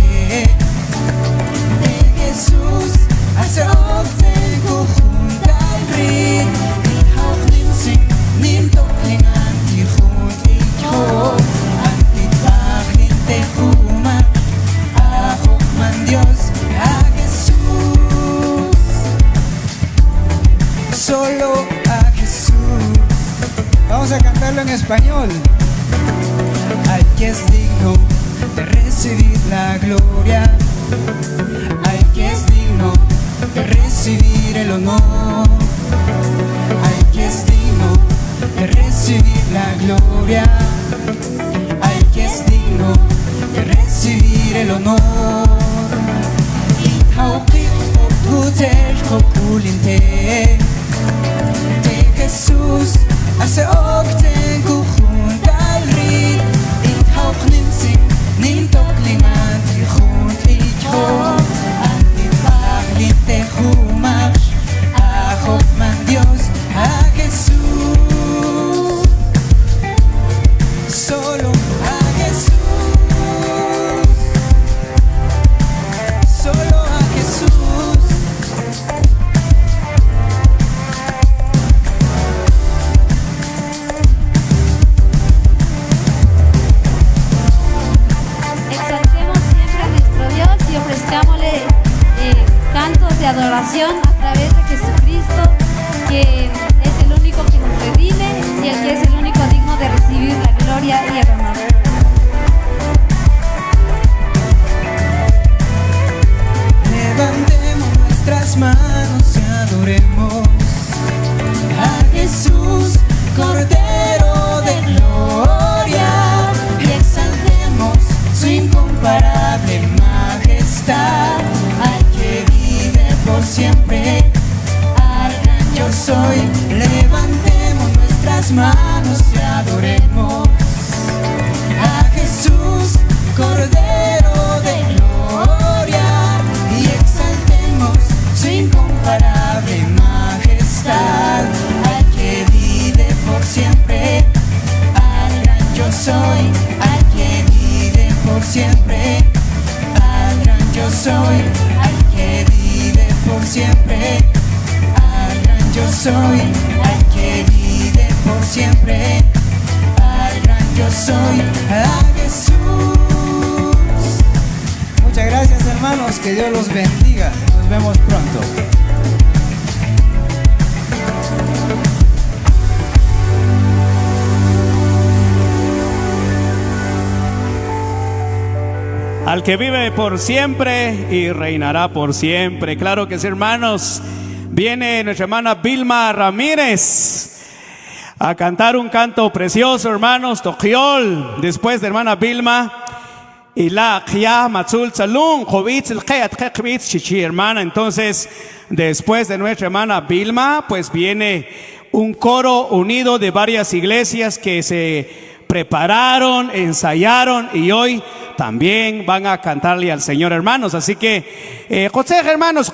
[SPEAKER 9] Jesús, hace okten kuchunta rin, dit haup nim sing, nim tokli anti chut ich ho. Te fuma a Hochman Dios, a Jesús, solo a Jesús. Vamos a cantarlo en español. Al que es digno de recibir la gloria, al que es digno de recibir el honor, al que es digno de recibir la gloria, al que es digno de recibir el honor. De Jesús hace okten kuchun galrit, it hauch nim sing, nim tokling anti chut ich ho, anti paglit te chumash, a Hochman Dios, a Jesús, solo a Jesús. Solo a Jesús.
[SPEAKER 8] Exaltemos siempre a nuestro Dios y ofrezcámosle cantos de adoración a través de Jesucristo, que es el único que nos redime y el que es el único digno de recibir la gloria y el honor.
[SPEAKER 9] Levantemos nuestras manos y adoremos a Jesús, Cordero de Gloria, y exaltemos su incomparable majestad, al que vive por siempre, al gran yo soy. Levantemos nuestras manos y adoremos a Jesús, Cordero de Gloria, y exaltemos su incomparable majestad, al que vive por siempre, al gran yo soy, al que vive por siempre, al gran yo soy, al que vive por siempre, al gran yo soy, al que vive por siempre, al gran yo soy, a Jesús. Muchas gracias, hermanos, que Dios los bendiga. Nos vemos pronto.
[SPEAKER 1] Al que vive por siempre y reinará por siempre. Claro que sí, hermanos. Viene nuestra hermana Vilma Ramírez a cantar un canto precioso, hermanos, Tokiol. Después de hermana Vilma, y la Matzul Tzalun, Chichi, hermana. Entonces, después de nuestra hermana Vilma, pues viene un coro unido de varias iglesias que se prepararon, ensayaron y hoy también van a cantarle al Señor, hermanos. Así que, José, hermanos,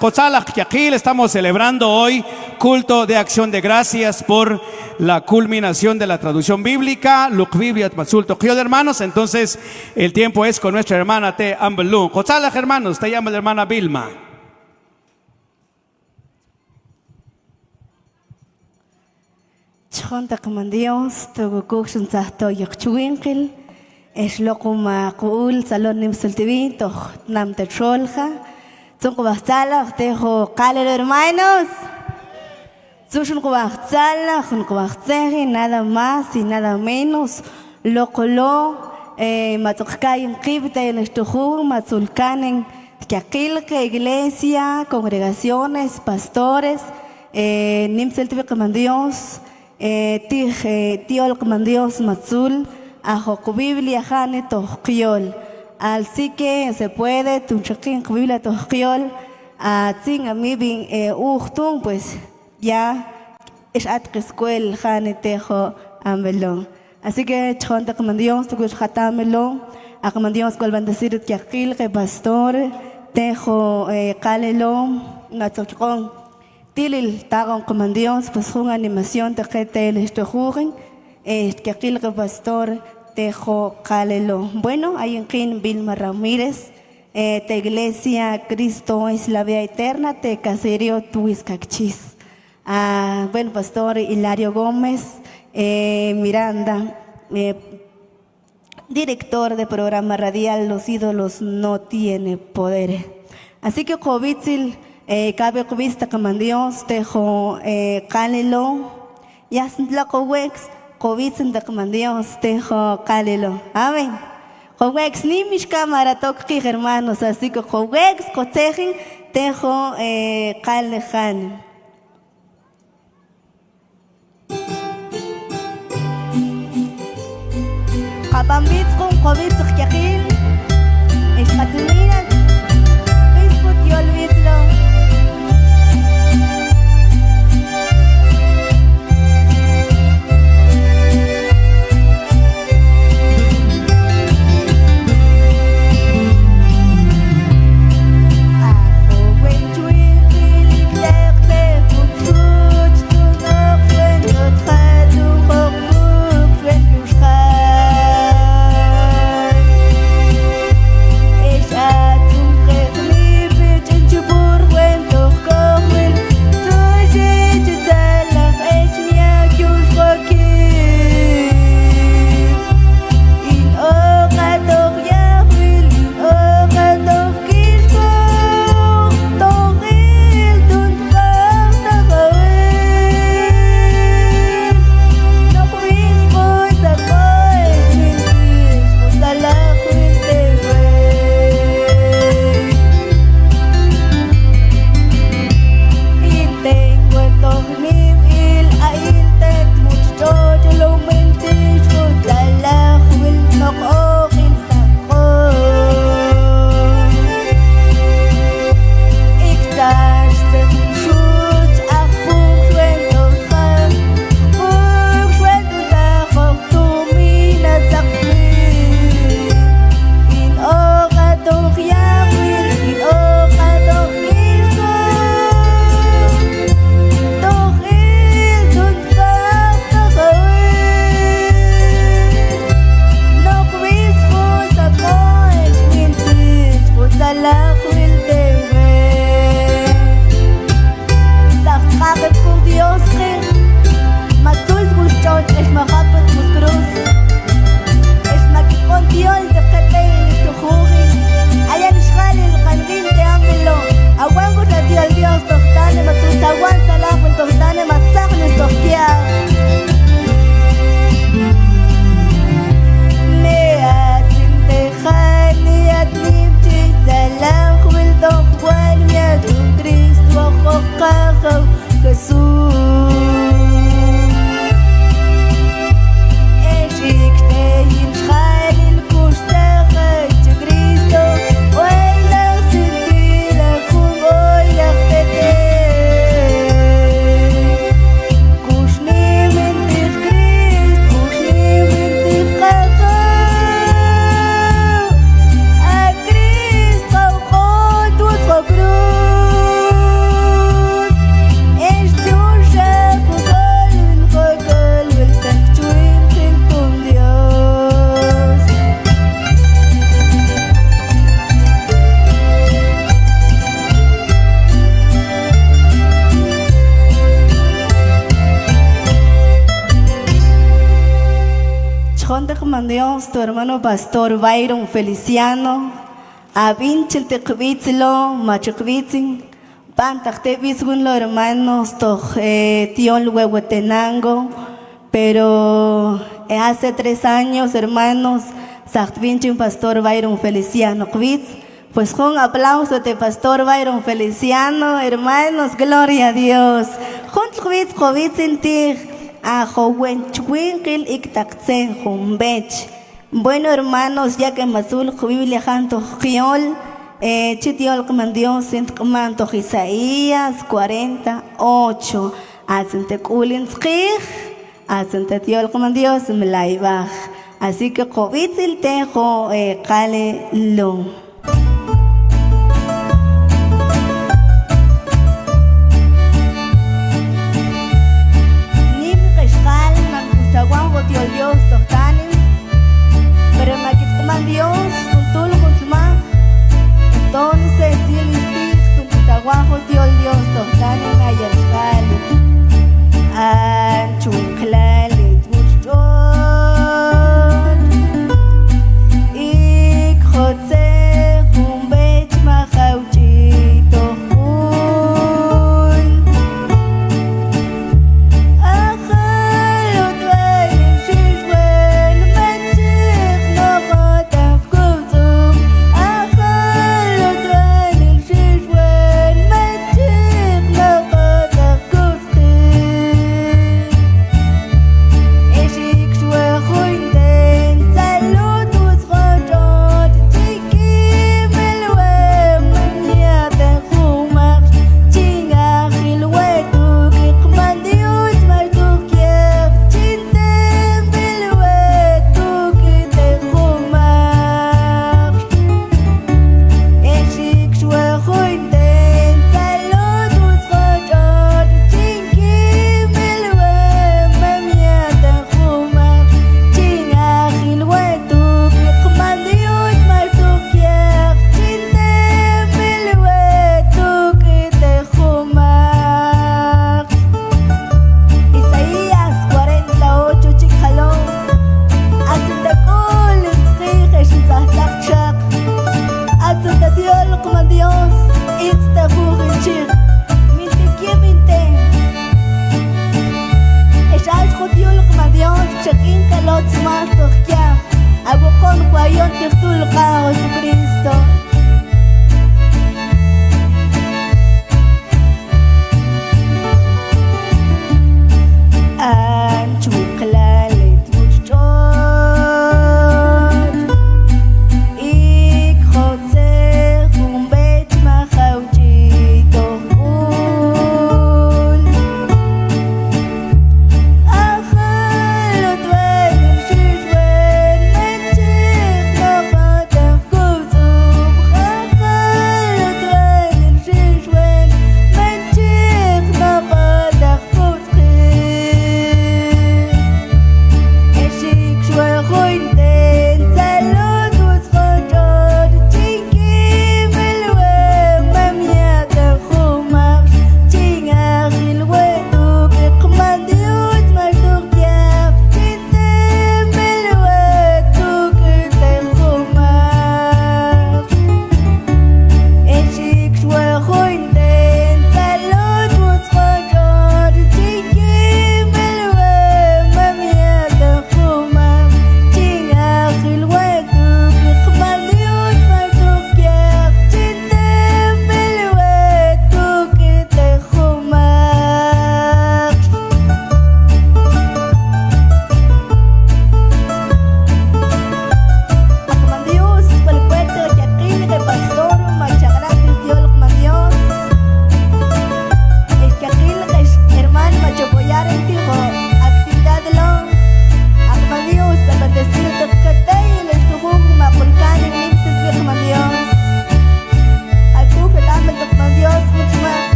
[SPEAKER 1] estamos celebrando hoy culto de acción de gracias por la culminación de la traducción bíblica, hermanos. Entonces, el tiempo es con nuestra hermana Te Ambelun. José, hermanos, te llama la hermana Vilma.
[SPEAKER 10] Chonta como Dios, tu cuxun sahto yakchuinkil, es lo como cool salón nimsultivi, to nam te cholja, son como bastala, tejo calero hermanos, sushun como bastala, jun como bastegi, nada más y nada menos, lo colo, matokkai en kibta en estuju, matulcanen, que aquel que iglesia, congregaciones, pastores, nimsultivi como Dios. Tío como Dios Mazul, a Biblia Jane Tojiol. Así que se puede, tu chaquín Biblia Tojiol, a Ting a mí bin Uchtung, pues ya es atrescuel Jane Tejo Ambelón. Así que chonta como Dios, tu que jatamelo, a como Dios cual bendecir que aquel que pastor Tejo Calelo, Nazochón. Tilil tagon como Dios, pues una animación te que te esto juren, que aquí el pastor tejo calelo. Bueno, hay en quien Vilma Ramírez, te iglesia Cristo es la vida eterna, te caserio tuiscachis. Bueno, pastor Hilario Gómez, Miranda, director de programa radial Los ídolos no tiene poder. Así que Covitzil, cabe cubista como Dios, tejo calelo, ya sin la cowex, covitzen de como Dios, tejo calelo. Amén. Cowex ni mis cámara toque hermanos, así que cowex, cotejen, tejo calejan. Kapambit con covid yakil, es matumina, Facebook y olvidlo. Chonte con Dios, tu hermano pastor Byron Feliciano, a Vinchel te Kvitzlo, Macho Kvitzin, Pantachte Visgun los hermanos, tío Huehuetenango, pero hace 3 años, hermanos, Sacht Vinchel pastor Byron Feliciano Kvitz. Pues con aplauso de pastor Byron Feliciano, hermanos, gloria a Dios. Juntos Kvitz en ti. Bueno, hermanos, ya que Mazul Biblia Janto Giol, Chitiol Comandió, Comando Isaías 48, Asente Kulinskij, Asente Tiol Comandió, Melaibaj. Así que Kovitz el tejo, Kale Lo. Dios tohtani, pero me quito con Dios, con todo lo consumar. Entonces, si el instinto, tu taguajo, Dios tohtani, me ayashkali. Chunclali, tuchon. Y jotse, humbech, mahauchi, tohun.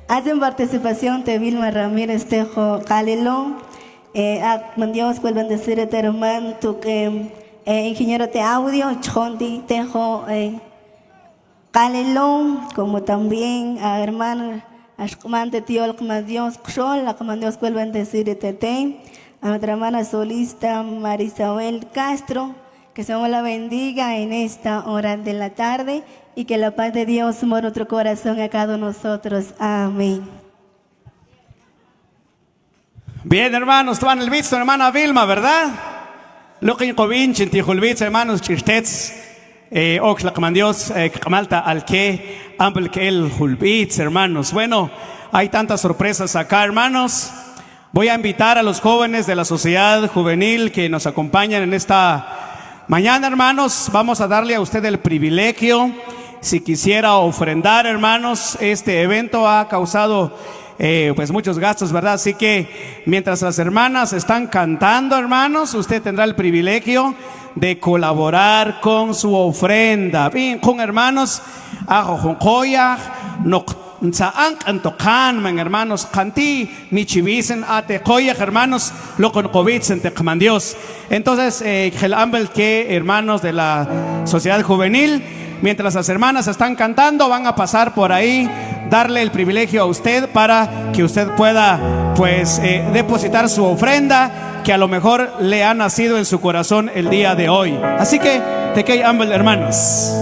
[SPEAKER 10] Hacen participación de Vilma Ramírez Tejo Calilón. Dios vuelve a bendecir a tu hermano, tu ingeniero de audio, Chondi Tejo Calelón, como también a hermano Ashkumante Tío Dios Kshol, la que Dios vuelva a bendecir de Tete, a nuestra hermana solista Marisabel Castro, que se la bendiga en esta hora de la tarde y que la paz de Dios mora nuestro corazón a cada uno de nosotros. Amén.
[SPEAKER 1] Bien, hermanos, van el visto, hermana Vilma, ¿verdad? Lo que incovinchen, tijulvitz, hermanos, chistets, oxlac Dios, camalta al que, ambel que el julvitz, hermanos. Bueno, hay tantas sorpresas acá, hermanos. Voy a invitar a los jóvenes de la sociedad juvenil que nos acompañan en esta mañana, hermanos. Vamos a darle a usted el privilegio, si quisiera ofrendar, hermanos. Este evento ha causado pues muchos gastos, ¿verdad? Así que mientras las hermanas están cantando, hermanos, usted tendrá el privilegio de colaborar con su ofrenda. Bien, con hermanos, hermanos, canti ni chivisen ate koyach, hermanos, lo con covitzen te Dios. Entonces, el ambel que hermanos de la sociedad juvenil, mientras las hermanas están cantando, van a pasar por ahí, darle el privilegio a usted para que usted pueda pues depositar su ofrenda que a lo mejor le ha nacido en su corazón el día de hoy. Así que te que ambel, hermanos.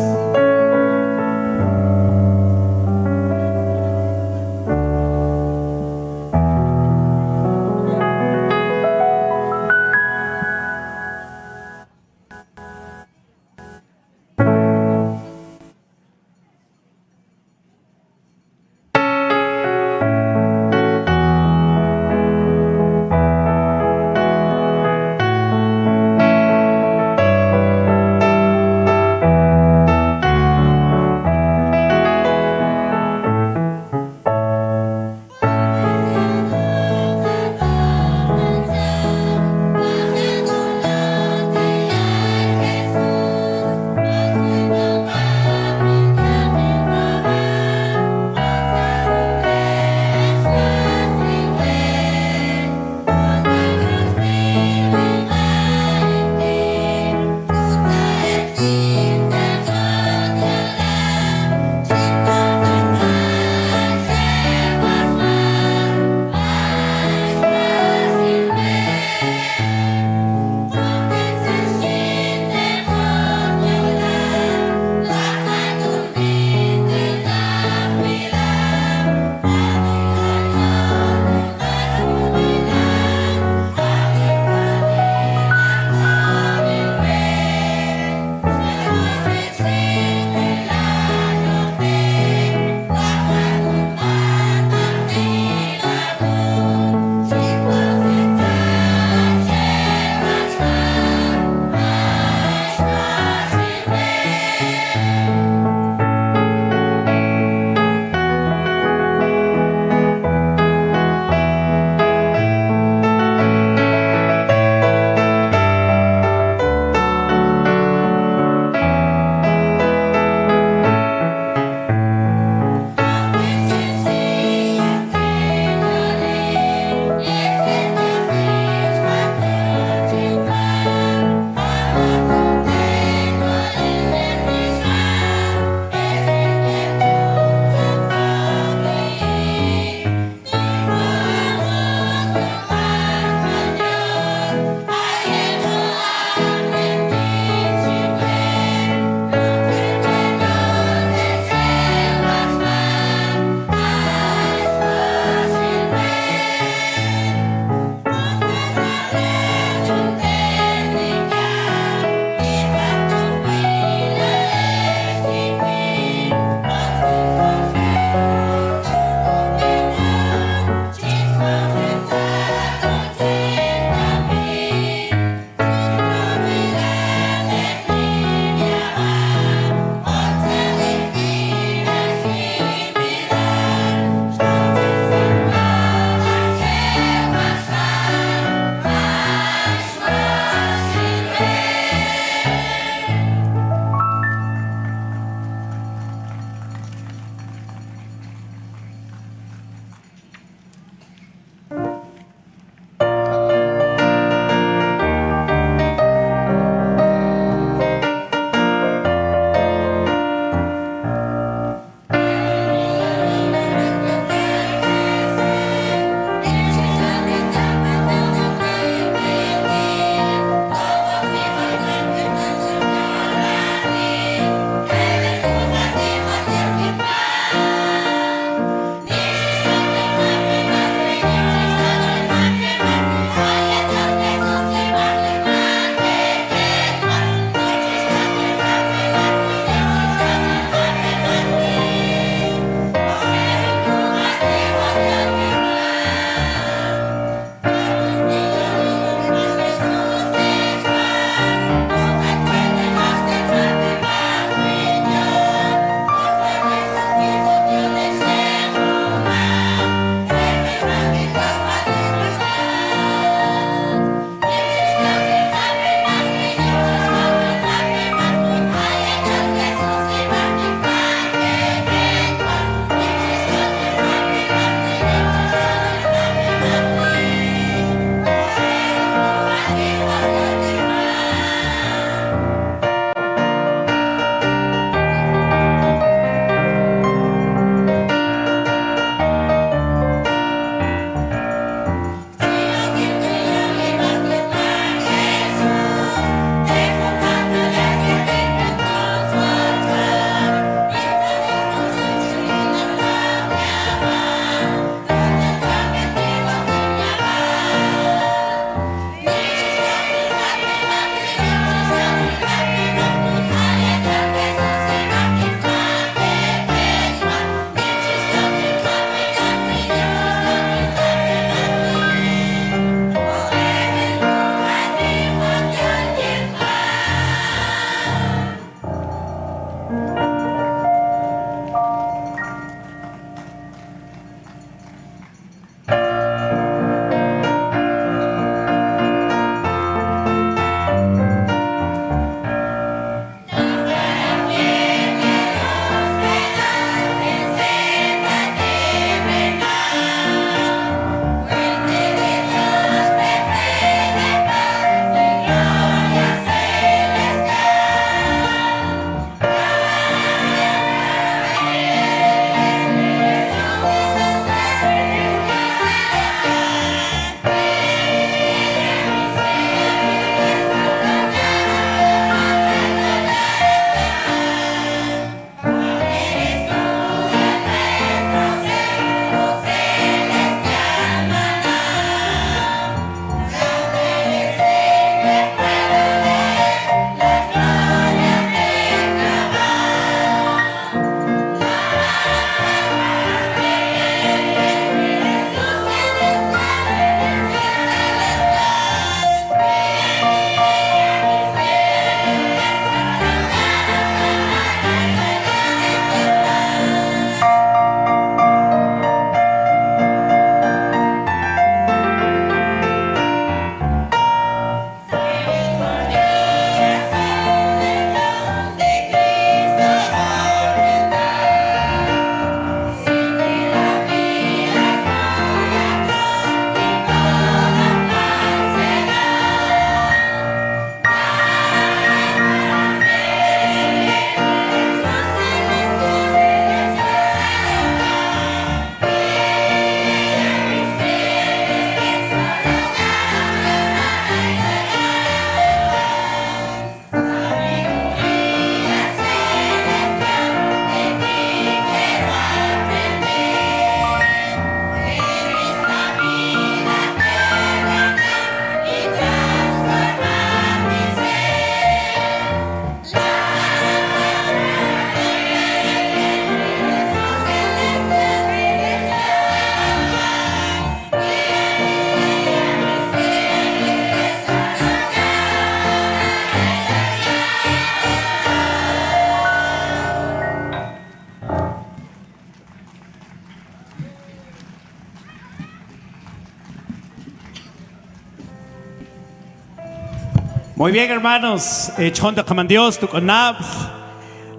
[SPEAKER 1] Muy bien, hermanos. Chonda Dios, tu conab.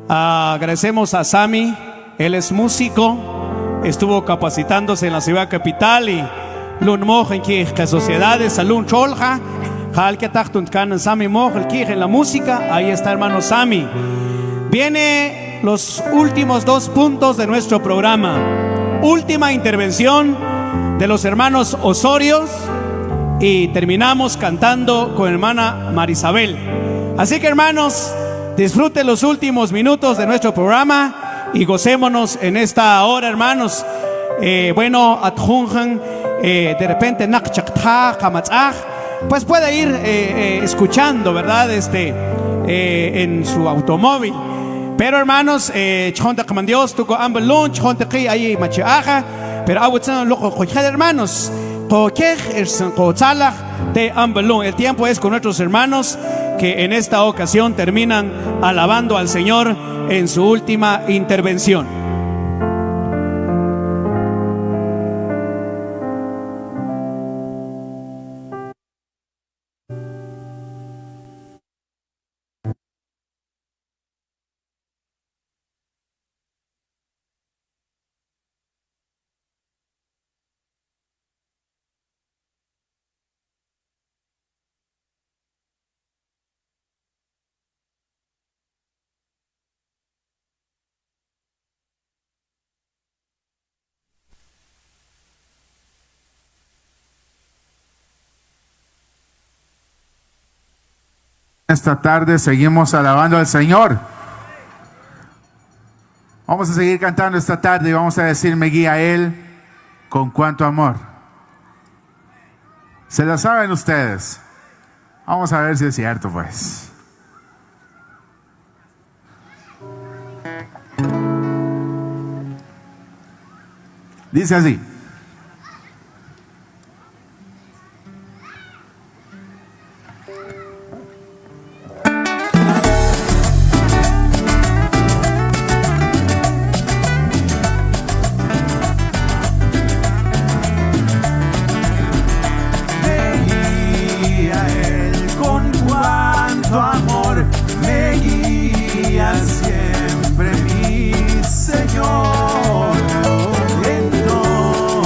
[SPEAKER 1] Agradecemos a Sami. Él es músico. Estuvo capacitándose en la ciudad capital y lun mojen que sociedades salun cholja. Jal que tachtun kan Sami mojen que en la música. Ahí está, hermano Sami. Viene los últimos 2 puntos de nuestro programa. Última intervención de los hermanos Osorios. Y terminamos cantando con hermana Marisabel. Así que, hermanos, disfruten los últimos minutos de nuestro programa y gocémonos en esta hora, hermanos. Bueno, atjunjan, de repente pues puede ir escuchando, ¿verdad? En su automóvil. Pero, hermanos, Dios, tuco ambelun, ahí machiaja, pero hermanos. El tiempo es con nuestros hermanos que en esta ocasión terminan alabando al Señor en su última intervención.
[SPEAKER 3] Esta tarde seguimos alabando al Señor. Vamos a seguir cantando esta tarde y vamos a decir: me guía a Él con cuánto amor. ¿Se lo saben ustedes? Vamos a ver si es cierto, pues. Dice así:
[SPEAKER 11] siempre mi Señor en todo.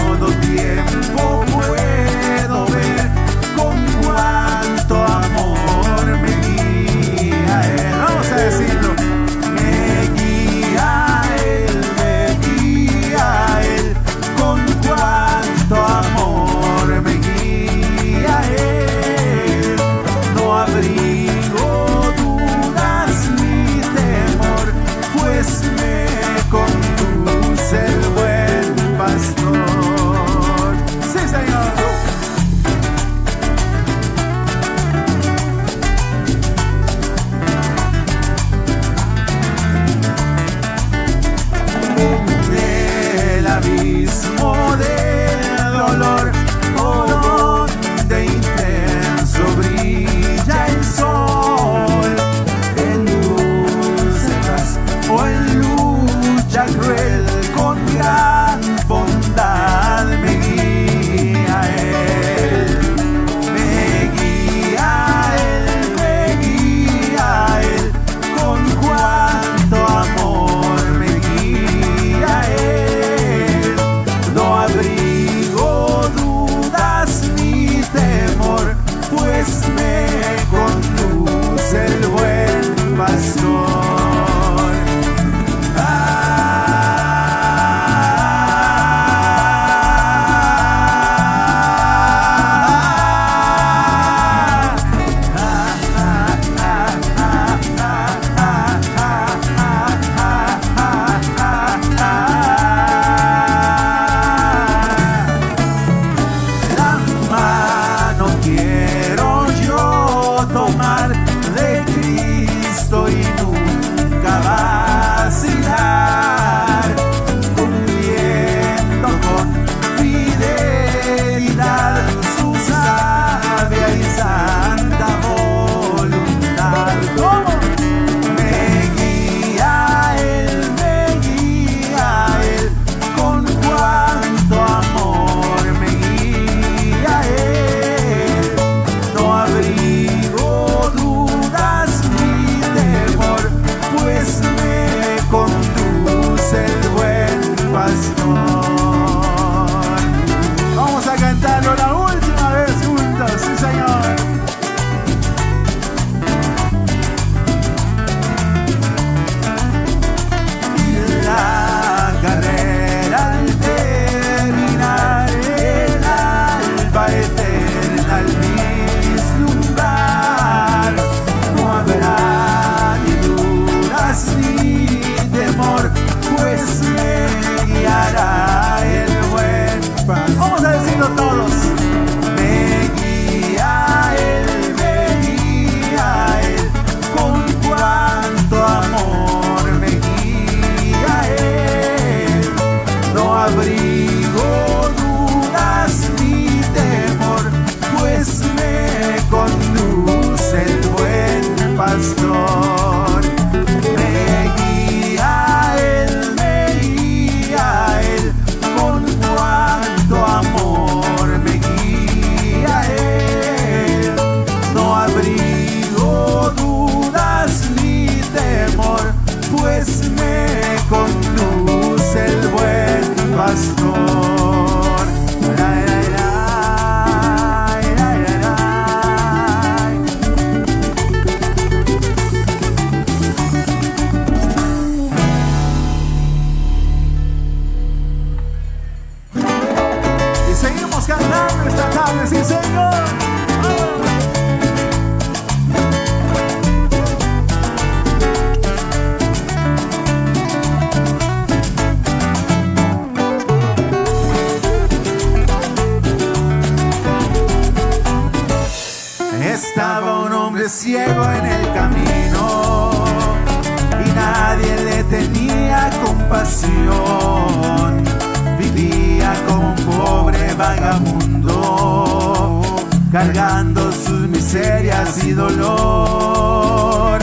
[SPEAKER 3] dolor.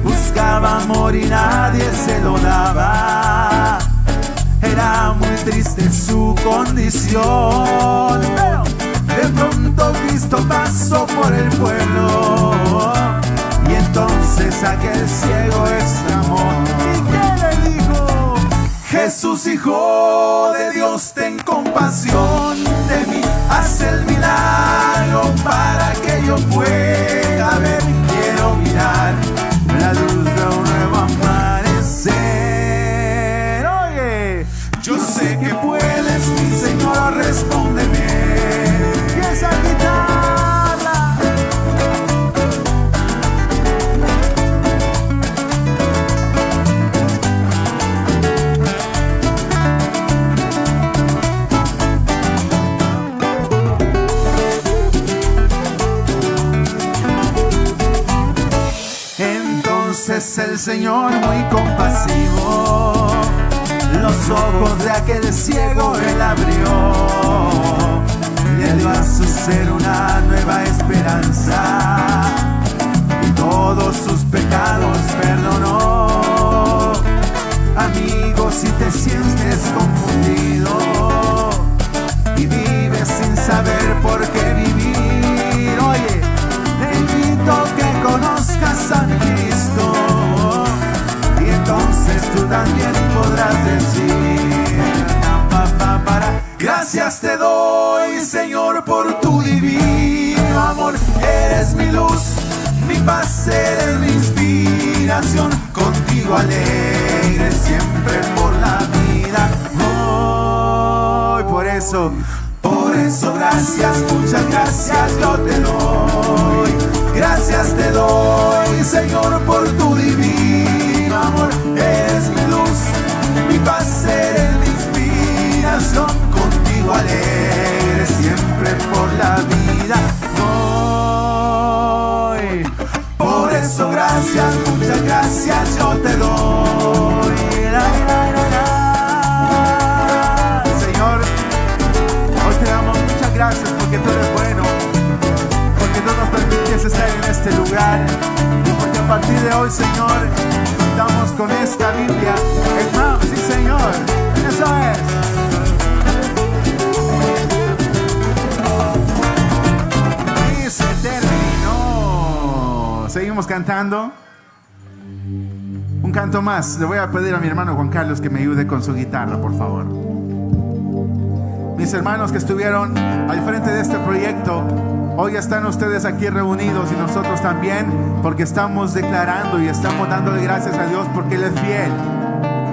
[SPEAKER 3] Buscaba amor y nadie se lo daba. Era muy triste su condición, pero de pronto Cristo pasó por el pueblo y entonces aquel ciego exclamó: ¿y qué le dijo? Jesús, Hijo de Dios, ten compasión de mí, haz el milagro para que yo pueda ver. Quiero mirar la luz de un nuevo amanecer. Oye, yo sé que puedes, mi Señor, respóndeme. Y esa guitarra. Entonces el Señor, muy compasivo, los ojos de aquel ciego Él abrió, le dio a su ser una nueva esperanza y todos sus pecados perdonó. Amigo, si te sientes confundido y vives sin saber por qué vivir, oye, te invito a que conozcas a Cristo y entonces tú también podrás decir: gracias te doy, Señor, por tu divino amor. Eres mi luz, mi paz, eres mi inspiración. Contigo alegre siempre por la vida. Por eso gracias, muchas gracias yo te doy. Gracias te doy, Señor, por tu divino amor. Eres mi luz, mi paz, eres mi inspiración. Contigo alegre siempre por la vida voy. Por eso gracias, muchas gracias yo te doy. Señor, hoy te damos muchas gracias porque tú eres bueno, porque tú nos permites estar en este lugar y porque a partir de hoy, Señor, contamos con esta Biblia. Hermano, sí, Señor, eso es. Y se terminó. Seguimos cantando. Un canto más. Le voy a pedir a mi hermano Juan Carlos que me ayude con su guitarra, por favor. Mis hermanos que estuvieron al frente de este proyecto, hoy están ustedes aquí reunidos y nosotros también, porque estamos declarando y estamos dándole gracias a Dios porque Él es fiel.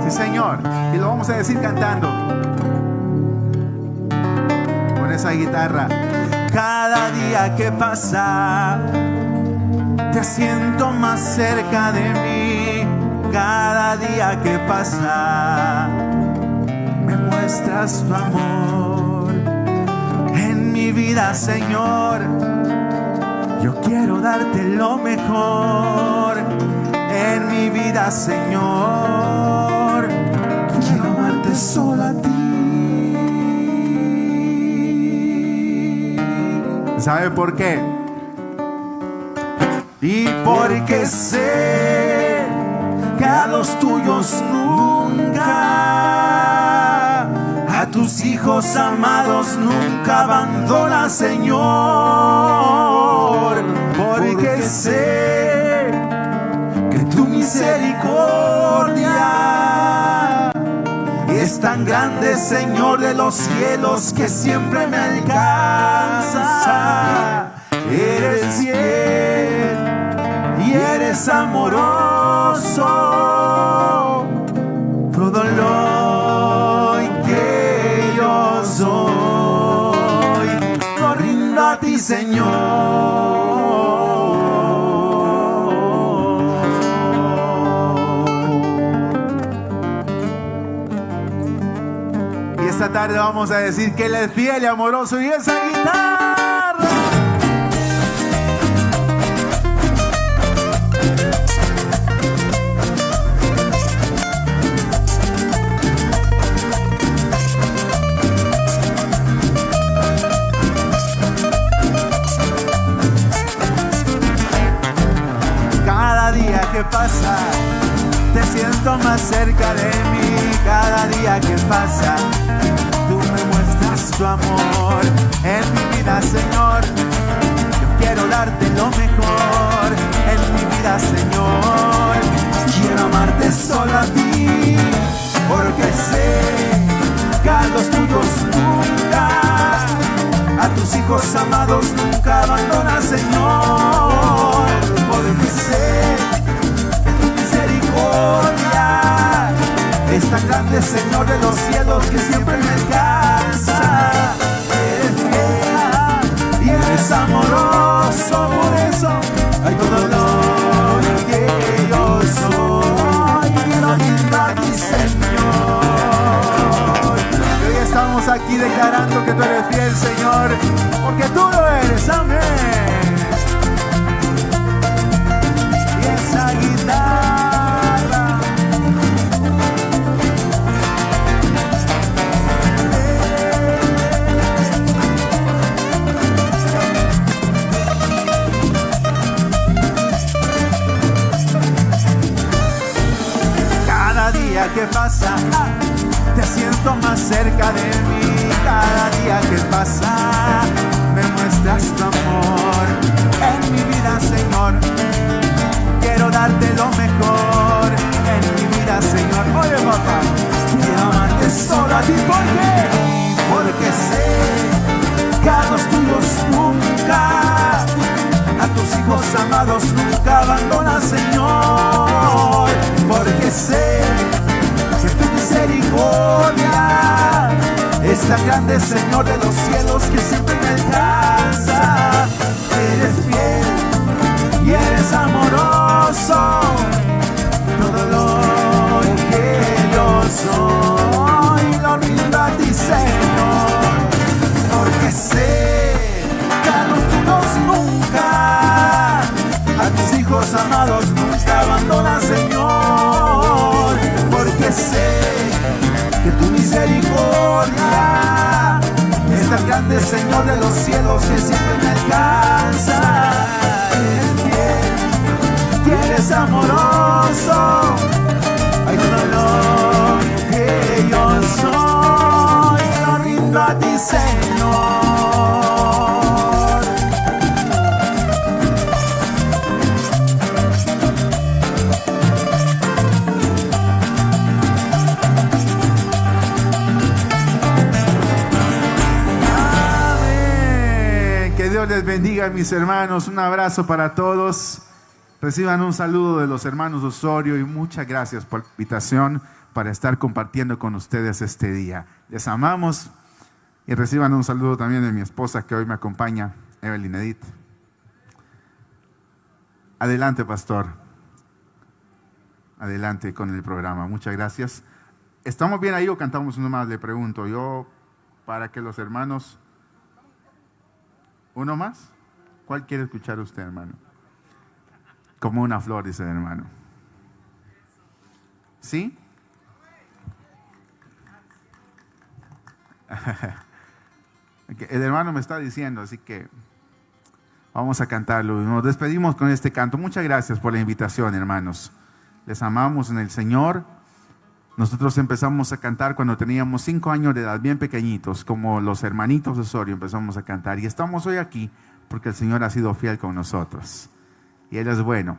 [SPEAKER 3] Sí, Señor. Y lo vamos a decir cantando con esa guitarra. Cada día que pasa te siento más cerca de mí. Cada día que pasa me muestras tu amor en mi vida, Señor. Yo quiero darte lo mejor en mi vida, Señor. Quiero amarte solo a ti. ¿Sabe por qué? Y porque sé que a los tuyos nunca, a tus hijos amados nunca abandona, Señor. Porque sé que tu misericordia es tan grande, Señor, de los cielos, que siempre me alcanza. Eres fiel y eres amoroso, todo lo que yo soy lo rindo a ti, Señor. Y esta tarde vamos a decir que Él es fiel y amoroso. Y esa guitarra. pasa, te siento más cerca de mí. Cada día que pasa, tú me muestras tu amor. En mi vida, Señor, yo quiero darte lo mejor. En mi vida, Señor, quiero amarte solo a ti, porque sé que a los tuyos nunca, a tus hijos amados nunca abandonas, Señor. Porque sé que tu misericordia es tan grande, Señor de los cielos, que siempre me alcanza. Eres fiel y eres amoroso, por eso hay todo lo que yo soy. Quiero irme a ti, Señor. Y hoy estamos aquí declarando que tú eres fiel, Señor, porque tú lo eres. Amén. Y esa guitarra, cada día que pasa, te siento más cerca de mí. Cada día que pasa, me muestras tu amor. En mi vida, Señor, quiero darte lo mejor. En mi vida, Señor, oye papá, quiero amarte solo a ti. ¿Por qué? Porque sé que a los tuyos nunca, a tus hijos amados nunca abandonas, Señor. Porque sé que tu misericordia es tan grande, Señor de los cielos, que siempre me alcanza. Eres fiel y eres amoroso, todo lo que yo soy lo rindo a ti, Señor. Porque sé que a los tuyos nunca, a tus hijos amados nunca abandonas, Señor. Porque sé que tu misericordia es tan grande, Señor de los cielos, que siempre me alcanza. Eres fiel y eres amoroso, hay todo lo que yo soy lo rindo a ti, Señor. Dios les bendiga, mis hermanos. Un abrazo para todos. Reciban un saludo de los hermanos Osorio y muchas gracias por la invitación para estar compartiendo con ustedes este día. Les amamos y reciban un saludo también de mi esposa que hoy me acompaña, Evelyn Edith. Adelante, pastor. Adelante con el programa. Muchas gracias. ¿Estamos bien ahí o cantamos uno más? Le pregunto yo, para que los hermanos... ¿Uno más? ¿Cuál quiere escuchar usted, hermano? Como una flor, dice el hermano. ¿Sí? El hermano me está diciendo, así que vamos a cantarlo. Nos despedimos con este canto. Muchas gracias por la invitación, hermanos. Les amamos en el Señor. Nosotros empezamos a cantar cuando teníamos 5 años de edad, bien pequeñitos, como los hermanitos de Osorio empezamos a cantar. Y estamos hoy aquí porque el Señor ha sido fiel con nosotros. Y Él es bueno.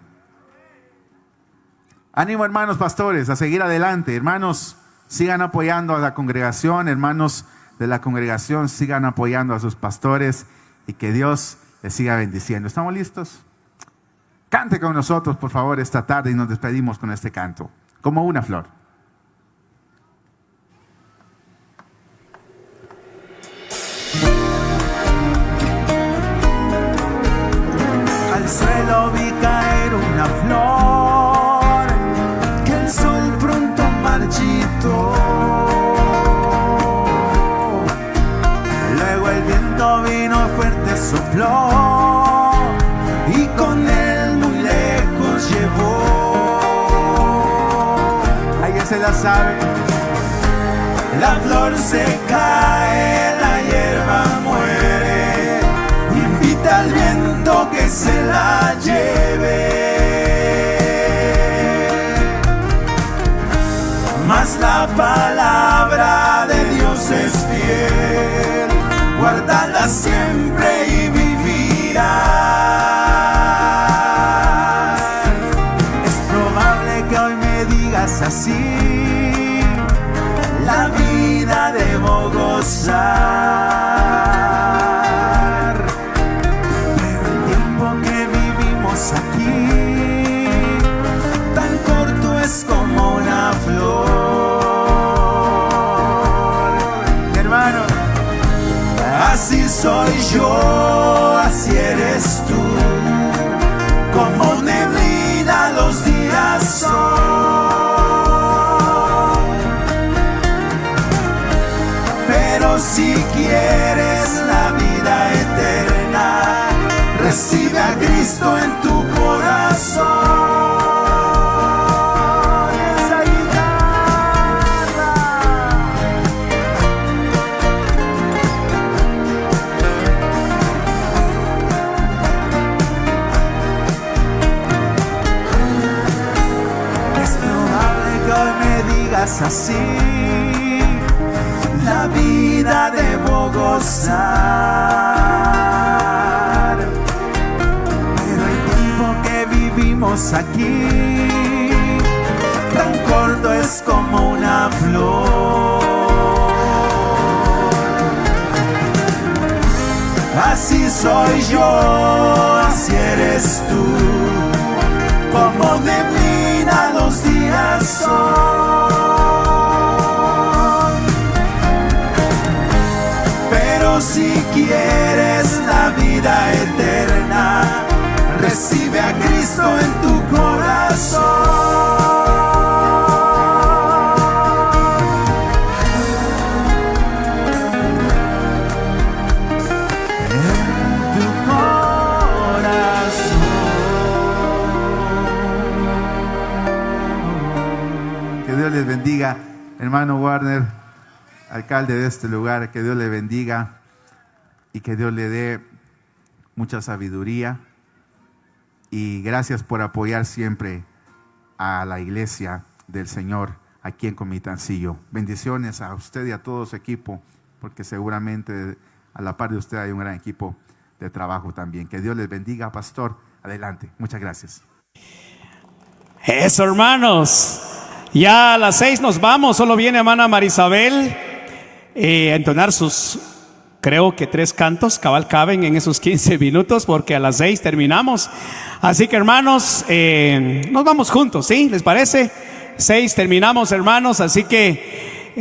[SPEAKER 3] Ánimo, hermanos pastores, a seguir adelante. Hermanos, sigan apoyando a la congregación. Hermanos de la congregación, sigan apoyando a sus pastores y que Dios les siga bendiciendo. ¿Estamos listos? Cante con nosotros, por favor, esta tarde y nos despedimos con este canto. Como una flor. Al suelo vi caer una flor que el sol pronto marchitó. Luego el viento vino fuerte, sopló y con él muy lejos llevó. ¿Alguien se la sabe? La flor se cae, la hierba muere, invita al viento que se la lleve. palabra de Dios es fiel, guárdala siempre y vivirás. Es probable que hoy me digas así: la vida debo gozar, pero el tiempo que vivimos aquí tan corto es como una flor. Mi hermano, así soy yo, así eres tú, como neblina los días son. Pero si quieres la vida eterna, recibe a Cristo en tu corazón. Así, la vida debo gozar, pero el tiempo que vivimos aquí tan corto es como una flor. Así soy yo, así eres tú, como neblina los días son. Si quieres la vida eterna, recibe a Cristo en tu corazón. En tu corazón. Que Dios les bendiga, hermano Warner, alcalde de este lugar. Que Dios le bendiga y que Dios le dé mucha sabiduría, y gracias por apoyar siempre a la iglesia del Señor aquí en Comitancillo. Bendiciones a usted y a todo su equipo, porque seguramente a la par de usted hay un gran equipo de trabajo también. Que Dios les bendiga, pastor. Adelante, muchas gracias.
[SPEAKER 1] Eso, hermanos, ya a las 6 nos vamos. Solo viene hermana Marisabel a entonar sus, creo que 3 cantos, cabal caben en esos 15 minutos, porque a las 6 terminamos. Así que hermanos, nos vamos juntos, ¿sí? ¿Les parece? 6 terminamos, hermanos. Así que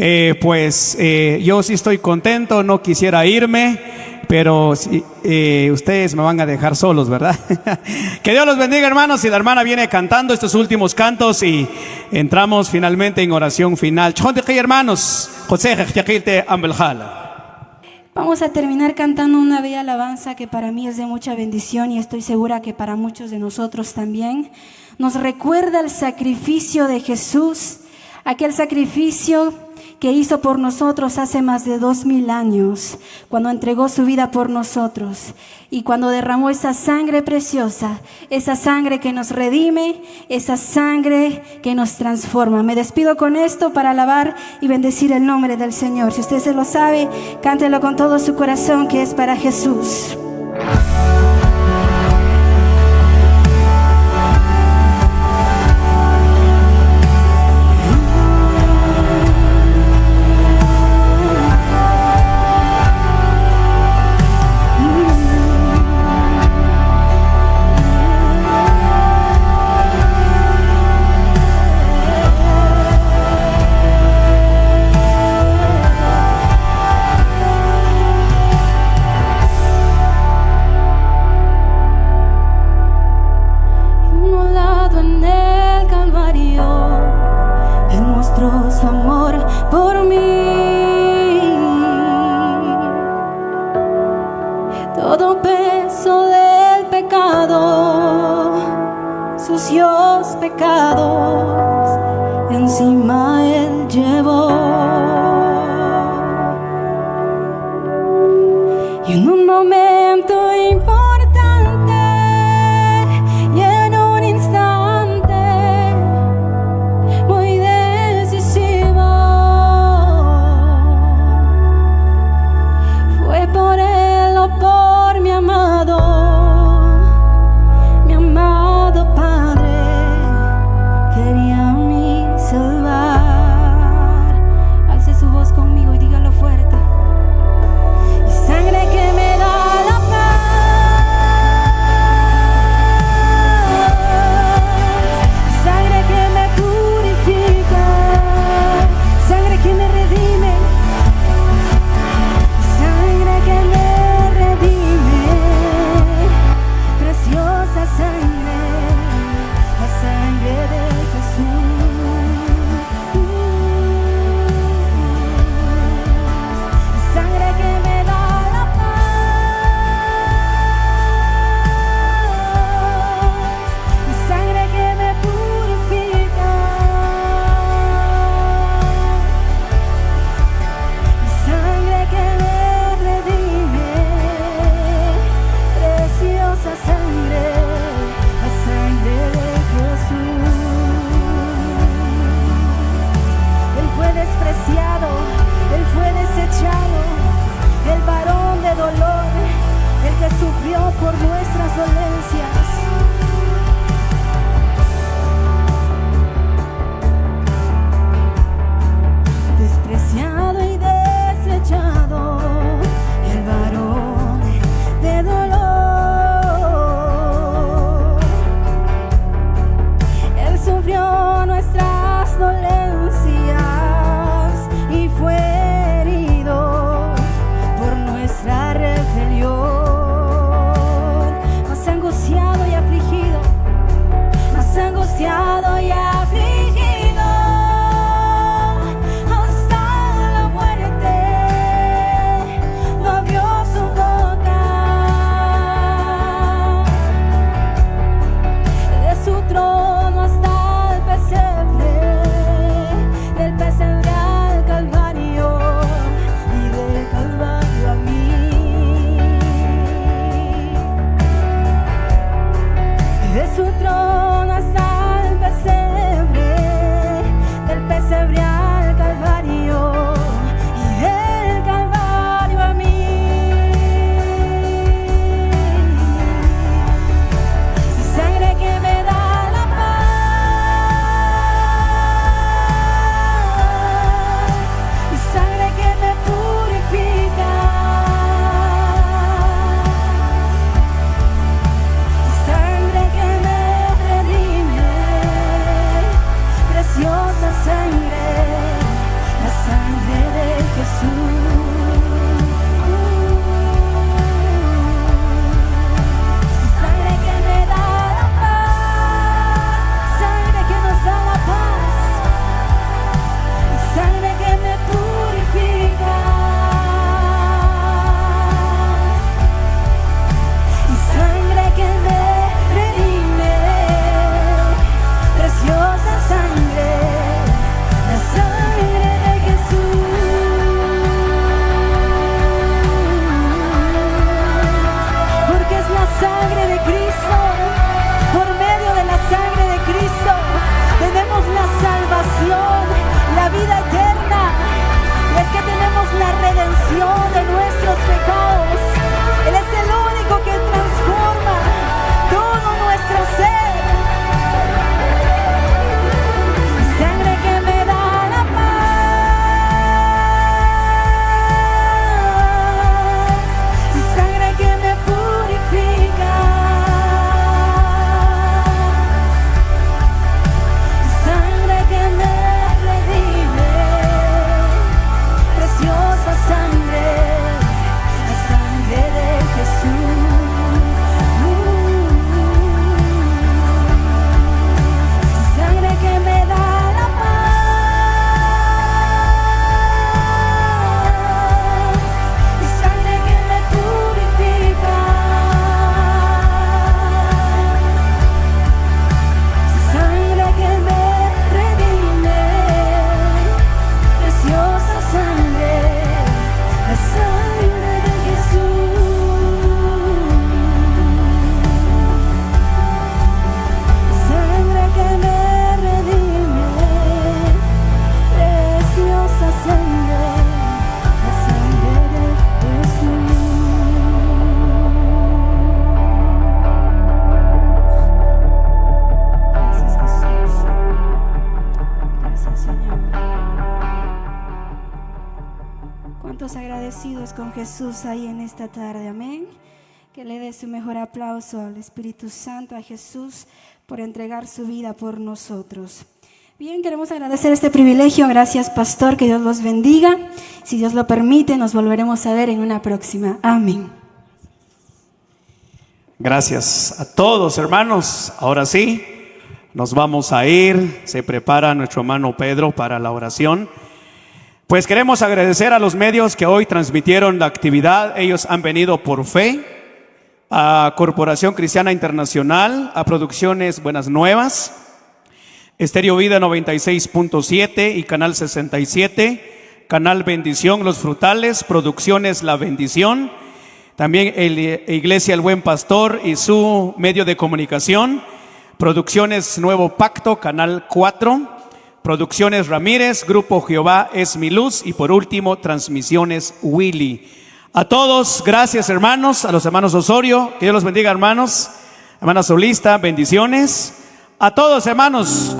[SPEAKER 1] yo sí estoy contento, no quisiera irme, pero ustedes me van a dejar solos, ¿verdad? Que Dios los bendiga, hermanos. Y la hermana viene cantando estos últimos cantos y entramos finalmente en oración final. Hermanos,
[SPEAKER 8] vamos a terminar cantando una bella alabanza que para mí es de mucha bendición, y estoy segura que para muchos de nosotros también. Nos recuerda el sacrificio de Jesús, aquel sacrificio que hizo por nosotros hace más de 2000 años, cuando entregó su vida por nosotros y cuando derramó esa sangre preciosa, esa sangre que nos redime, esa sangre que nos transforma. Me despido con esto para alabar y bendecir el nombre del Señor. Si usted se lo sabe, cántelo con todo su corazón, que es para Jesús.
[SPEAKER 11] Su amor por mí, todo peso del pecado, sucios pecados, encima Él llevó. Y en un momento importante y en un instante muy decisivo, por nuestras dolencias. Despreciado y desechado, el varón de dolor. Él sufrió nuestras dolencias y fue herido por nuestra rebelión. Más angustiado y afligido, más angustiado y afligido.
[SPEAKER 8] Con Jesús ahí en esta tarde, amén. Que le dé su mejor aplauso al Espíritu Santo, a Jesús, por entregar su vida por nosotros. Bien, queremos agradecer este privilegio. Gracias, pastor, que Dios los bendiga. Si Dios lo permite, nos volveremos a ver en una próxima. Amén.
[SPEAKER 1] Gracias a todos, hermanos. Ahora sí, nos vamos a ir. Se prepara nuestro hermano Pedro para la oración. Pues queremos agradecer a los medios que hoy transmitieron la actividad. Ellos han venido por fe, a Corporación Cristiana Internacional, a Producciones Buenas Nuevas, Estéreo Vida 96.7 y Canal 67, Canal Bendición Los Frutales, Producciones La Bendición, también Iglesia El Buen Pastor y su medio de comunicación, Producciones Nuevo Pacto, Canal 4, Producciones Ramírez, Grupo Jehová es mi luz y por último Transmisiones Willy. A todos, gracias hermanos, a los hermanos Osorio, que Dios los bendiga hermanos, hermana Solista, bendiciones. A todos hermanos,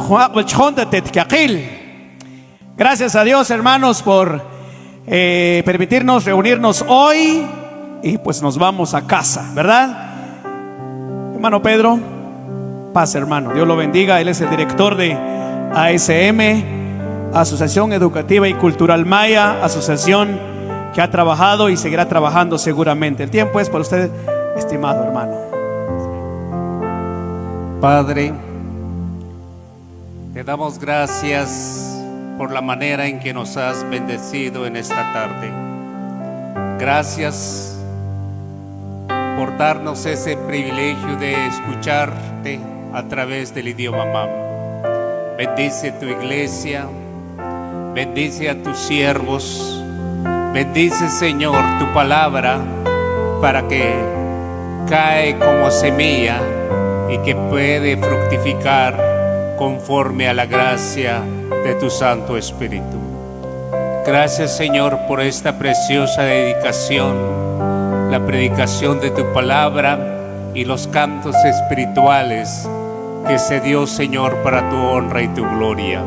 [SPEAKER 1] gracias a Dios hermanos por permitirnos reunirnos hoy y pues nos vamos a casa, ¿verdad? Hermano Pedro, paz hermano, Dios lo bendiga, él es el director de ASM, Asociación Educativa y Cultural Maya, asociación que ha trabajado y seguirá trabajando seguramente. El tiempo es para usted, estimado hermano.
[SPEAKER 12] Padre, te damos gracias por la manera en que nos has bendecido en esta tarde. Gracias por darnos ese privilegio de escucharte a través del idioma mam. Bendice tu iglesia, bendice a tus siervos, bendice Señor tu palabra para que cae como semilla y que puede fructificar conforme a la gracia de tu Santo Espíritu. Gracias Señor por esta preciosa dedicación, la predicación de tu palabra y los cantos espirituales que se dio Señor para tu honra y tu gloria.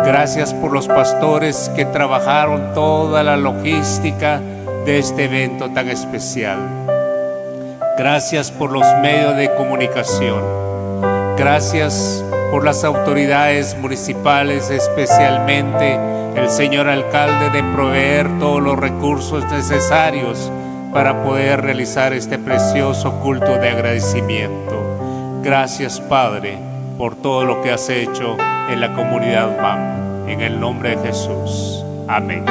[SPEAKER 12] Gracias por los pastores que trabajaron toda la logística de este evento tan especial. Gracias por los medios de comunicación. Gracias por las autoridades municipales, especialmente el señor alcalde, de proveer todos los recursos necesarios para poder realizar este precioso culto de agradecimiento. Gracias Padre por todo lo que has hecho en la comunidad MAM. En el nombre de Jesús. Amén.